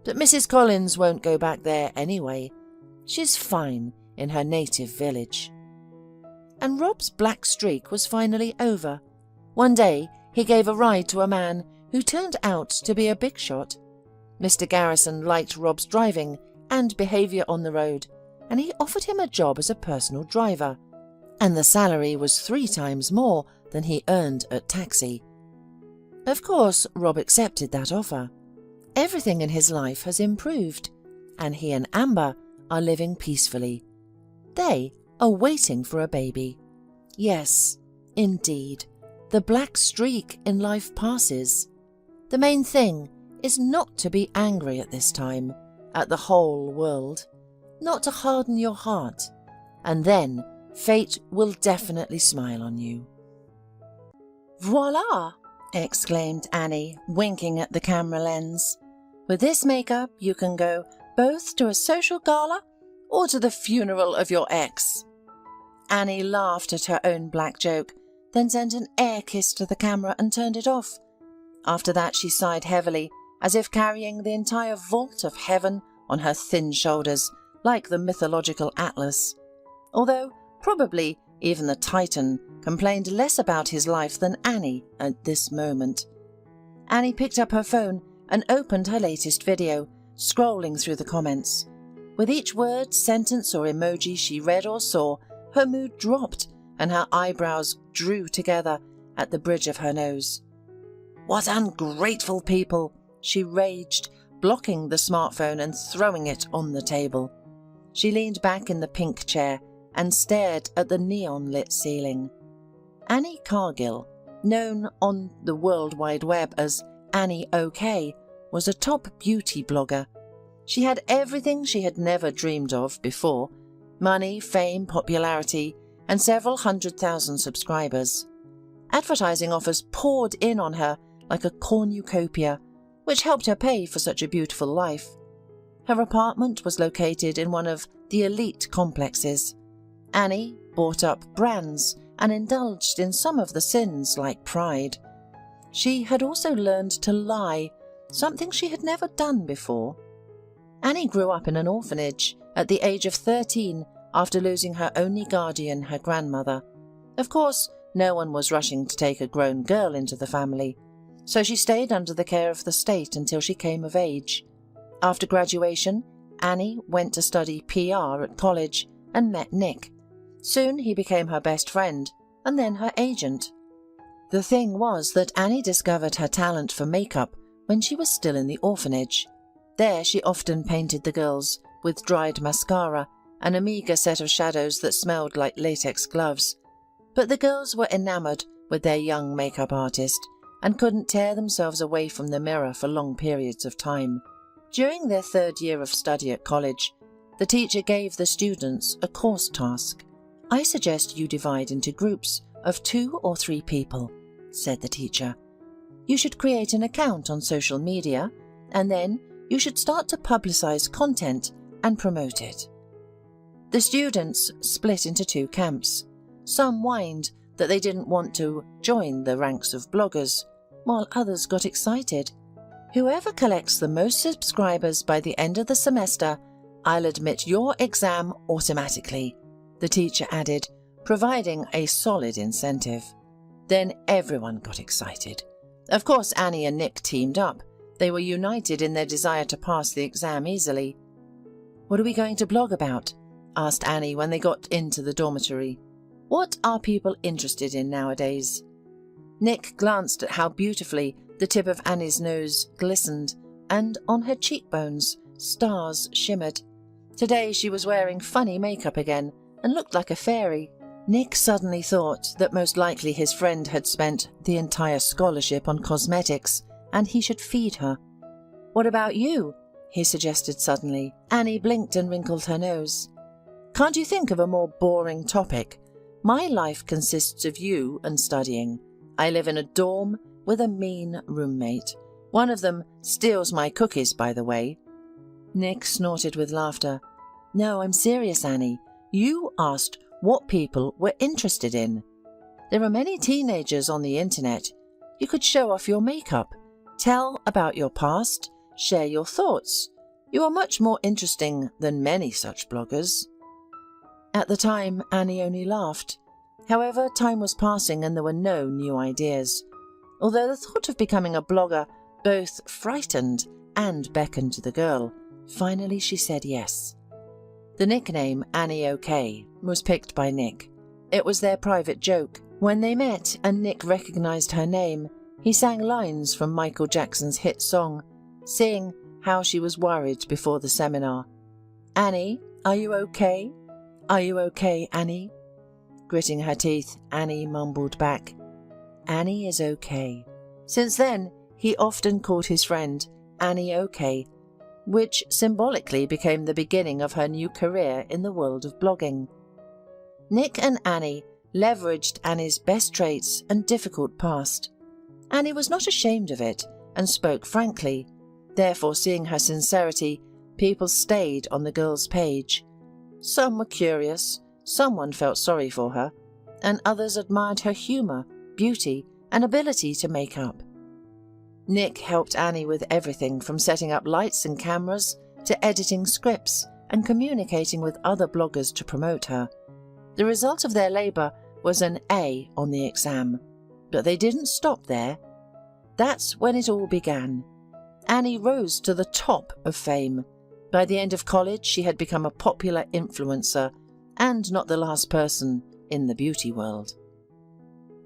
But Mrs. Collins won't go back there anyway. She's fine in her native village. And Rob's black streak was finally over. One day, he gave a ride to a man who turned out to be a big shot. Mr. Garrison liked Rob's driving and behaviour on the road, and he offered him a job as a personal driver. And the salary was 3 times more than he earned at taxi. Of course, Rob accepted that offer. Everything in his life has improved, and he and Amber are living peacefully. They are waiting for a baby. Yes, indeed, the black streak in life passes. The main thing is not to be angry at this time, at the whole world, not to harden your heart, and then fate will definitely smile on you. Voila! Exclaimed Annie, winking at the camera lens. With this makeup, you can go both to a social gala or to the funeral of your ex. Annie laughed at her own black joke, then sent an air kiss to the camera and turned it off. After that, she sighed heavily, as if carrying the entire vault of heaven on her thin shoulders, like the mythological Atlas. Although, probably, even the Titan complained less about his life than Annie at this moment. Annie picked up her phone and opened her latest video, scrolling through the comments. With each word, sentence or emoji she read or saw, her mood dropped and her eyebrows drew together at the bridge of her nose. What ungrateful people, she raged, blocking the smartphone and throwing it on the table. She leaned back in the pink chair, and stared at the neon-lit ceiling. Annie Cargill, known on the World Wide Web as Annie OK, was a top beauty blogger. She had everything she had never dreamed of before: money, fame, popularity, and several 100,000 subscribers. Advertising offers poured in on her like a cornucopia, which helped her pay for such a beautiful life. Her apartment was located in one of the elite complexes. Annie bought up brands and indulged in some of the sins like pride. She had also learned to lie, something she had never done before. Annie grew up in an orphanage at the age of 13 after losing her only guardian, her grandmother. Of course, no one was rushing to take a grown girl into the family, so she stayed under the care of the state until she came of age. After graduation, Annie went to study PR at college and met Nick. Soon he became her best friend and then her agent. The thing was that Annie discovered her talent for makeup when she was still in the orphanage. There she often painted the girls with dried mascara and a meagre set of shadows that smelled like latex gloves. But the girls were enamoured with their young makeup artist and couldn't tear themselves away from the mirror for long periods of time. During their third year of study at college, the teacher gave the students a course task. "I suggest you divide into groups of 2 or 3 people," said the teacher. "You should create an account on social media, and then you should start to publicize content and promote it." The students split into 2 camps. Some whined that they didn't want to join the ranks of bloggers, while others got excited. "Whoever collects the most subscribers by the end of the semester, I'll admit your exam automatically," the teacher added, providing a solid incentive. Then everyone got excited. Of course, Annie and Nick teamed up. They were united in their desire to pass the exam easily. "What are we going to blog about?" asked Annie when they got into the dormitory. "What are people interested in nowadays?" Nick glanced at how beautifully the tip of Annie's nose glistened, and on her cheekbones stars shimmered. Today she was wearing funny makeup again and looked like a fairy. Nick suddenly thought that most likely his friend had spent the entire scholarship on cosmetics and he should feed her. "What about you?" he suggested suddenly. Annie blinked and wrinkled her nose. "Can't you think of a more boring topic? My life consists of you and studying. I live in a dorm with a mean roommate. One of them steals my cookies, by the way." Nick snorted with laughter. "No, I'm serious, Annie. You asked what people were interested in. There are many teenagers on the internet. You could show off your makeup, tell about your past, share your thoughts. You are much more interesting than many such bloggers." At the time, Annie only laughed. However, time was passing and there were no new ideas. Although the thought of becoming a blogger both frightened and beckoned to the girl, finally she said yes. The nickname Annie OK was picked by Nick. It was their private joke. When they met and Nick recognized her name, he sang lines from Michael Jackson's hit song, seeing how she was worried before the seminar. "Annie, are you okay? Are you okay, Annie?" Gritting her teeth, Annie mumbled back, "Annie is okay." Since then, he often called his friend Annie OK, which symbolically became the beginning of her new career in the world of blogging. Nick and Annie leveraged Annie's best traits and difficult past. Annie was not ashamed of it and spoke frankly. Therefore, seeing her sincerity, people stayed on the girl's page. Some were curious, someone felt sorry for her, and others admired her humour, beauty, and ability to make up. Nick helped Annie with everything from setting up lights and cameras to editing scripts and communicating with other bloggers to promote her. The result of their labour was an A on the exam, but they didn't stop there. That's when it all began. Annie rose to the top of fame. By the end of college, she had become a popular influencer and not the last person in the beauty world.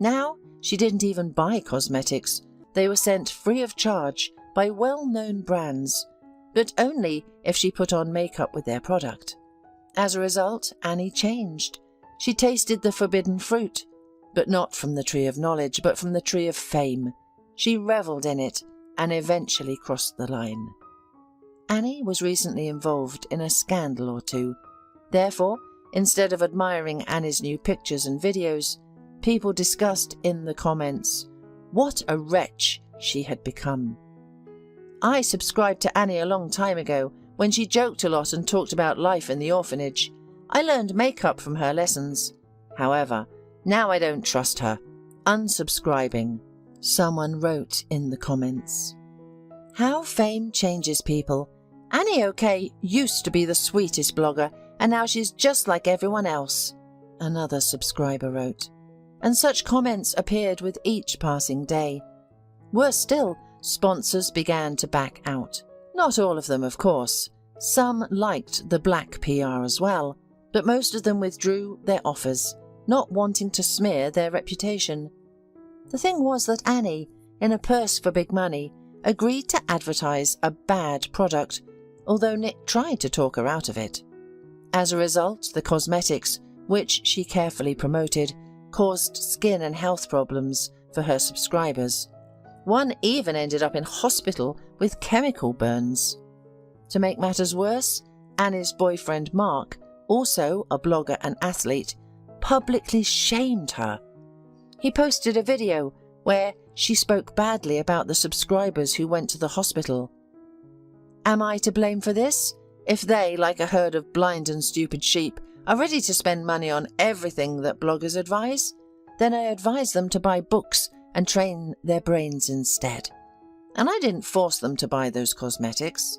Now, she didn't even buy cosmetics. They were sent free of charge by well-known brands, but only if she put on makeup with their product. As a result, Annie changed. She tasted the forbidden fruit, but not from the tree of knowledge, but from the tree of fame. She revelled in it and eventually crossed the line. Annie was recently involved in a scandal or two. Therefore, instead of admiring Annie's new pictures and videos, people discussed in the comments what a wretch she had become. I subscribed to Annie a long time ago when she joked a lot and talked about life in the orphanage. I learned makeup from her lessons. However, now I don't trust her. Unsubscribing, someone wrote in the comments. How fame changes people. Annie OK used to be the sweetest blogger, and now she's just like everyone else, another subscriber wrote. And such comments appeared with each passing day. Worse still, sponsors began to back out. Not all of them, of course. Some liked the black PR as well, but most of them withdrew their offers, not wanting to smear their reputation. The thing was that Annie, in a purse for big money, agreed to advertise a bad product, although Nick tried to talk her out of it. As a result, the cosmetics, which she carefully promoted, caused skin and health problems for her subscribers. One even ended up in hospital with chemical burns. To make matters worse, Annie's boyfriend Mark, also a blogger and athlete, publicly shamed her. He posted a video where she spoke badly about the subscribers who went to the hospital. Am I to blame for this? If they, like a herd of blind and stupid sheep, are ready to spend money on everything that bloggers advise, then I advise them to buy books and train their brains instead. And I didn't force them to buy those cosmetics.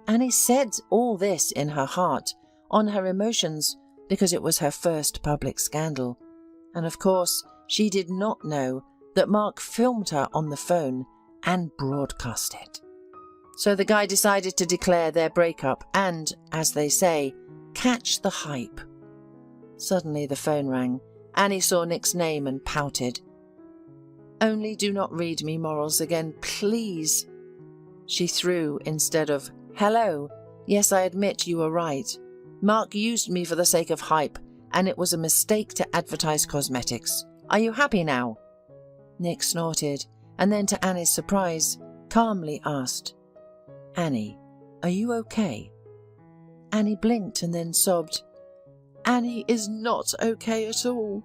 Annie said all this in her heart, on her emotions, because it was her first public scandal. And of course, she did not know that Mark filmed her on the phone and broadcast it. So the guy decided to declare their breakup and, as they say, catch the hype. Suddenly the phone rang. Annie saw Nick's name and pouted. Only do not read me morals again, please. She threw instead of, hello, yes, I admit you were right. Mark used me for the sake of hype, and it was a mistake to advertise cosmetics. Are you happy now? Nick snorted, and then to Annie's surprise, calmly asked, Annie, are you okay? Annie blinked and then sobbed. Annie is not okay at all.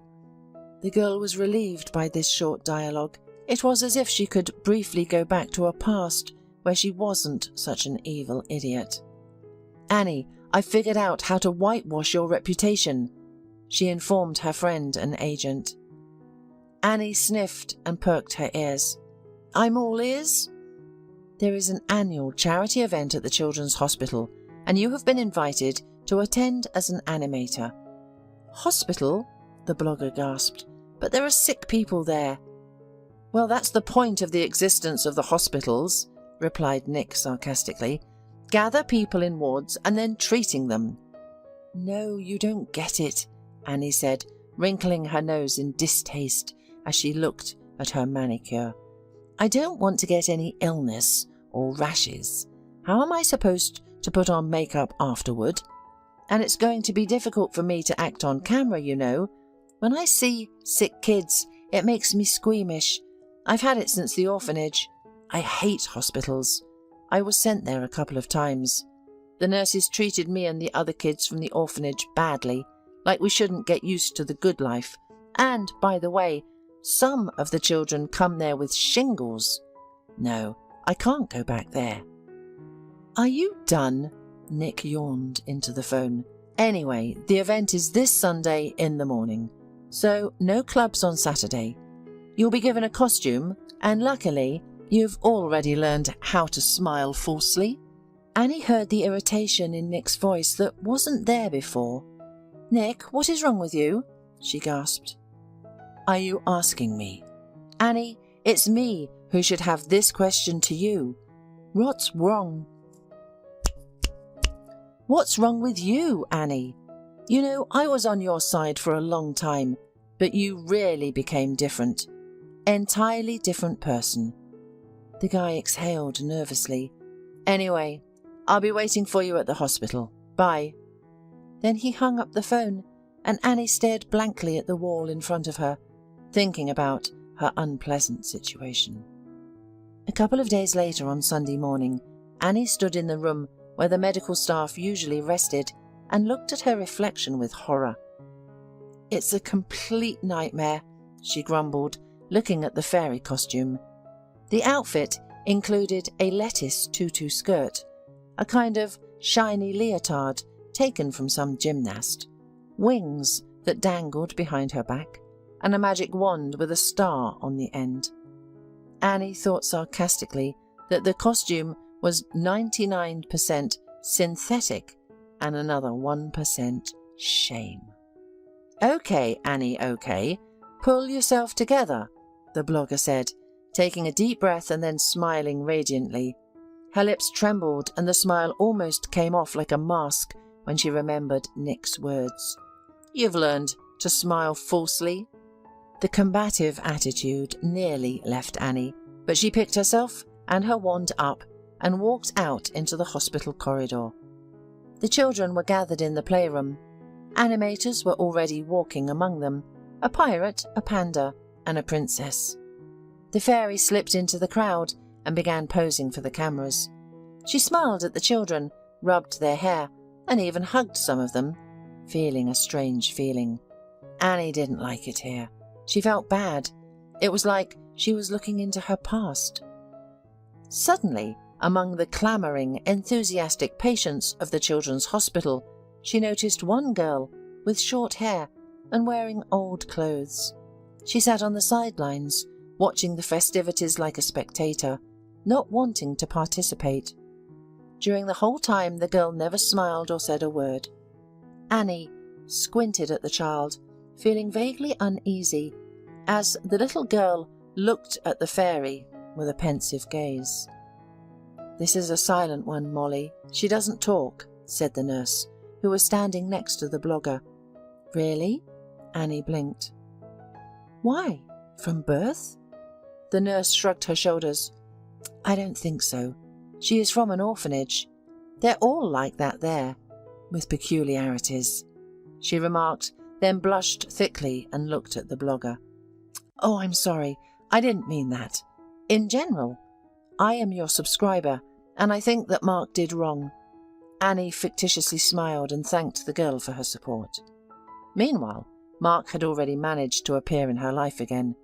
The girl was relieved by this short dialogue. It was as if she could briefly go back to a past where she wasn't such an evil idiot. Annie, I figured out how to whitewash your reputation, she informed her friend and agent. Annie sniffed and perked her ears. I'm all ears. There is an annual charity event at the Children's Hospital, and you have been invited to attend as an animator. Hospital? The blogger gasped. But there are sick people there. Well, that's the point of the existence of the hospitals, replied Nick sarcastically. Gather people in wards and then treating them. No, you don't get it, Annie said, wrinkling her nose in distaste as she looked at her manicure. I don't want to get any illness or rashes. How am I supposed to put on makeup afterward? And it's going to be difficult for me to act on camera, you know. When I see sick kids, it makes me squeamish. I've had it since the orphanage. I hate hospitals. I was sent there a couple of times. The nurses treated me and the other kids from the orphanage badly, like we shouldn't get used to the good life. And, by the way, some of the children come there with shingles. No, I can't go back there. Are you done? Nick yawned into the phone. Anyway, the event is this Sunday in the morning, so no clubs on Saturday. You'll be given a costume, and luckily, you've already learned how to smile falsely. Annie heard the irritation in Nick's voice that wasn't there before. Nick, what is wrong with you? She gasped. Are you asking me? Annie, it's me who should have this question to you. What's wrong? What's wrong with you, Annie? You know, I was on your side for a long time, but you really became different. Entirely different person. The guy exhaled nervously. Anyway, I'll be waiting for you at the hospital. Bye. Then he hung up the phone, and Annie stared blankly at the wall in front of her, thinking about her unpleasant situation. A couple of days later, on Sunday morning, Annie stood in the room where the medical staff usually rested and looked at her reflection with horror. "It's a complete nightmare," she grumbled, looking at the fairy costume. The outfit included a lettuce tutu skirt, a kind of shiny leotard taken from some gymnast, wings that dangled behind her back, and a magic wand with a star on the end. Annie thought sarcastically that the costume was 99% synthetic and another 1% shame. "Okay, Annie, okay. Pull yourself together," the blogger said, taking a deep breath and then smiling radiantly. Her lips trembled and the smile almost came off like a mask when she remembered Nick's words. "You've learned to smile falsely." The combative attitude nearly left Annie, but she picked herself and her wand up and walked out into the hospital corridor. The children were gathered in the playroom. Animators were already walking among them, a pirate, a panda, and a princess. The fairy slipped into the crowd and began posing for the cameras. She smiled at the children, rubbed their hair, and even hugged some of them, feeling a strange feeling. Annie didn't like it here. She felt bad. It was like she was looking into her past. Suddenly, among the clamouring, enthusiastic patients of the children's hospital, she noticed one girl with short hair and wearing old clothes. She sat on the sidelines, watching the festivities like a spectator, not wanting to participate. During the whole time, the girl never smiled or said a word. Annie squinted at the child, feeling vaguely uneasy, as the little girl looked at the fairy with a pensive gaze. "This is a silent one, Molly. She doesn't talk," said the nurse, who was standing next to the blogger. "Really?" Annie blinked. "Why? From birth?" The nurse shrugged her shoulders. "I don't think so. She is from an orphanage. They're all like that there, with peculiarities," she remarked, then blushed thickly and looked at the blogger. "Oh, I'm sorry. I didn't mean that. In general, I am your subscriber, and I think that Mark did wrong." Annie fictitiously smiled and thanked the girl for her support. Meanwhile, Mark had already managed to appear in her life again.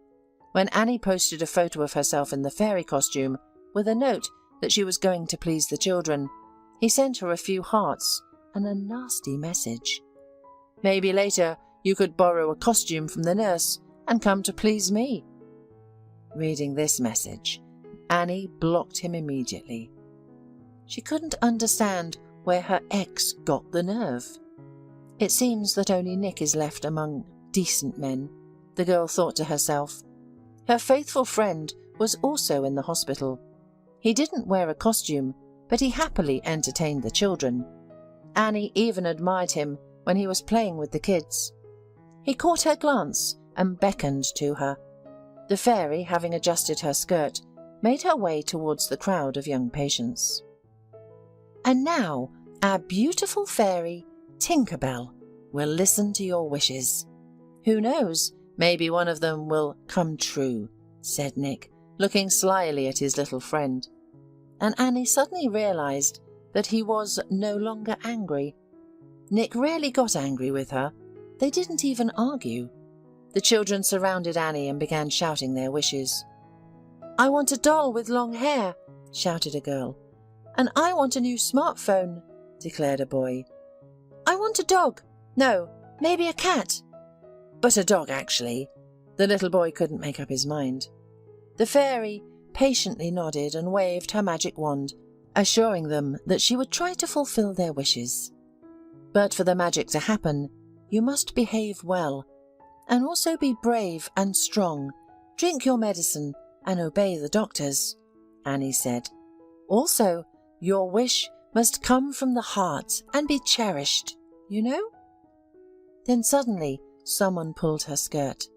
When Annie posted a photo of herself in the fairy costume with a note that she was going to please the children, he sent her a few hearts and a nasty message. "Maybe later you could borrow a costume from the nurse and come to please me." Reading this message, Annie blocked him immediately. She couldn't understand where her ex got the nerve. "It seems that only Nick is left among decent men," the girl thought to herself. Her faithful friend was also in the hospital. He didn't wear a costume, but he happily entertained the children. Annie even admired him when he was playing with the kids. He caught her glance and beckoned to her. The fairy, having adjusted her skirt, made her way towards the crowd of young patients. "And now, our beautiful fairy, Tinkerbell, will listen to your wishes. Who knows, maybe one of them will come true," said Nick, looking slyly at his little friend. And Annie suddenly realised that he was no longer angry. Nick rarely got angry with her. They didn't even argue. The children surrounded Annie and began shouting their wishes. "I want a doll with long hair," shouted a girl. "And I want a new smartphone," declared a boy. "I want a dog. No, maybe a cat. But a dog, actually." The little boy couldn't make up his mind. The fairy patiently nodded and waved her magic wand, assuring them that she would try to fulfill their wishes. But for the magic to happen, you must behave well, and also be brave and strong. Drink your medicine and obey the doctors, Annie said. Also, your wish must come from the heart and be cherished, you know? Then suddenly, someone pulled her skirt.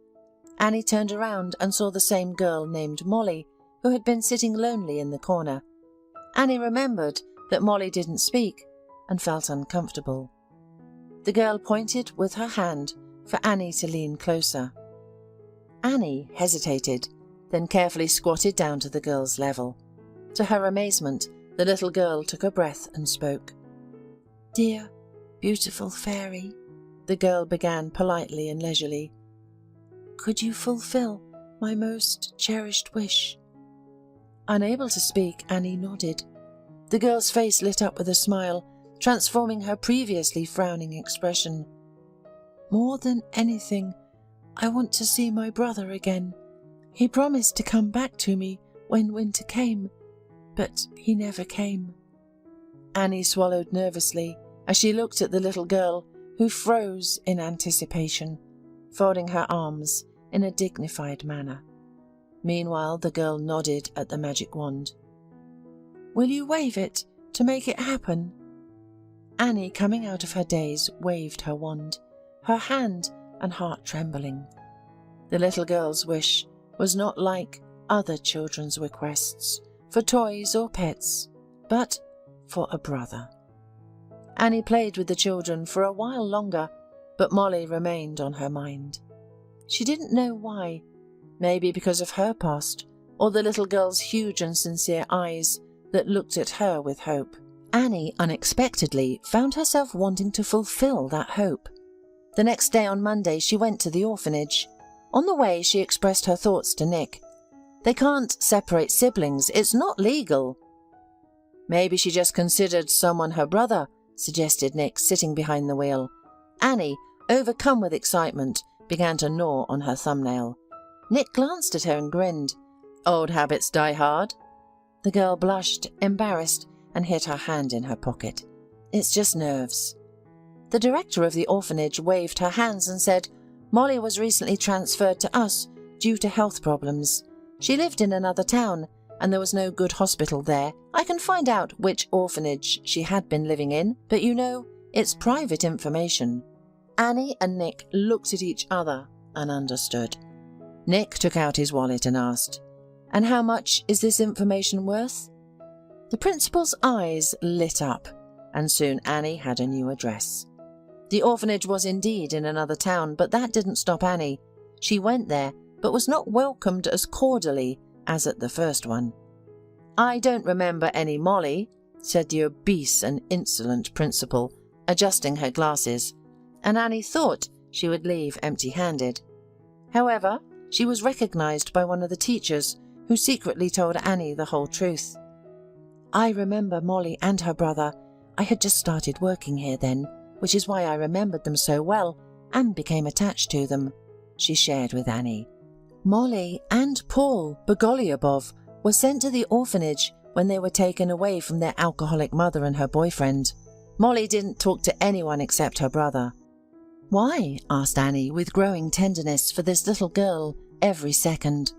Annie turned around and saw the same girl named Molly, who had been sitting lonely in the corner. Annie remembered that Molly didn't speak and felt uncomfortable. The girl pointed with her hand for Annie to lean closer. Annie hesitated, then carefully squatted down to the girl's level. To her amazement, the little girl took a breath and spoke. "Dear, beautiful fairy," the girl began politely and leisurely, "could you fulfill my most cherished wish?" Unable to speak, Annie nodded. The girl's face lit up with a smile, transforming her previously frowning expression. "More than anything, I want to see my brother again. He promised to come back to me when winter came, but he never came." Annie swallowed nervously as she looked at the little girl, who froze in anticipation, folding her arms in a dignified manner. Meanwhile, the girl nodded at the magic wand. "Will you wave it to make it happen?" Annie, coming out of her daze, waved her wand, her hand and heart trembling. The little girl's wish was not like other children's requests for toys or pets, but for a brother. Annie played with the children for a while longer, but Molly remained on her mind. She didn't know why, maybe because of her past, or the little girl's huge and sincere eyes that looked at her with hope. Annie unexpectedly found herself wanting to fulfill that hope. The next day on Monday she went to the orphanage. On the way she expressed her thoughts to Nick. They can't separate siblings, it's not legal. Maybe she just considered someone her brother, suggested Nick, sitting behind the wheel. Annie, overcome with excitement, began to gnaw on her thumbnail. Nick glanced at her and grinned. "Old habits die hard." The girl blushed, embarrassed, and hid her hand in her pocket. "It's just nerves." The director of the orphanage waved her hands and said, "Molly was recently transferred to us due to health problems. She lived in another town, and there was no good hospital there. I can find out which orphanage she had been living in, but you know, it's private information." Annie and Nick looked at each other and understood. Nick took out his wallet and asked, "And how much is this information worth?" The principal's eyes lit up, and soon Annie had a new address. The orphanage was indeed in another town, but that didn't stop Annie. She went there, but was not welcomed as cordially as at the first one. "I don't remember any Molly," said the obese and insolent principal, adjusting her glasses, and Annie thought she would leave empty-handed. However, she was recognized by one of the teachers, who secretly told Annie the whole truth. "I remember Molly and her brother. I had just started working here then, which is why I remembered them so well and became attached to them," she shared with Annie. Molly and Paul Bogolyubov were sent to the orphanage when they were taken away from their alcoholic mother and her boyfriend. Molly didn't talk to anyone except her brother. "Why?" asked Annie, with growing tenderness for this little girl every second.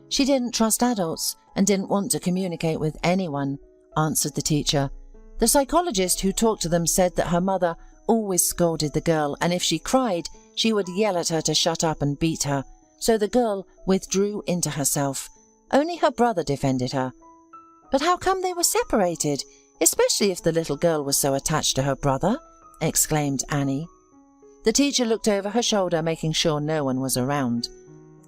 "She didn't trust adults and didn't want to communicate with anyone," answered the teacher. "The psychologist who talked to them said that her mother always scolded the girl, and if she cried, she would yell at her to shut up and beat her, so the girl withdrew into herself. Only her brother defended her." "But how come they were separated, especially if the little girl was so attached to her brother?" exclaimed Annie. The teacher looked over her shoulder, making sure no one was around.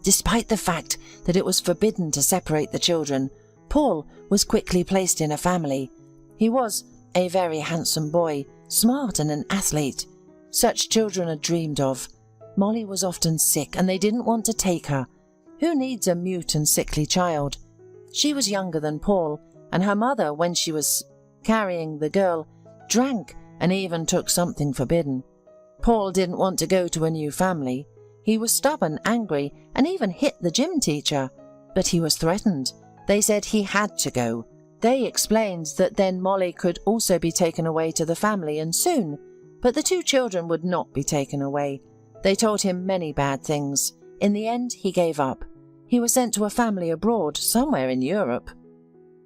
Despite the fact that it was forbidden to separate the children, Paul was quickly placed in a family. He was a very handsome boy, smart and an athlete. Such children are dreamed of. Molly was often sick and they didn't want to take her. Who needs a mute and sickly child? She was younger than Paul, and her mother, when she was carrying the girl, drank and even took something forbidden. Paul didn't want to go to a new family. He was stubborn, angry, and even hit the gym teacher. But he was threatened. They said he had to go. They explained that then Molly could also be taken away to the family, and soon, but the two children would not be taken away. They told him many bad things. In the end, he gave up. He was sent to a family abroad, somewhere in Europe.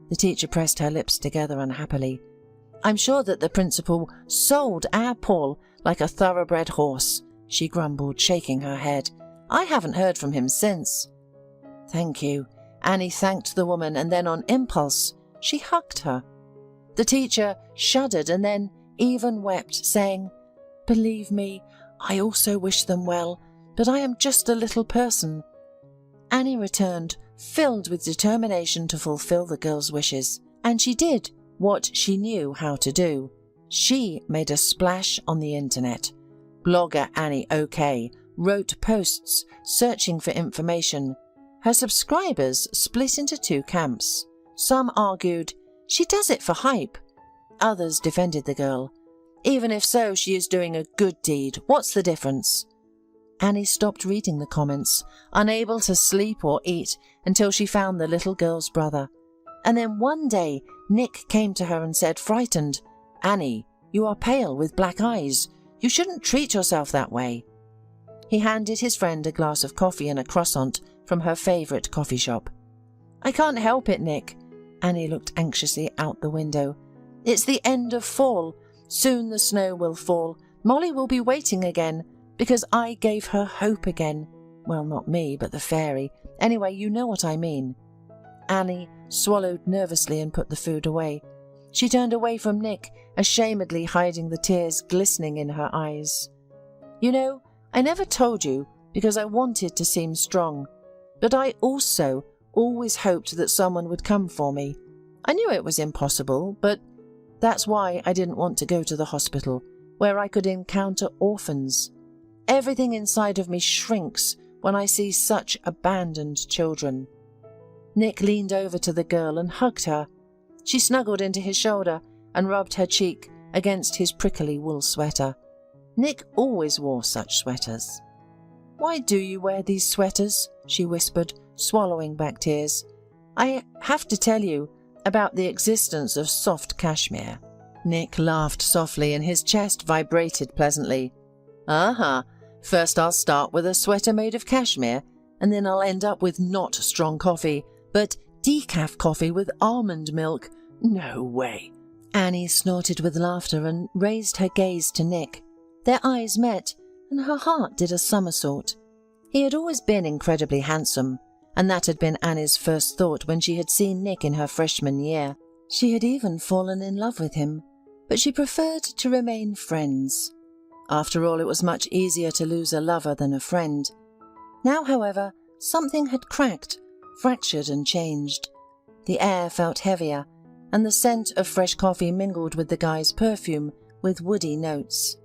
The teacher pressed her lips together unhappily. "I'm sure that the principal sold our Paul like a thoroughbred horse," she grumbled, shaking her head. "I haven't heard from him since." "Thank you." Annie thanked the woman, and then on impulse, she hugged her. The teacher shuddered and then even wept, saying, Believe me, I also wish them well, but I am just a little person." Annie returned, filled with determination to fulfill the girl's wishes, and she did what she knew how to do. She made a splash on the internet. Blogger Annie OK wrote posts searching for information. Her subscribers split into two camps. Some argued, "She does it for hype." Others defended the girl. "Even if so, she is doing a good deed. What's the difference?" Annie stopped reading the comments, unable to sleep or eat until she found the little girl's brother. And then one day, Nick came to her and said, frightened, "Annie, you are pale with black eyes. You shouldn't treat yourself that way." He handed his friend a glass of coffee and a croissant from her favourite coffee shop. "I can't help it, Nick." Annie looked anxiously out the window. "It's the end of fall. Soon the snow will fall. Molly will be waiting again, because I gave her hope again. Well, not me, but the fairy. Anyway, you know what I mean." Annie swallowed nervously and put the food away. She turned away from Nick, ashamedly hiding the tears glistening in her eyes. "You know, I never told you because I wanted to seem strong, but I also always hoped that someone would come for me. I knew it was impossible, but that's why I didn't want to go to the hospital, where I could encounter orphans. Everything inside of me shrinks when I see such abandoned children." Nick leaned over to the girl and hugged her. She snuggled into his shoulder and rubbed her cheek against his prickly wool sweater. Nick always wore such sweaters. "Why do you wear these sweaters?" she whispered, swallowing back tears. "I have to tell you about the existence of soft cashmere." Nick laughed softly and his chest vibrated pleasantly. "Uh-huh. First I'll start with a sweater made of cashmere, and then I'll end up with not strong coffee, but decaf coffee with almond milk. No way." Annie snorted with laughter and raised her gaze to Nick. Their eyes met, and her heart did a somersault. He had always been incredibly handsome, and that had been Annie's first thought when she had seen Nick in her freshman year. She had even fallen in love with him, but she preferred to remain friends. After all, it was much easier to lose a lover than a friend. Now, however, something had cracked, fractured and changed. The air felt heavier, and the scent of fresh coffee mingled with the guy's perfume with woody notes.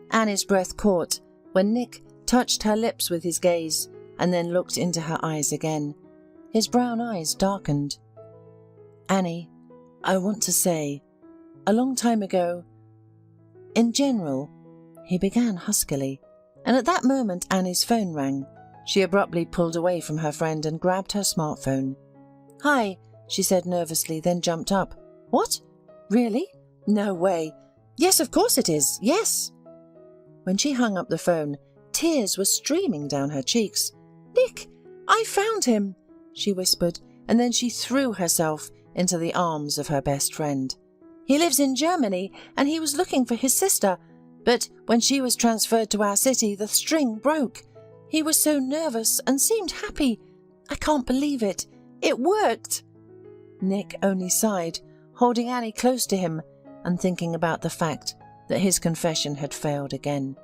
Annie's breath caught when Nick touched her lips with his gaze and then looked into her eyes again. His brown eyes darkened. "Annie, I want to say, a long time ago, in general," he began huskily, and at that moment Annie's phone rang. She abruptly pulled away from her friend and grabbed her smartphone. "Hi," she said nervously, then jumped up. "What? Really? No way. Yes, of course it is. Yes." When she hung up the phone, tears were streaming down her cheeks. "Nick, I found him," she whispered, and then she threw herself into the arms of her best friend. "He lives in Germany, and he was looking for his sister, but when she was transferred to our city, the string broke. He was so nervous and seemed happy. I can't believe it. It worked." Nick only sighed, holding Annie close to him and thinking about the fact that his confession had failed again.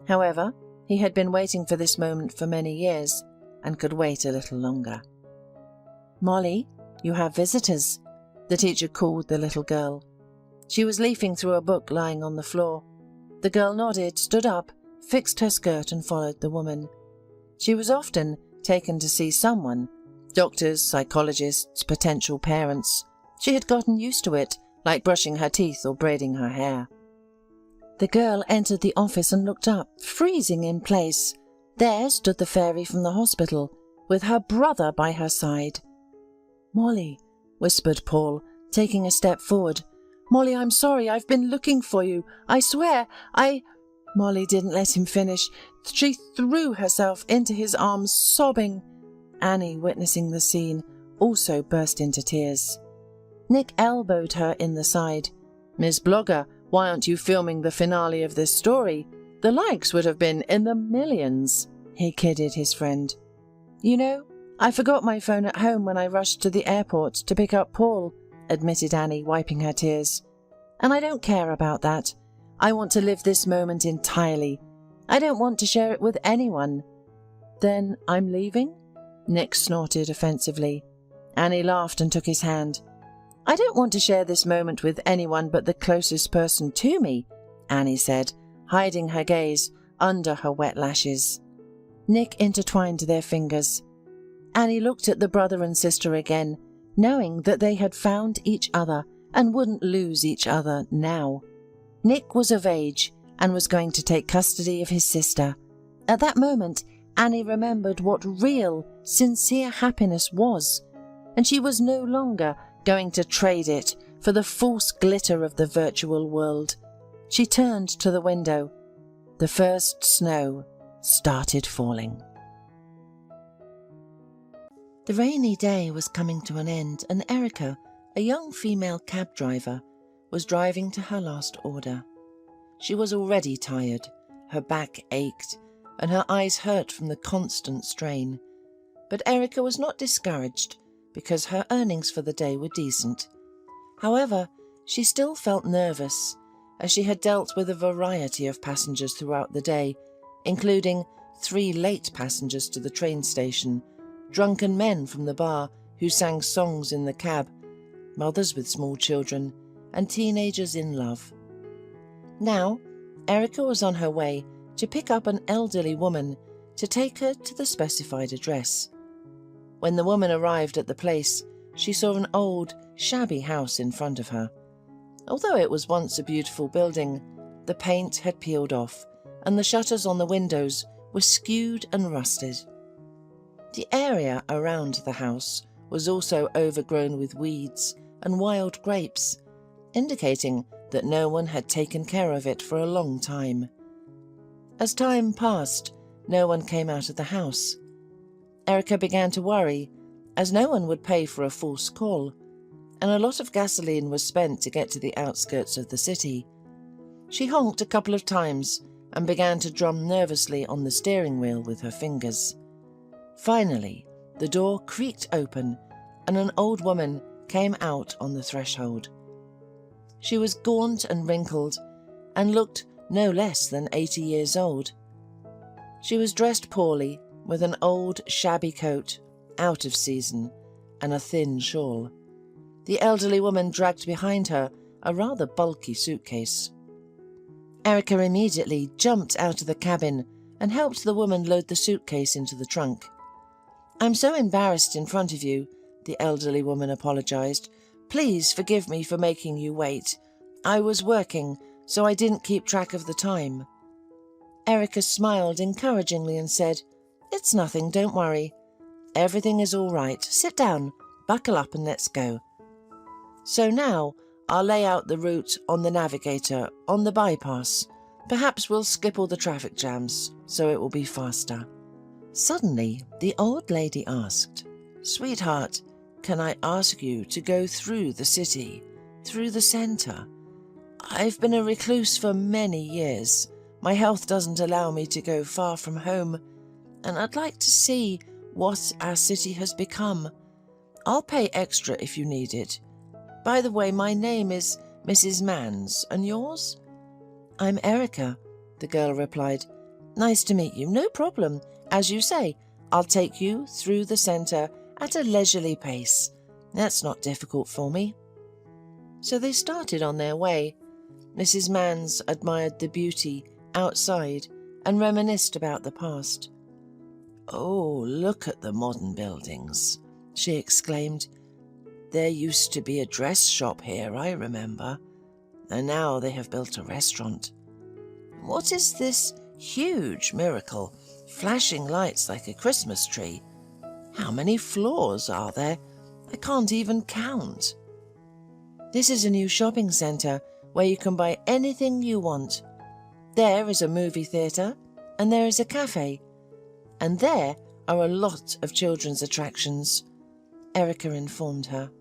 However, he had been waiting for this moment for many years and could wait a little longer. "Molly, you have visitors," the teacher called the little girl. She was leafing through a book lying on the floor. The girl nodded, stood up, fixed her skirt and followed the woman. She was often taken to see someone, doctors, psychologists, potential parents. She had gotten used to it, like brushing her teeth or braiding her hair. The girl entered the office and looked up, freezing in place. There stood the fairy from the hospital, with her brother by her side. "Molly," whispered Paul, taking a step forward. "Molly, I'm sorry, I've been looking for you. I swear, Molly didn't let him finish. She threw herself into his arms, sobbing. Annie, witnessing the scene, also burst into tears. Nick elbowed her in the side. "Miss Blogger, why aren't you filming the finale of this story? The likes would have been in the millions," he kidded his friend. "You know, I forgot my phone at home when I rushed to the airport to pick up Paul," admitted Annie, wiping her tears. "And I don't care about that. I want to live this moment entirely. I don't want to share it with anyone." "Then I'm leaving?" Nick snorted offensively. Annie laughed and took his hand. "I don't want to share this moment with anyone but the closest person to me," Annie said, hiding her gaze under her wet lashes. Nick intertwined their fingers. Annie looked at the brother and sister again, knowing that they had found each other and wouldn't lose each other now. Nick was of age and was going to take custody of his sister. At that moment, Annie remembered what real, sincere happiness was, and she was no longer going to trade it for the false glitter of the virtual world. She turned to the window. The first snow started falling. The rainy day was coming to an end, and Erica, a young female cab driver, was driving to her last order. She was already tired, her back ached, and her eyes hurt from the constant strain. But Erica was not discouraged, because her earnings for the day were decent. However, she still felt nervous, as she had dealt with a variety of passengers throughout the day, including 3 late passengers to the train station, drunken men from the bar who sang songs in the cab, mothers with small children, and teenagers in love. Now, Erica was on her way to pick up an elderly woman to take her to the specified address. When the woman arrived at the place, she saw an old, shabby house in front of her. Although it was once a beautiful building, the paint had peeled off, and the shutters on the windows were skewed and rusted. The area around the house was also overgrown with weeds and wild grapes, indicating that no one had taken care of it for a long time. As time passed, no one came out of the house. Erica began to worry, as no one would pay for a false call, and a lot of gasoline was spent to get to the outskirts of the city. She honked a couple of times and began to drum nervously on the steering wheel with her fingers. Finally, the door creaked open, and an old woman came out on the threshold. She was gaunt and wrinkled, and looked no less than 80 years old. She was dressed poorly, with an old, shabby coat, out of season, and a thin shawl. The elderly woman dragged behind her a rather bulky suitcase. Erica immediately jumped out of the cabin and helped the woman load the suitcase into the trunk. "I'm so embarrassed in front of you," the elderly woman apologized. "Please forgive me for making you wait. I was working, so I didn't keep track of the time." Erica smiled encouragingly and said, "It's nothing, don't worry. Everything is all right. Sit down, buckle up and let's go. So now I'll lay out the route on the navigator, on the bypass. Perhaps we'll skip all the traffic jams, so it will be faster." Suddenly, the old lady asked, "Sweetheart, can I ask you to go through the city, through the centre? I've been a recluse for many years. My health doesn't allow me to go far from home, and I'd like to see what our city has become. I'll pay extra if you need it. By the way, my name is Mrs. Mans, and yours?" "I'm Erica," the girl replied. "Nice to meet you. No problem. As you say, I'll take you through the centre at a leisurely pace. That's not difficult for me." So they started on their way. Mrs. Mans admired the beauty outside and reminisced about the past. "Oh, look at the modern buildings," she exclaimed. "There used to be a dress shop here, I remember, and now they have built a restaurant. What is this huge miracle, flashing lights like a Christmas tree? How many floors are there? I can't even count." "This is a new shopping centre where you can buy anything you want. There is a movie theatre, and there is a cafe, and there are a lot of children's attractions," Erica informed her.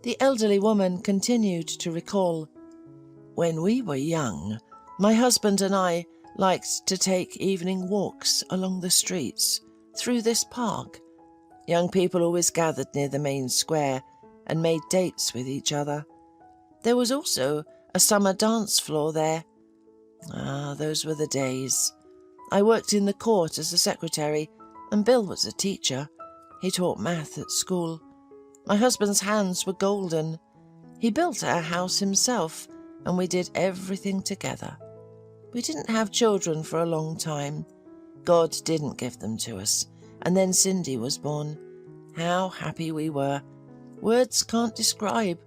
The elderly woman continued to recall, "When we were young, my husband and I liked to take evening walks along the streets, through this park. Young people always gathered near the main square and made dates with each other. There was also a summer dance floor there. Ah, those were the days. I worked in the court as a secretary, and Bill was a teacher. He taught math at school. My husband's hands were golden. He built our house himself, and we did everything together. We didn't have children for a long time. God didn't give them to us, and then Cindy was born. How happy we were. Words can't describe.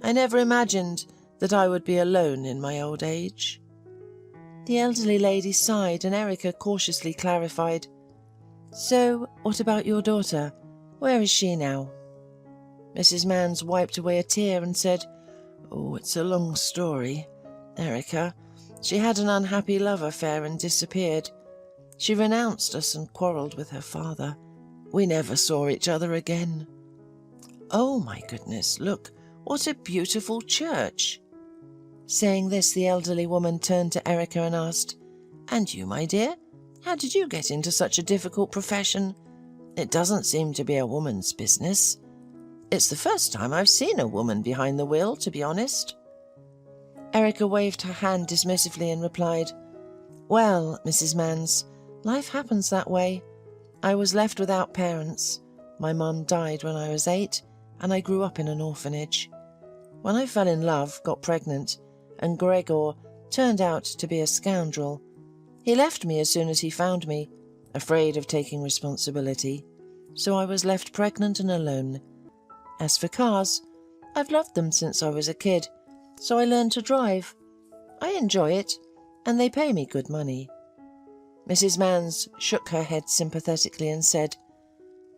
I never imagined that I would be alone in my old age. The elderly lady sighed, and Erica cautiously clarified, "So, what about your daughter? Where is she now?" Mrs. Mans wiped away a tear and said, "Oh, it's a long story, Erica. She had an unhappy love affair and disappeared. She renounced us and quarrelled with her father. We never saw each other again." "Oh, my goodness, look, what a beautiful church." Saying this, the elderly woman turned to Erica and asked, "And you, my dear? How did you get into such a difficult profession? It doesn't seem to be a woman's business. It's the first time I've seen a woman behind the wheel, to be honest." Erica waved her hand dismissively and replied, "Well, Mrs. Mans, life happens that way. I was left without parents. My mum died when I was 8, and I grew up in an orphanage. When I fell in love, got pregnant, and Gregor turned out to be a scoundrel. He left me as soon as he found me, afraid of taking responsibility, so I was left pregnant and alone. As for cars, I've loved them since I was a kid, so I learned to drive. I enjoy it, and they pay me good money." Mrs. Mans shook her head sympathetically and said,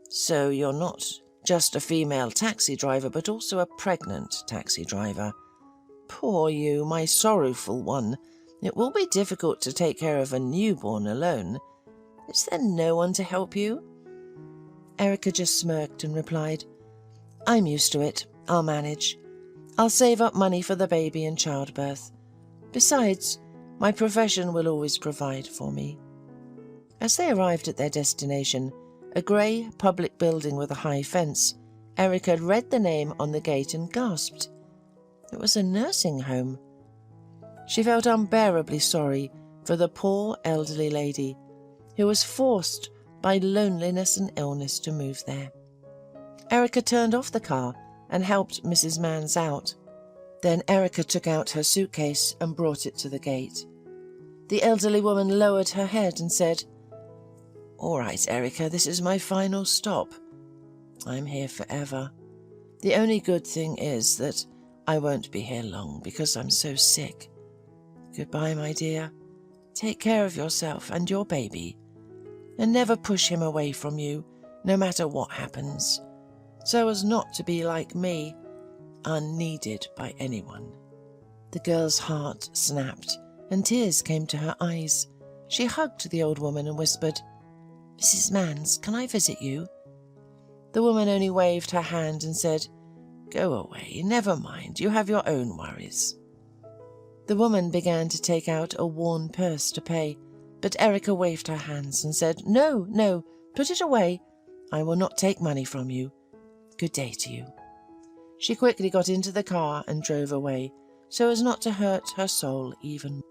"So you're not just a female taxi driver, but also a pregnant taxi driver. Poor you, my sorrowful one. It will be difficult to take care of a newborn alone. Is there no one to help you?" Erica just smirked and replied, "I'm used to it. I'll manage. I'll save up money for the baby and childbirth. Besides, my profession will always provide for me." As they arrived at their destination, a grey public building with a high fence, Erica read the name on the gate and gasped. It was a nursing home. She felt unbearably sorry for the poor elderly lady who was forced by loneliness and illness to move there. Erica turned off the car and helped Mrs. Mans out. Then Erica took out her suitcase and brought it to the gate. The elderly woman lowered her head and said, "All right, Erica, this is my final stop. I'm here forever. The only good thing is that I won't be here long because I'm so sick. Goodbye, my dear. Take care of yourself and your baby, and never push him away from you, no matter what happens, so as not to be like me, unneeded by anyone." The girl's heart snapped, and tears came to her eyes. She hugged the old woman and whispered, "Mrs. Mans, can I visit you?" The woman only waved her hand and said, "Go away, never mind, you have your own worries." The woman began to take out a worn purse to pay, but Erica waved her hands and said, "No, no, put it away. I will not take money from you. Good day to you." She quickly got into the car and drove away, so as not to hurt her soul even more.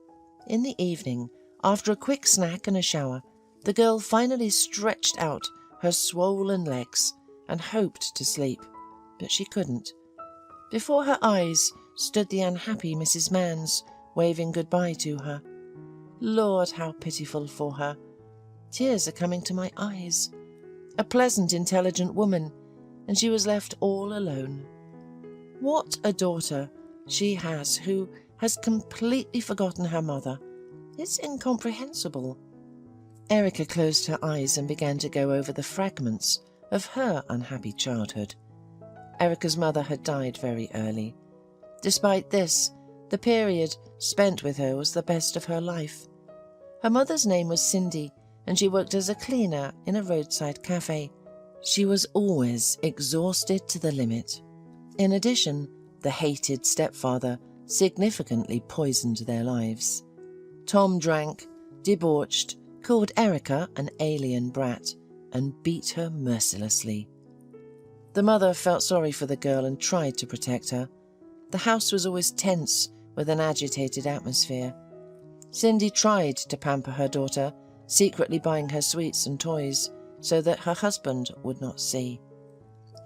In the evening, after a quick snack and a shower, the girl finally stretched out her swollen legs and hoped to sleep, but she couldn't. Before her eyes stood the unhappy Mrs. Mans, waving goodbye to her. Lord, how pitiful for her. Tears are coming to my eyes. A pleasant, intelligent woman, and she was left all alone. What a daughter she has who has completely forgotten her mother. It's incomprehensible. Erica closed her eyes and began to go over the fragments of her unhappy childhood. Erica's mother had died very early. Despite this, the period spent with her was the best of her life. Her mother's name was Cindy, and she worked as a cleaner in a roadside cafe. She was always exhausted to the limit. In addition, the hated stepfather significantly poisoned their lives. Tom drank, debauched, called Erica an alien brat, and beat her mercilessly. The mother felt sorry for the girl and tried to protect her. The house was always tense with an agitated atmosphere. Cindy tried to pamper her daughter, secretly buying her sweets and toys so that her husband would not see.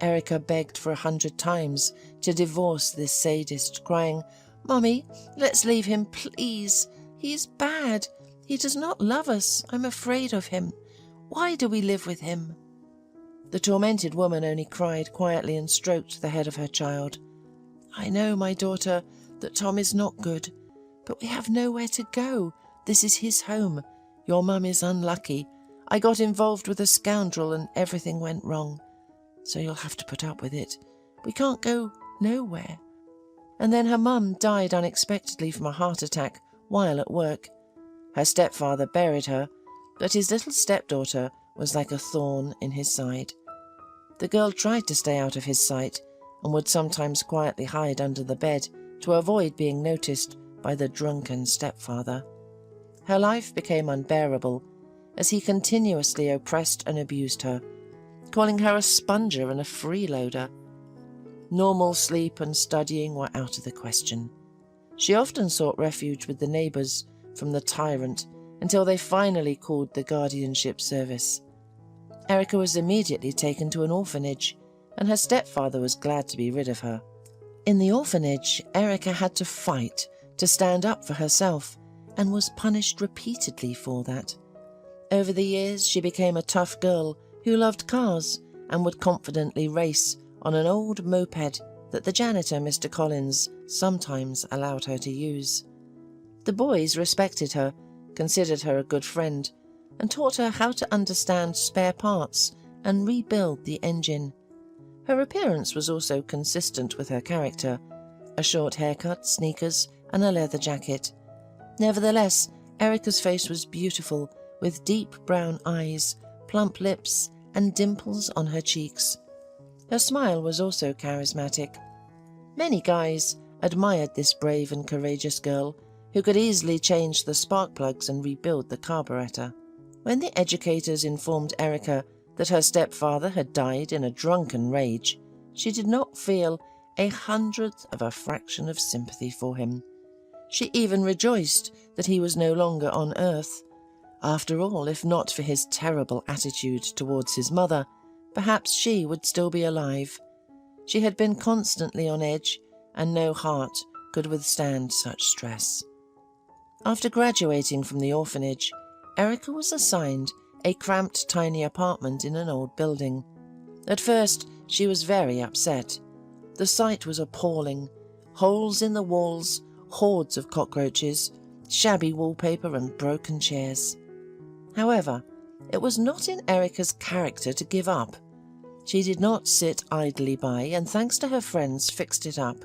Erica begged for 100 times to divorce this sadist, crying, "Mummy, let's leave him, please. He is bad. He does not love us. I'm afraid of him. Why do we live with him?" The tormented woman only cried quietly and stroked the head of her child. "I know, my daughter, that Tom is not good, but we have nowhere to go. This is his home. Your mum is unlucky. I got involved with a scoundrel and everything went wrong. So you'll have to put up with it. We can't go nowhere." And then her mum died unexpectedly from a heart attack while at work. Her stepfather buried her, but his little stepdaughter was like a thorn in his side. The girl tried to stay out of his sight and would sometimes quietly hide under the bed to avoid being noticed by the drunken stepfather. Her life became unbearable as he continuously oppressed and abused her, calling her a sponger and a freeloader. Normal sleep and studying were out of the question. She often sought refuge with the neighbours from the tyrant until they finally called the guardianship service. Erica was immediately taken to an orphanage, and her stepfather was glad to be rid of her. In the orphanage, Erica had to fight to stand up for herself and was punished repeatedly for that. Over the years, she became a tough girl who loved cars and would confidently race on an old moped that the janitor, Mr. Collins, sometimes allowed her to use. The boys respected her, considered her a good friend, and taught her how to understand spare parts and rebuild the engine. Her appearance was also consistent with her character: a short haircut, sneakers, and a leather jacket. Nevertheless, Erica's face was beautiful, with deep brown eyes, plump lips, and dimples on her cheeks. Her smile was also charismatic. Many guys admired this brave and courageous girl, who could easily change the spark plugs and rebuild the carburetor. When the educators informed Erica that her stepfather had died in a drunken rage, she did not feel 1/100th of a fraction of sympathy for him. She even rejoiced that he was no longer on earth. After all, if not for his terrible attitude towards his mother, perhaps she would still be alive. She had been constantly on edge, and no heart could withstand such stress. After graduating from the orphanage, Erica was assigned a cramped, tiny apartment in an old building. At first, she was very upset. The sight was appalling: holes in the walls, hordes of cockroaches, shabby wallpaper, and broken chairs. However, it was not in Erica's character to give up. She did not sit idly by, and thanks to her friends, fixed it up.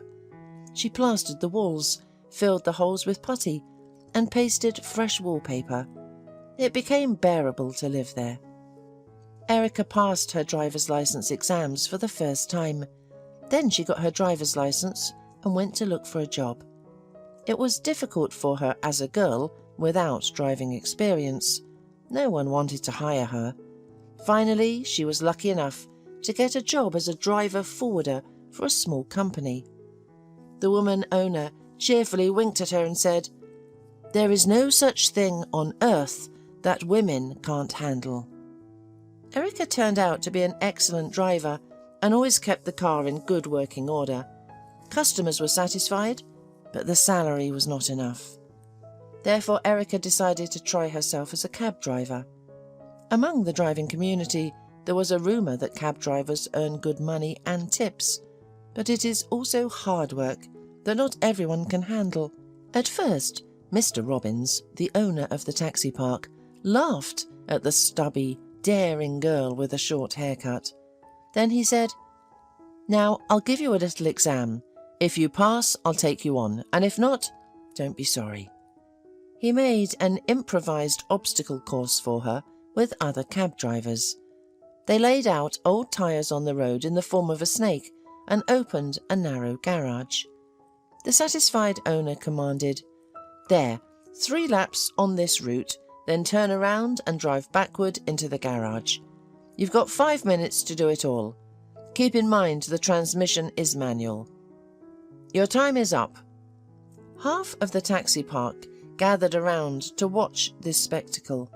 She plastered the walls, filled the holes with putty, and pasted fresh wallpaper. It became bearable to live there. Erica passed her driver's license exams for the first time. Then she got her driver's license and went to look for a job. It was difficult for her as a girl without driving experience. No one wanted to hire her. Finally, she was lucky enough to get a job as a driver forwarder for a small company. The woman owner cheerfully winked at her and said, "There is no such thing on earth that women can't handle." Erica turned out to be an excellent driver and always kept the car in good working order. Customers were satisfied, but the salary was not enough. Therefore, Erica decided to try herself as a cab driver. Among the driving community, there was a rumour that cab drivers earn good money and tips, but it is also hard work that not everyone can handle. At first, Mr. Robbins, the owner of the taxi park, laughed at the stubby, daring girl with a short haircut. Then he said, "Now, I'll give you a little exam. If you pass, I'll take you on, and if not, don't be sorry." He made an improvised obstacle course for her with other cab drivers. They laid out old tyres on the road in the form of a snake and opened a narrow garage. The satisfied owner commanded, "There, 3 laps on this route, then turn around and drive backward into the garage. You've got 5 minutes to do it all. Keep in mind the transmission is manual. Your time is up." Half of the taxi park gathered around to watch this spectacle.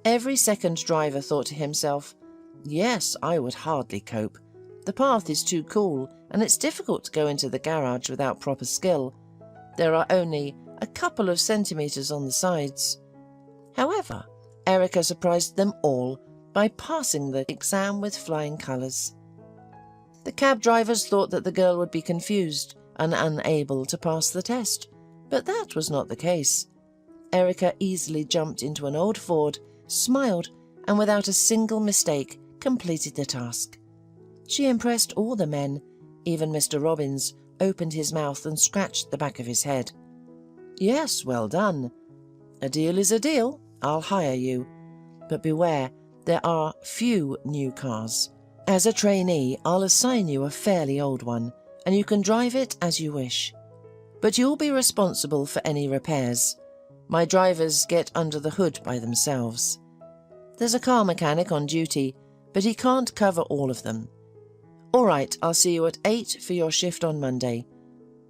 Every second driver thought to himself, "Yes, I would hardly cope. The path is too cool, and it's difficult to go into the garage without proper skill. There are only a couple of centimetres on the sides." However, Erica surprised them all by passing the exam with flying colours. The cab drivers thought that the girl would be confused and unable to pass the test, but that was not the case. Erica easily jumped into an old Ford, smiled, and without a single mistake completed the task. She impressed all the men. Even Mr. Robbins opened his mouth and scratched the back of his head. "Yes, well done. A deal is a deal. I'll hire you. But beware, there are few new cars. As a trainee, I'll assign you a fairly old one, and you can drive it as you wish. But you'll be responsible for any repairs. My drivers get under the hood by themselves. There's a car mechanic on duty, but he can't cover all of them. All right, I'll see you at 8 for your shift on Monday.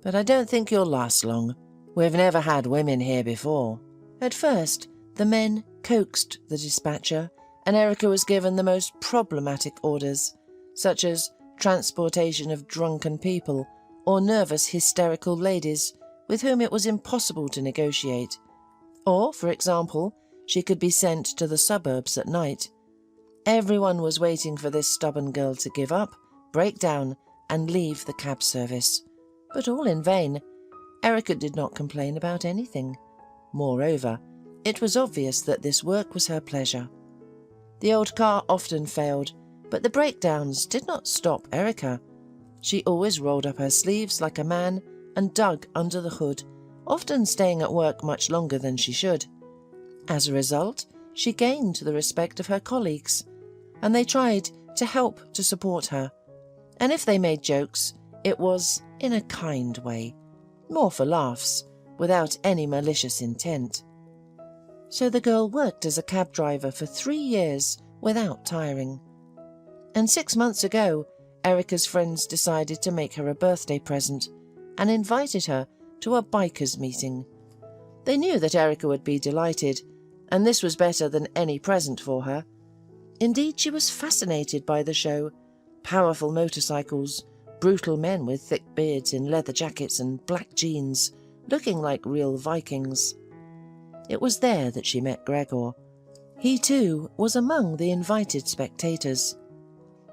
But I don't think you'll last long. We've never had women here before." At first, the men coaxed the dispatcher, and Erica was given the most problematic orders, such as transportation of drunken people or nervous, hysterical ladies with whom it was impossible to negotiate. Or, for example, she could be sent to the suburbs at night. Everyone was waiting for this stubborn girl to give up, break down, and leave the cab service. But all in vain. Erica did not complain about anything. Moreover, it was obvious that this work was her pleasure. The old car often failed, but the breakdowns did not stop Erica. She always rolled up her sleeves like a man and dug under the hood, often staying at work much longer than she should. As a result, she gained the respect of her colleagues, and they tried to help to support her. And if they made jokes, it was in a kind way, more for laughs, without any malicious intent. So the girl worked as a cab driver for 3 years without tiring. And 6 months ago, Erica's friends decided to make her a birthday present and invited her to a bikers meeting. They knew that Erica would be delighted, and this was better than any present for her. Indeed, she was fascinated by the show. Powerful motorcycles, brutal men with thick beards in leather jackets and black jeans, looking like real Vikings. It was there that she met Gregor. He too was among the invited spectators.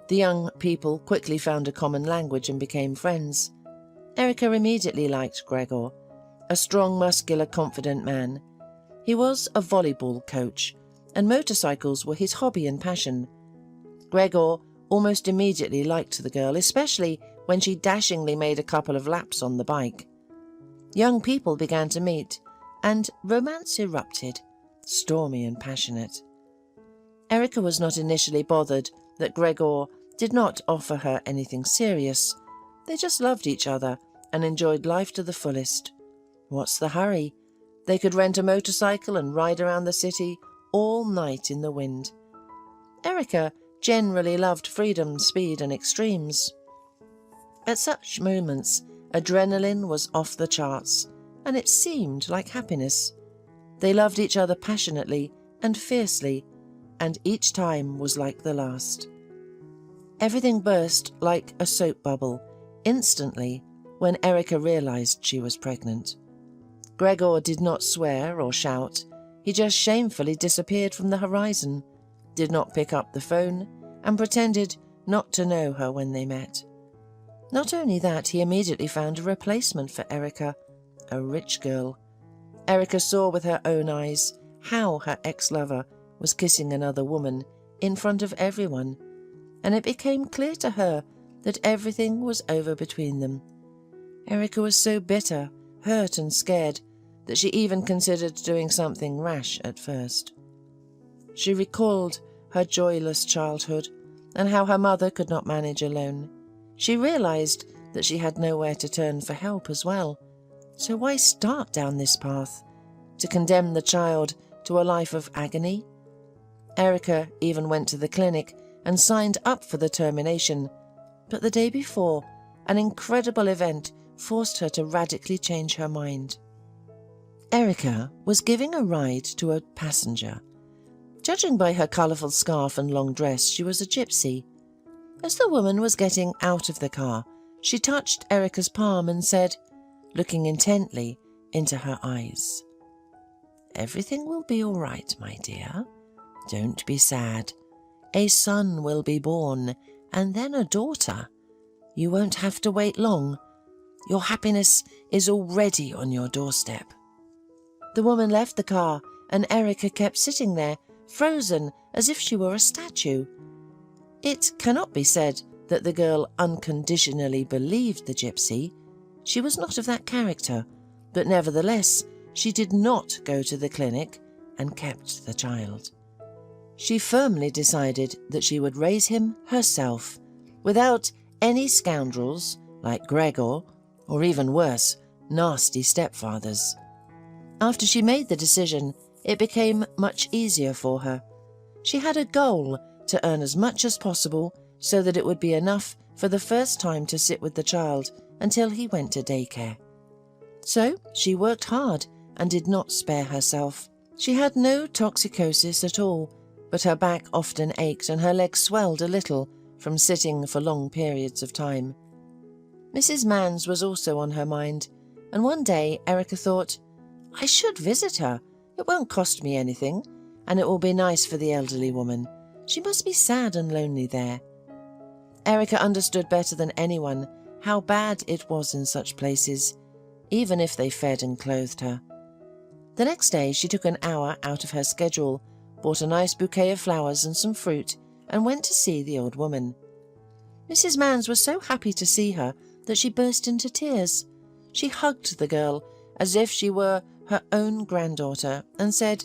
The young people quickly found a common language and became friends. Erica immediately liked Gregor, a strong, muscular, confident man. He was a volleyball coach, and motorcycles were his hobby and passion. Gregor almost immediately liked the girl, especially when she dashingly made a couple of laps on the bike. Young people began to meet, and romance erupted, stormy and passionate. Erica was not initially bothered that Gregor did not offer her anything serious. They just loved each other and enjoyed life to the fullest. What's the hurry? They could rent a motorcycle and ride around the city all night in the wind. Erica generally loved freedom, speed, and extremes. At such moments, adrenaline was off the charts, and it seemed like happiness. They loved each other passionately and fiercely, and each time was like the last. Everything burst like a soap bubble instantly when Erica realized she was pregnant. Gregor did not swear or shout. He just shamefully disappeared from the horizon, did not pick up the phone, and pretended not to know her when they met. Not only that, he immediately found a replacement for Erica, a rich girl. Erica saw with her own eyes how her ex-lover was kissing another woman in front of everyone, and it became clear to her that everything was over between them. Erica was so bitter, hurt and scared that she even considered doing something rash at first. She recalled her joyless childhood and how her mother could not manage alone. She realized that she had nowhere to turn for help as well. So why start down this path? To condemn the child to a life of agony? Erica even went to the clinic and signed up for the termination, but the day before, an incredible event forced her to radically change her mind. Erica was giving a ride to a passenger. Judging by her colourful scarf and long dress, she was a gypsy. As the woman was getting out of the car, she touched Erica's palm and said, looking intently into her eyes, "Everything will be all right, my dear. Don't be sad. A son will be born, and then a daughter. You won't have to wait long. Your happiness is already on your doorstep." The woman left the car, and Erica kept sitting there, frozen as if she were a statue. It cannot be said that the girl unconditionally believed the gypsy. She was not of that character, but nevertheless she did not go to the clinic and kept the child. She firmly decided that she would raise him herself, without any scoundrels like Gregor, or even worse, nasty stepfathers. After she made the decision, it became much easier for her. She had a goal to earn as much as possible so that it would be enough for the first time to sit with the child until he went to daycare. So she worked hard and did not spare herself. She had no toxicosis at all, but her back often ached and her legs swelled a little from sitting for long periods of time. Mrs. Mans was also on her mind, and one day Erica thought, "I should visit her. It won't cost me anything, and it will be nice for the elderly woman. She must be sad and lonely there." Erica understood better than anyone how bad it was in such places, even if they fed and clothed her. The next day she took an hour out of her schedule, bought a nice bouquet of flowers and some fruit, and went to see the old woman. Mrs. Mans was so happy to see her that she burst into tears. She hugged the girl as if she were her own granddaughter and said,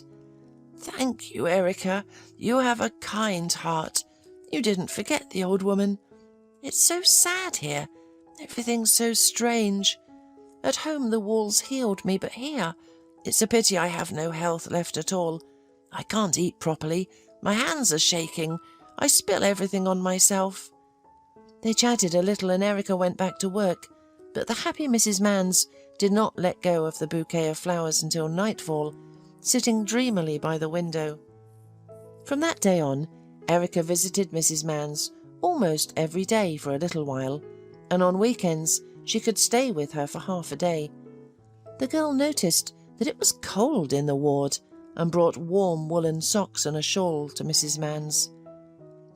"Thank you, Erica. You have a kind heart. You didn't forget the old woman. It's so sad here. Everything's so strange. At home the walls healed me, but here it's a pity I have no health left at all. I can't eat properly. My hands are shaking. I spill everything on myself." They chatted a little and Erica went back to work, but the happy Mrs. Mans did not let go of the bouquet of flowers until nightfall, sitting dreamily by the window. From that day on, Erica visited Mrs. Mans almost every day for a little while, and on weekends she could stay with her for half a day. The girl noticed that it was cold in the ward and brought warm woolen socks and a shawl to Mrs. Mans.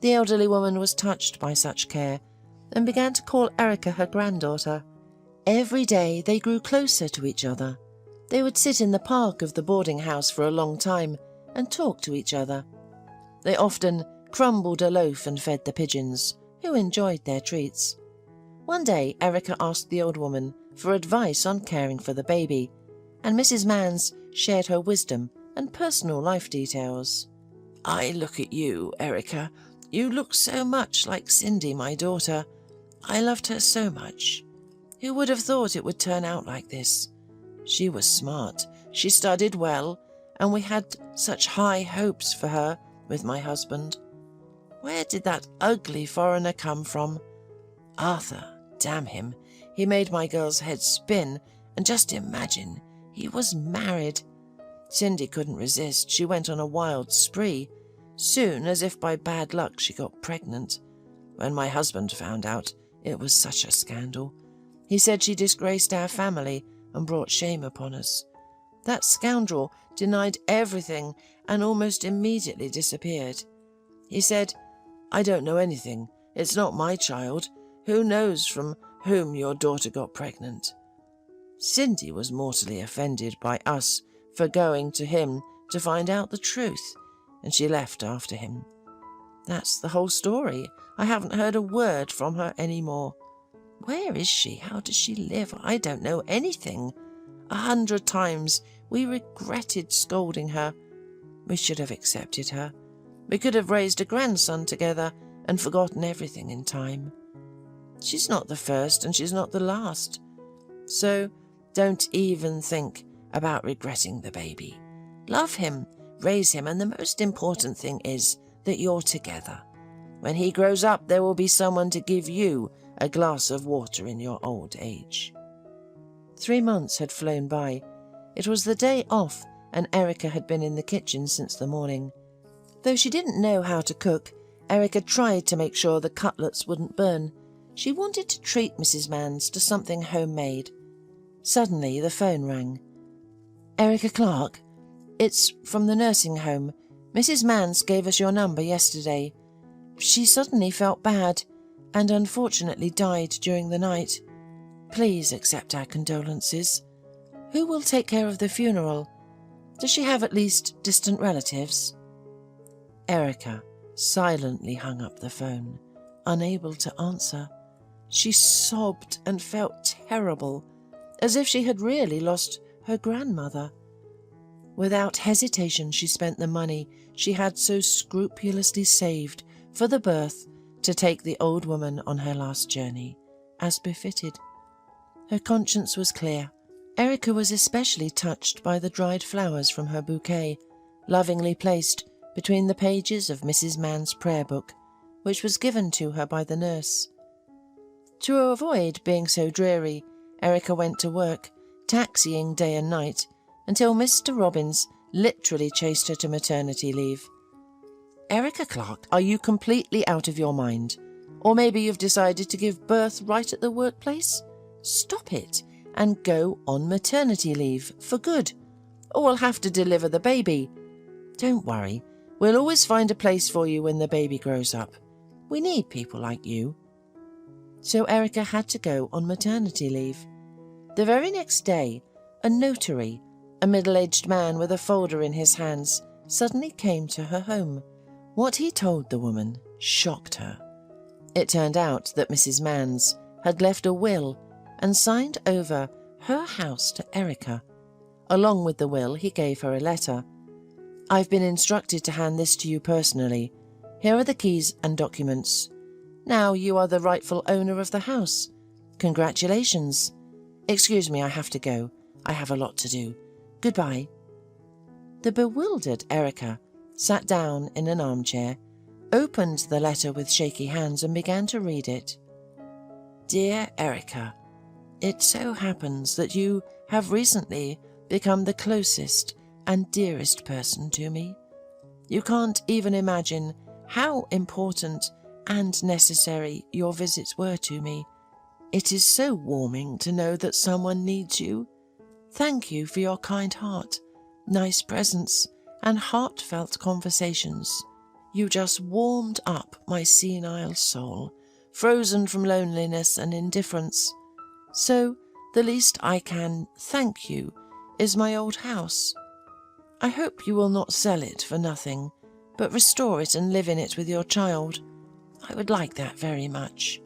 The elderly woman was touched by such care and began to call Erica her granddaughter. Every day they grew closer to each other. They would sit in the park of the boarding house for a long time and talk to each other. They often crumbled a loaf and fed the pigeons, who enjoyed their treats. One day Erica asked the old woman for advice on caring for the baby, and Mrs. Mans shared her wisdom and personal life details. "I look at you, Erica. You look so much like Cindy, my daughter. I loved her so much. Who would have thought it would turn out like this? She was smart, she studied well, and we had such high hopes for her with my husband. Where did that ugly foreigner come from? Arthur, damn him, he made my girl's head spin, and just imagine, he was married. Cindy couldn't resist, she went on a wild spree. Soon, as if by bad luck, she got pregnant. When my husband found out, it was such a scandal. He said she disgraced our family and brought shame upon us. That scoundrel denied everything and almost immediately disappeared. He said, 'I don't know anything. It's not my child. Who knows from whom your daughter got pregnant?' Cindy was mortally offended by us for going to him to find out the truth, and she left after him. That's the whole story. I haven't heard a word from her any more. Where is she? How does she live? I don't know anything. 100 times we regretted scolding her. We should have accepted her. We could have raised a grandson together and forgotten everything in time. She's not the first and she's not the last. So don't even think about regretting the baby. Love him, raise him, and the most important thing is that you're together. When he grows up, there will be someone to give you a glass of water in your old age." 3 months had flown by. It was the day off, and Erica had been in the kitchen since the morning. Though she didn't know how to cook, Erica tried to make sure the cutlets wouldn't burn. She wanted to treat Mrs. Mans to something homemade. Suddenly the phone rang. "Erica Clark? It's from the nursing home. Mrs. Mans gave us your number yesterday. She suddenly felt bad and unfortunately died during the night. Please accept our condolences. Who will take care of the funeral? Does she have at least distant relatives?" Erica silently hung up the phone, unable to answer. She sobbed and felt terrible, as if she had really lost her grandmother. Without hesitation, she spent the money she had so scrupulously saved for the birth to take the old woman on her last journey, as befitted. Her conscience was clear. Erica was especially touched by the dried flowers from her bouquet, lovingly placed between the pages of Mrs. Mann's prayer book, which was given to her by the nurse. To avoid being so dreary, Erica went to work, taxiing day and night, until Mr. Robbins literally chased her to maternity leave. "Erica Clark, are you completely out of your mind? Or maybe you've decided to give birth right at the workplace? Stop it and go on maternity leave for good, or we'll have to deliver the baby. Don't worry, we'll always find a place for you when the baby grows up. We need people like you." So Erica had to go on maternity leave. The very next day, a notary, a middle-aged man with a folder in his hands, suddenly came to her home. What he told the woman shocked her. It turned out that Mrs. Mans had left a will and signed over her house to Erica. Along with the will, he gave her a letter. "I've been instructed to hand this to you personally. Here are the keys and documents. Now you are the rightful owner of the house. Congratulations. Excuse me, I have to go. I have a lot to do. Goodbye." The bewildered Erica sat down in an armchair, opened the letter with shaky hands and began to read it. "Dear Erica, it so happens that you have recently become the closest and dearest person to me. You can't even imagine how important and necessary your visits were to me. It is so warming to know that someone needs you. Thank you for your kind heart, nice presents, and heartfelt conversations. You just warmed up my senile soul, frozen from loneliness and indifference. So the least I can thank you is my old house. I hope you will not sell it for nothing, but restore it and live in it with your child. I would like that very much.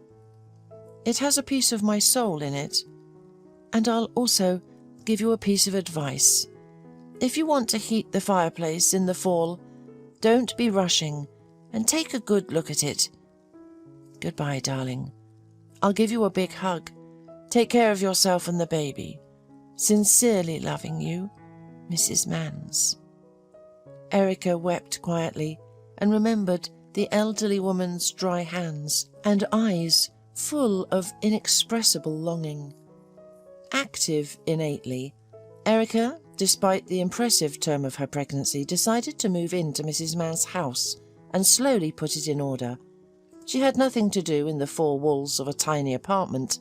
It has a piece of my soul in it. And I'll also give you a piece of advice. If you want to heat the fireplace in the fall, don't be rushing and take a good look at it. Goodbye, darling. I'll give you a big hug. Take care of yourself and the baby. Sincerely loving you, Mrs. Mans." Erica wept quietly and remembered the elderly woman's dry hands and eyes full of inexpressible longing. Active innately, Erica, despite the impressive term of her pregnancy, decided to move into Mrs. Mans' house and slowly put it in order. She had nothing to do in the four walls of a tiny apartment,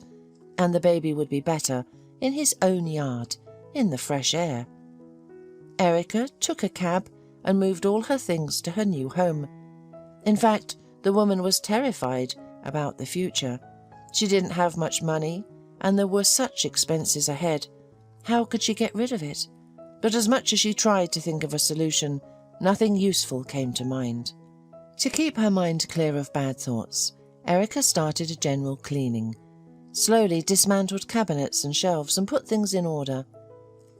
and the baby would be better in his own yard, in the fresh air. Erica took a cab and moved all her things to her new home. In fact, the woman was terrified about the future. She didn't have much money, and there were such expenses ahead. How could she get rid of it? But as much as she tried to think of a solution, nothing useful came to mind. To keep her mind clear of bad thoughts, Erica started a general cleaning, slowly dismantled cabinets and shelves and put things in order.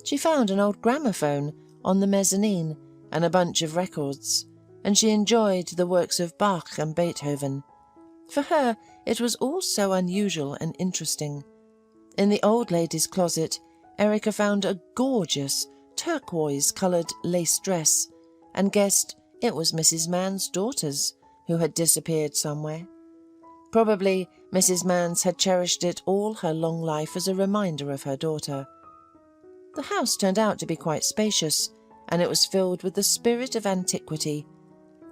She found an old gramophone on the mezzanine and a bunch of records, and she enjoyed the works of Bach and Beethoven. For her, it was all so unusual and interesting. In the old lady's closet, Erica found a gorgeous turquoise-coloured lace dress and guessed it was Mrs. Mans' daughter's, who had disappeared somewhere. Probably Mrs. Mans had cherished it all her long life as a reminder of her daughter. The house turned out to be quite spacious, and it was filled with the spirit of antiquity,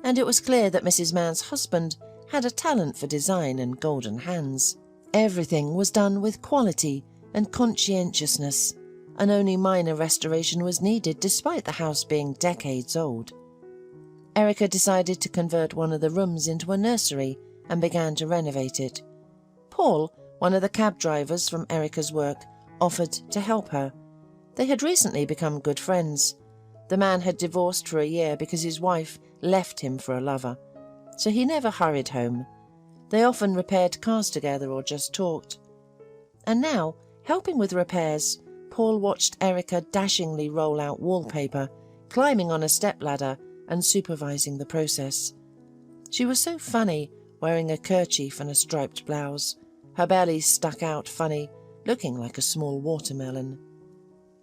and it was clear that Mrs. Mann's husband had a talent for design and golden hands. Everything was done with quality and conscientiousness, and only minor restoration was needed despite the house being decades old. Erica decided to convert one of the rooms into a nursery and began to renovate it. Paul, one of the cab drivers from Erica's work, offered to help her. They had recently become good friends. The man had divorced for a year because his wife left him for a lover, so he never hurried home. They often repaired cars together or just talked. And now, helping with repairs, Paul watched Erica dashingly roll out wallpaper, climbing on a stepladder and supervising the process. She was so funny, wearing a kerchief and a striped blouse. Her belly stuck out funny, looking like a small watermelon.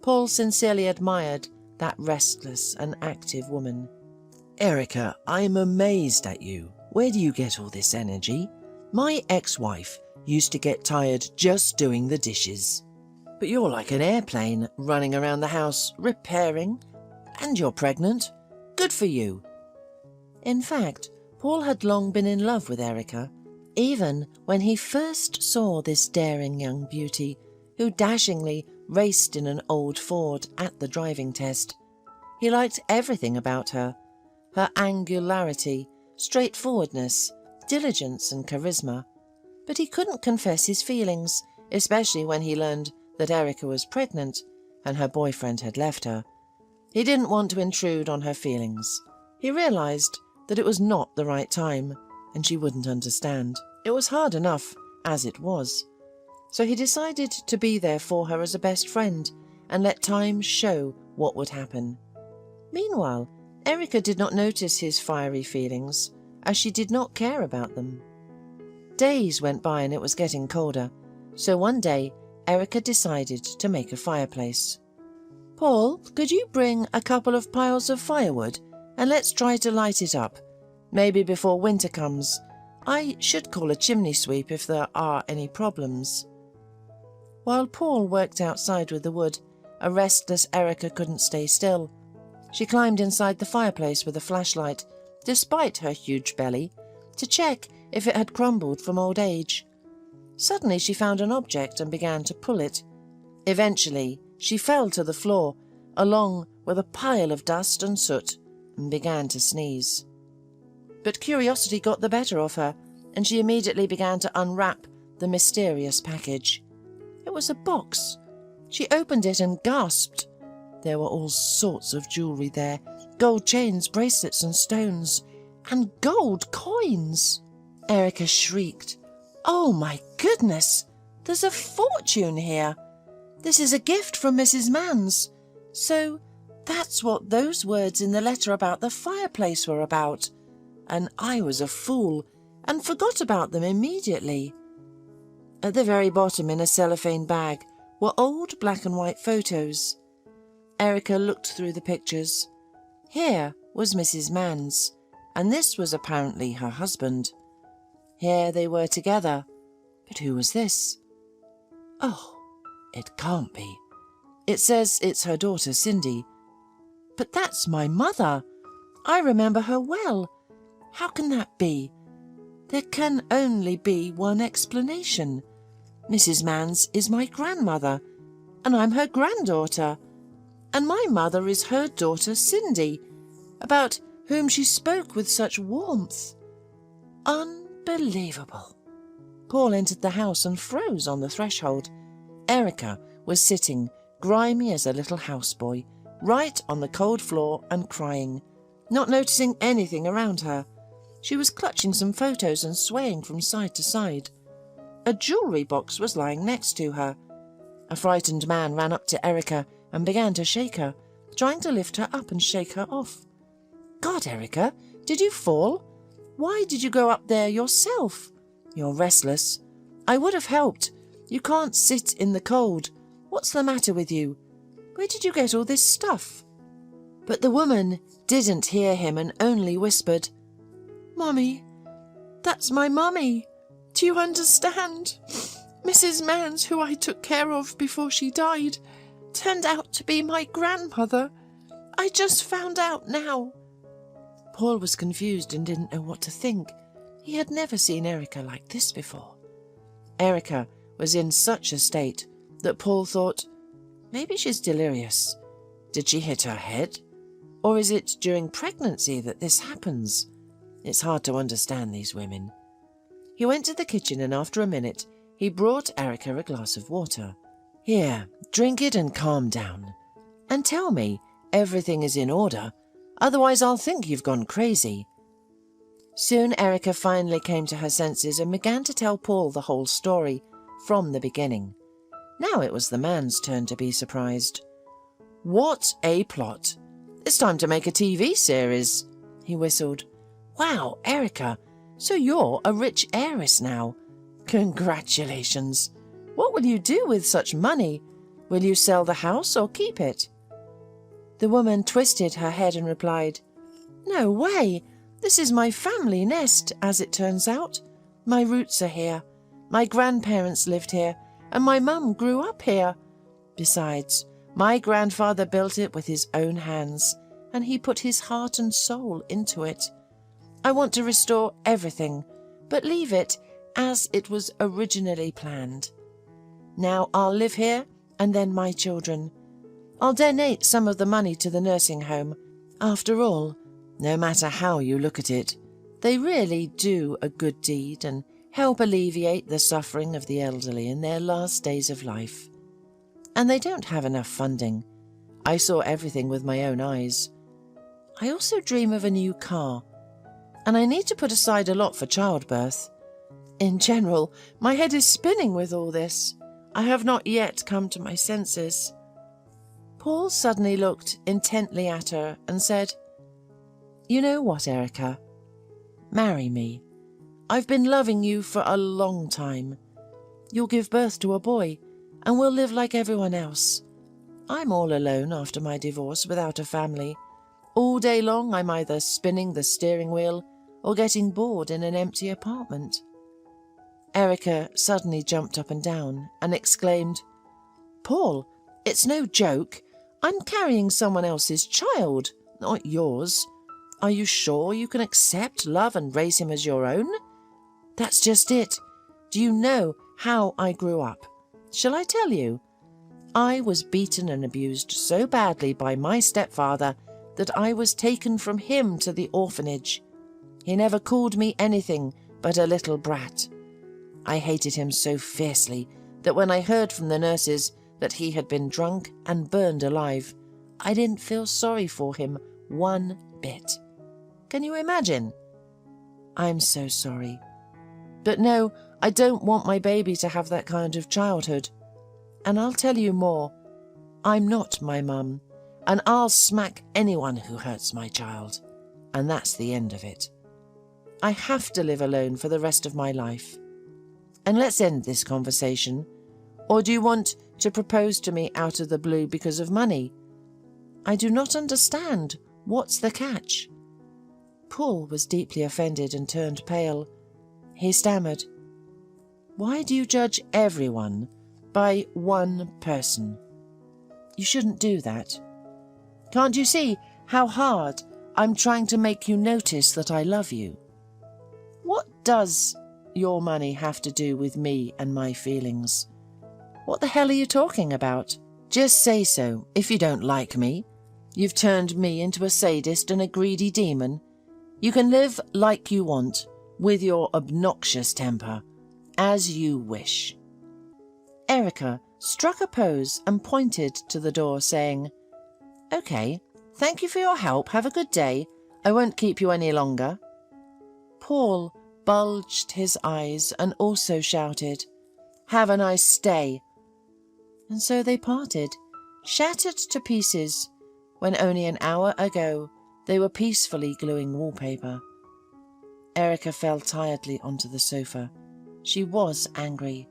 Paul sincerely admired that restless and active woman. Erica, I'm amazed at you. Where do you get all this energy? My ex-wife used to get tired just doing the dishes. But you're like an airplane, running around the house, repairing. And you're pregnant. Good for you. In fact, Paul had long been in love with Erica, even when he first saw this daring young beauty, who dashingly raced in an old Ford at the driving test. He liked everything about her: her angularity, straightforwardness, diligence and charisma. But he couldn't confess his feelings, especially when he learned that Erica was pregnant and her boyfriend had left her. He didn't want to intrude on her feelings. He realized that it was not the right time, and she wouldn't understand. It was hard enough as it was. So he decided to be there for her as a best friend and let time show what would happen. Meanwhile, Erica did not notice his fiery feelings, as she did not care about them. Days went by and it was getting colder, so one day Erica decided to make a fireplace. "Paul, could you bring a couple of piles of firewood and let's try to light it up? Maybe before winter comes. I should call a chimney sweep if there are any problems." While Paul worked outside with the wood, a restless Erica couldn't stay still. She climbed inside the fireplace with a flashlight, despite her huge belly, to check if it had crumbled from old age. Suddenly she found an object and began to pull it. Eventually, she fell to the floor, along with a pile of dust and soot, and began to sneeze. But curiosity got the better of her, and she immediately began to unwrap the mysterious package. It was a box. She opened it and gasped. There were all sorts of jewellery there, gold chains, bracelets and stones, and gold coins. Erica shrieked. "Oh my goodness! There's a fortune here! This is a gift from Mrs. Mann's. So that's what those words in the letter about the fireplace were about. And I was a fool and forgot about them immediately." At the very bottom in a cellophane bag were old black and white photos. Erica looked through the pictures. Here was Mrs. Mann's, and this was apparently her husband. Here they were together. But who was this? Oh, it can't be. It says it's her daughter, Cindy. But that's my mother. I remember her well. How can that be? There can only be one explanation. Mrs. Mann's is my grandmother, and I'm her granddaughter. And my mother is her daughter, Cindy, about whom she spoke with such warmth. Unbelievable. Paul entered the house and froze on the threshold. Erica was sitting, grimy as a little houseboy, right on the cold floor and crying, not noticing anything around her. She was clutching some photos and swaying from side to side. A jewellery box was lying next to her. A frightened man ran up to Erica and began to shake her, trying to lift her up and shake her off. "God, Erica, did you fall? Why did you go up there yourself? You're restless. I would have helped. You can't sit in the cold. What's the matter with you? Where did you get all this stuff?" But the woman didn't hear him and only whispered, "Mummy, that's my mummy. Do you understand? Mrs. Mann's, who I took care of before she died. turned out to be my grandmother. I just found out now." Paul was confused and didn't know what to think. He had never seen Erica like this before. Erica was in such a state that Paul thought, maybe she's delirious. Did she hit her head? Or is it during pregnancy that this happens? It's hard to understand these women. He went to the kitchen and after a minute, he brought Erica a glass of water. "Here, drink it and calm down. And tell me everything is in order, otherwise I'll think you've gone crazy." Soon Erica finally came to her senses and began to tell Paul the whole story, from the beginning. Now it was the man's turn to be surprised. "What a plot! It's time to make a TV series," he whistled. "Wow, Erica, so you're a rich heiress now. Congratulations! What will you do with such money? Will you sell the house or keep it?" The woman twisted her head and replied, "No way! This is my family nest, as it turns out. My roots are here. My grandparents lived here, and my mum grew up here. Besides, my grandfather built it with his own hands, and he put his heart and soul into it. I want to restore everything, but leave it as it was originally planned. Now I'll live here, and then my children. I'll donate some of the money to the nursing home. After all, no matter how you look at it, they really do a good deed and help alleviate the suffering of the elderly in their last days of life. And they don't have enough funding. I saw everything with my own eyes. I also dream of a new car, and I need to put aside a lot for childbirth. In general, my head is spinning with all this. I have not yet come to my senses." Paul suddenly looked intently at her and said, "You know what, Erica? Marry me. I've been loving you for a long time. You'll give birth to a boy, and we'll live like everyone else. I'm all alone after my divorce without a family. All day long I'm either spinning the steering wheel or getting bored in an empty apartment." Erica suddenly jumped up and down and exclaimed, "Paul, it's no joke. I'm carrying someone else's child, not yours. Are you sure you can accept love and raise him as your own?" "That's just it. Do you know how I grew up? Shall I tell you? I was beaten and abused so badly by my stepfather that I was taken from him to the orphanage. He never called me anything but a little brat. I hated him so fiercely that when I heard from the nurses that he had been drunk and burned alive, I didn't feel sorry for him one bit. Can you imagine? I'm so sorry. But no, I don't want my baby to have that kind of childhood. And I'll tell you more. I'm not my mum, and I'll smack anyone who hurts my child. And that's the end of it. I have to live alone for the rest of my life. And let's end this conversation. Or do you want to propose to me out of the blue because of money? I do not understand. What's the catch?" Paul was deeply offended and turned pale. He stammered, "Why do you judge everyone by one person? You shouldn't do that. Can't you see how hard I'm trying to make you notice that I love you? What does your money have to do with me and my feelings? What the hell are you talking about? Just say so if you don't like me. You've turned me into a sadist and a greedy demon. You can live like you want, with your obnoxious temper, as you wish." Erica struck a pose and pointed to the door, saying, "Okay, thank you for your help. Have a good day. I won't keep you any longer." Paul bulged his eyes and also shouted, "Have a nice stay." And so they parted, shattered to pieces, when only an hour ago they were peacefully gluing wallpaper. Erica fell tiredly onto the sofa. She was angry.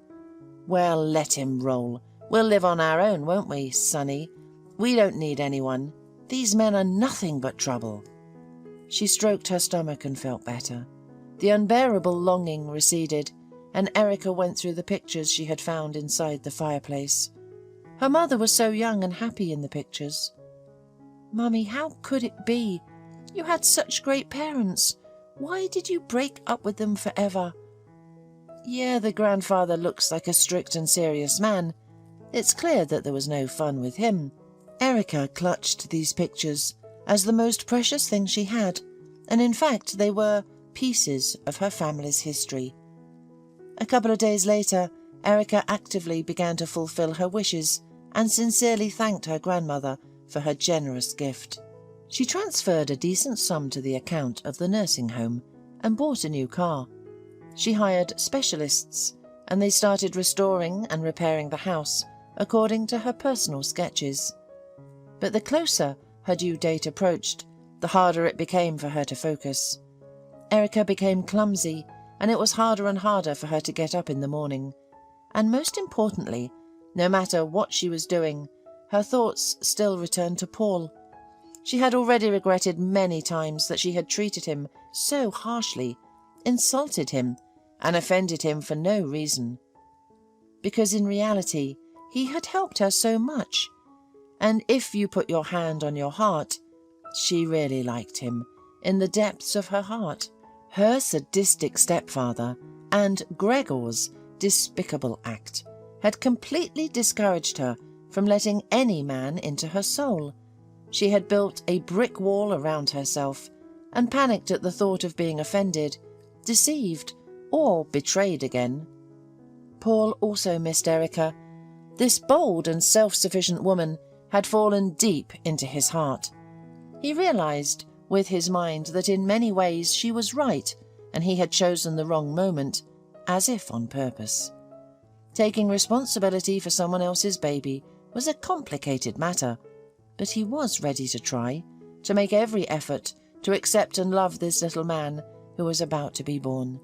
"Well, let him roll. We'll live on our own, won't we, Sonny? We don't need anyone. These men are nothing but trouble." She stroked her stomach and felt better. The unbearable longing receded, and Erica went through the pictures she had found inside the fireplace. Her mother was so young and happy in the pictures. "Mummy, how could it be? You had such great parents. Why did you break up with them forever?" "Yeah, the grandfather looks like a strict and serious man. It's clear that there was no fun with him." Erica clutched these pictures as the most precious thing she had, and in fact they were pieces of her family's history. A couple of days later, Erica actively began to fulfill her wishes and sincerely thanked her grandmother for her generous gift. She transferred a decent sum to the account of the nursing home and bought a new car. She hired specialists, and they started restoring and repairing the house according to her personal sketches. But the closer her due date approached, the harder it became for her to focus. Erica became clumsy, and it was harder and harder for her to get up in the morning. And most importantly, no matter what she was doing, her thoughts still returned to Paul. She had already regretted many times that she had treated him so harshly, insulted him, and offended him for no reason. Because in reality, he had helped her so much. And if you put your hand on your heart, she really liked him, in the depths of her heart. Her sadistic stepfather and Gregor's despicable act had completely discouraged her from letting any man into her soul. She had built a brick wall around herself and panicked at the thought of being offended, deceived, or betrayed again. Paul also missed Erica. This bold and self-sufficient woman had fallen deep into his heart. He realized with his mind that in many ways she was right and he had chosen the wrong moment, as if on purpose. Taking responsibility for someone else's baby was a complicated matter, but he was ready to try, to make every effort to accept and love this little man who was about to be born.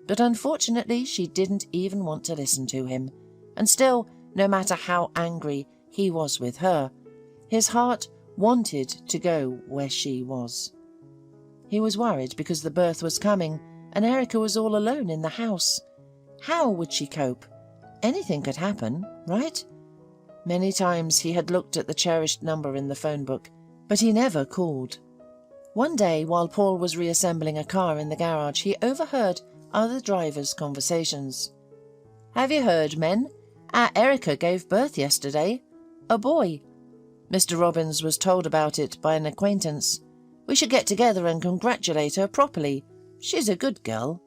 But unfortunately, she didn't even want to listen to him, and still, no matter how angry he was with her, his heart wanted to go where she was. He was worried because the birth was coming and Erica was all alone in the house. How would she cope? Anything could happen, right? Many times he had looked at the cherished number in the phone book, but he never called. One day, while Paul was reassembling a car in the garage, he overheard other drivers' conversations. "Have you heard, men? Our Erica gave birth yesterday. A boy. Mr. Robbins was told about it by an acquaintance. We should get together and congratulate her properly. She's a good girl."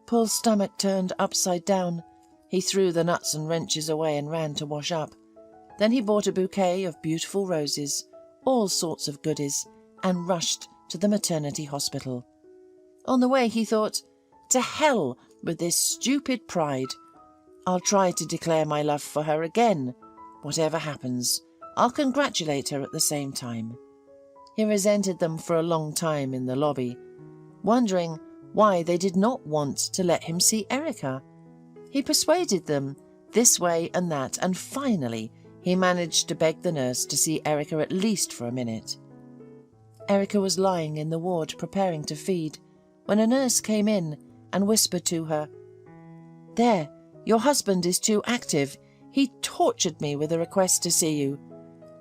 Paul's stomach turned upside down. He threw the nuts and wrenches away and ran to wash up. Then he bought a bouquet of beautiful roses, all sorts of goodies, and rushed to the maternity hospital. On the way he thought, "To hell with this stupid pride. I'll try to declare my love for her again. Whatever happens, I'll congratulate her at the same time." He resented them for a long time in the lobby, wondering why they did not want to let him see Erica. He persuaded them this way and that, and finally he managed to beg the nurse to see Erica at least for a minute. Erica was lying in the ward preparing to feed when a nurse came in and whispered to her, "There, your husband is too active. He tortured me with a request to see you.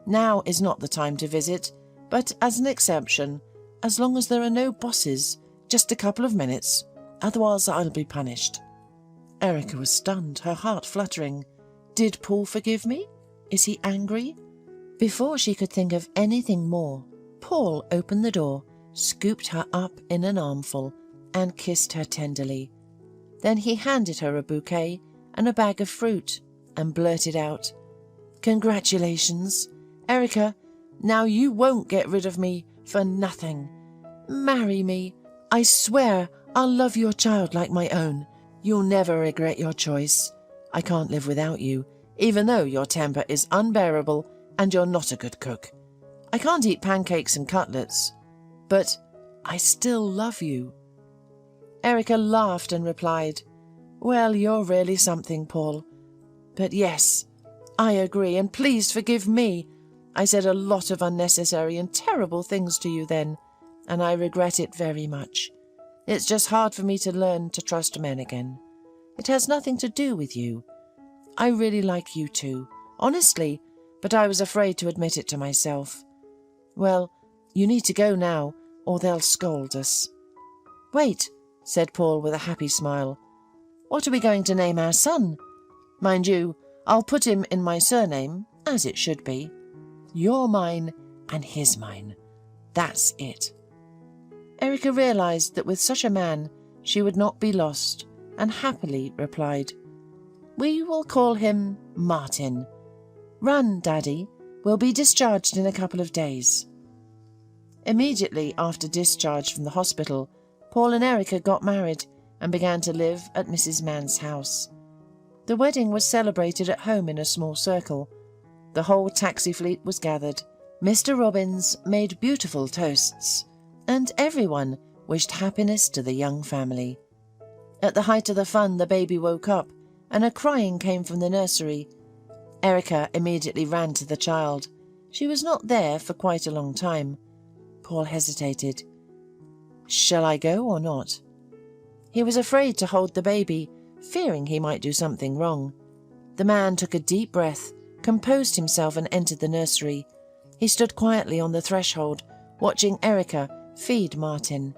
Now is not the time to visit, but as an exception, as long as there are no bosses, just a couple of minutes, otherwise I'll be punished." Erica was stunned, her heart fluttering. Did Paul forgive me? Is he angry? Before she could think of anything more, Paul opened the door, scooped her up in an armful, and kissed her tenderly. Then he handed her a bouquet and a bag of fruit, and blurted out, "Congratulations, Erica, now you won't get rid of me for nothing. Marry me. I swear I'll love your child like my own. You'll never regret your choice. I can't live without you, even though your temper is unbearable and you're not a good cook. I can't eat pancakes and cutlets, but I still love you." Erica laughed and replied, "Well, you're really something, Paul. But yes, I agree, and please forgive me. I said a lot of unnecessary and terrible things to you then, and I regret it very much. It's just hard for me to learn to trust men again. It has nothing to do with you. I really like you too, Honestly, but I was afraid to admit it to myself. Well, you need to go now, or they'll scold us. Wait, said Paul with a happy smile. What are we going to name our son? Mind you, I'll put him in my surname, as it should be. You're mine and his mine. That's it. Erica realised that with such a man she would not be lost, and happily replied, We will call him Martin. Run, Daddy. We'll be discharged in a couple of days. Immediately after discharge from the hospital, Paul and Erica got married and began to live at Mrs. Mann's house. The wedding was celebrated at home in a small circle. The whole taxi fleet was gathered. Mr. Robbins made beautiful toasts, and everyone wished happiness to the young family. At the height of the fun, the baby woke up, and a crying came from the nursery. Erica immediately ran to the child. She was not there for quite a long time. Paul hesitated. Shall I go or not? He was afraid to hold the baby, fearing he might do something wrong. The man took a deep breath, composed himself and entered the nursery. He stood quietly on the threshold, watching Erica feed Martin.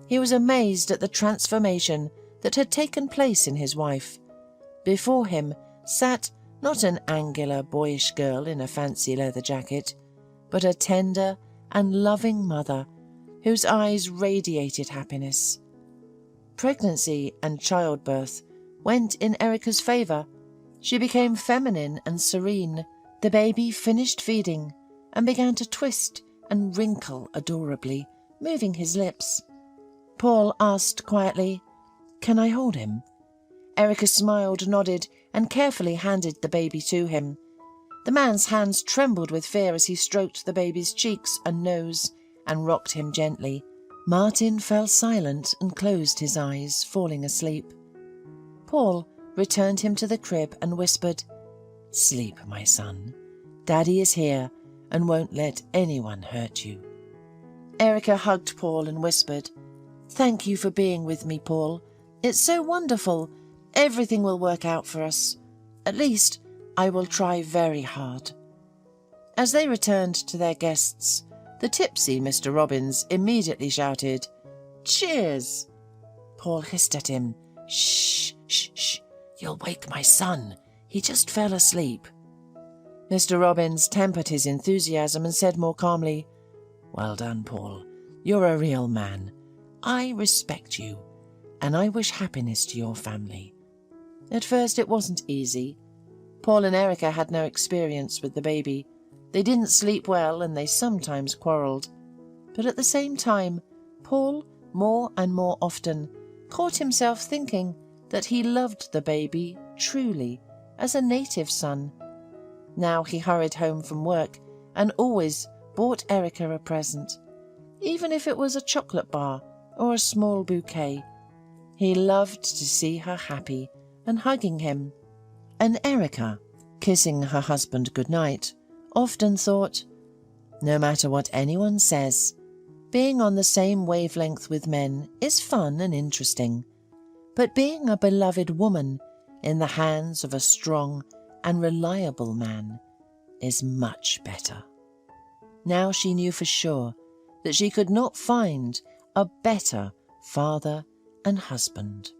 He was amazed at the transformation that had taken place in his wife. Before him sat not an angular, boyish girl in a fancy leather jacket, but a tender and loving mother whose eyes radiated happiness. Pregnancy and childbirth went in Erica's favour. She became feminine and serene. The baby finished feeding and began to twist and wrinkle adorably, moving his lips. Paul asked quietly, Can I hold him? Erica smiled, nodded, and carefully handed the baby to him. The man's hands trembled with fear as he stroked the baby's cheeks and nose and rocked him gently. Martin fell silent and closed his eyes, falling asleep. Paul returned him to the crib and whispered, Sleep, my son. Daddy is here and won't let anyone hurt you. Erica hugged Paul and whispered, Thank you for being with me, Paul. It's so wonderful. Everything will work out for us. At least, I will try very hard. As they returned to their guests, the tipsy Mr. Robbins immediately shouted, Cheers! Paul hissed at him, Shh, shh, shh. You'll wake my son. He just fell asleep. Mr. Robbins tempered his enthusiasm and said more calmly, Well done, Paul. You're a real man. I respect you, and I wish happiness to your family. At first it wasn't easy. Paul and Erica had no experience with the baby. They didn't sleep well and they sometimes quarrelled. But at the same time, Paul, more and more often, caught himself thinking that he loved the baby truly, as a native son. Now he hurried home from work and always bought Erica a present, even if it was a chocolate bar or a small bouquet. He loved to see her happy and hugging him. And Erica, kissing her husband goodnight, often thought, No matter what anyone says, being on the same wavelength with men is fun and interesting, but being a beloved woman in the hands of a strong and reliable man is much better. Now she knew for sure that she could not find a better father and husband.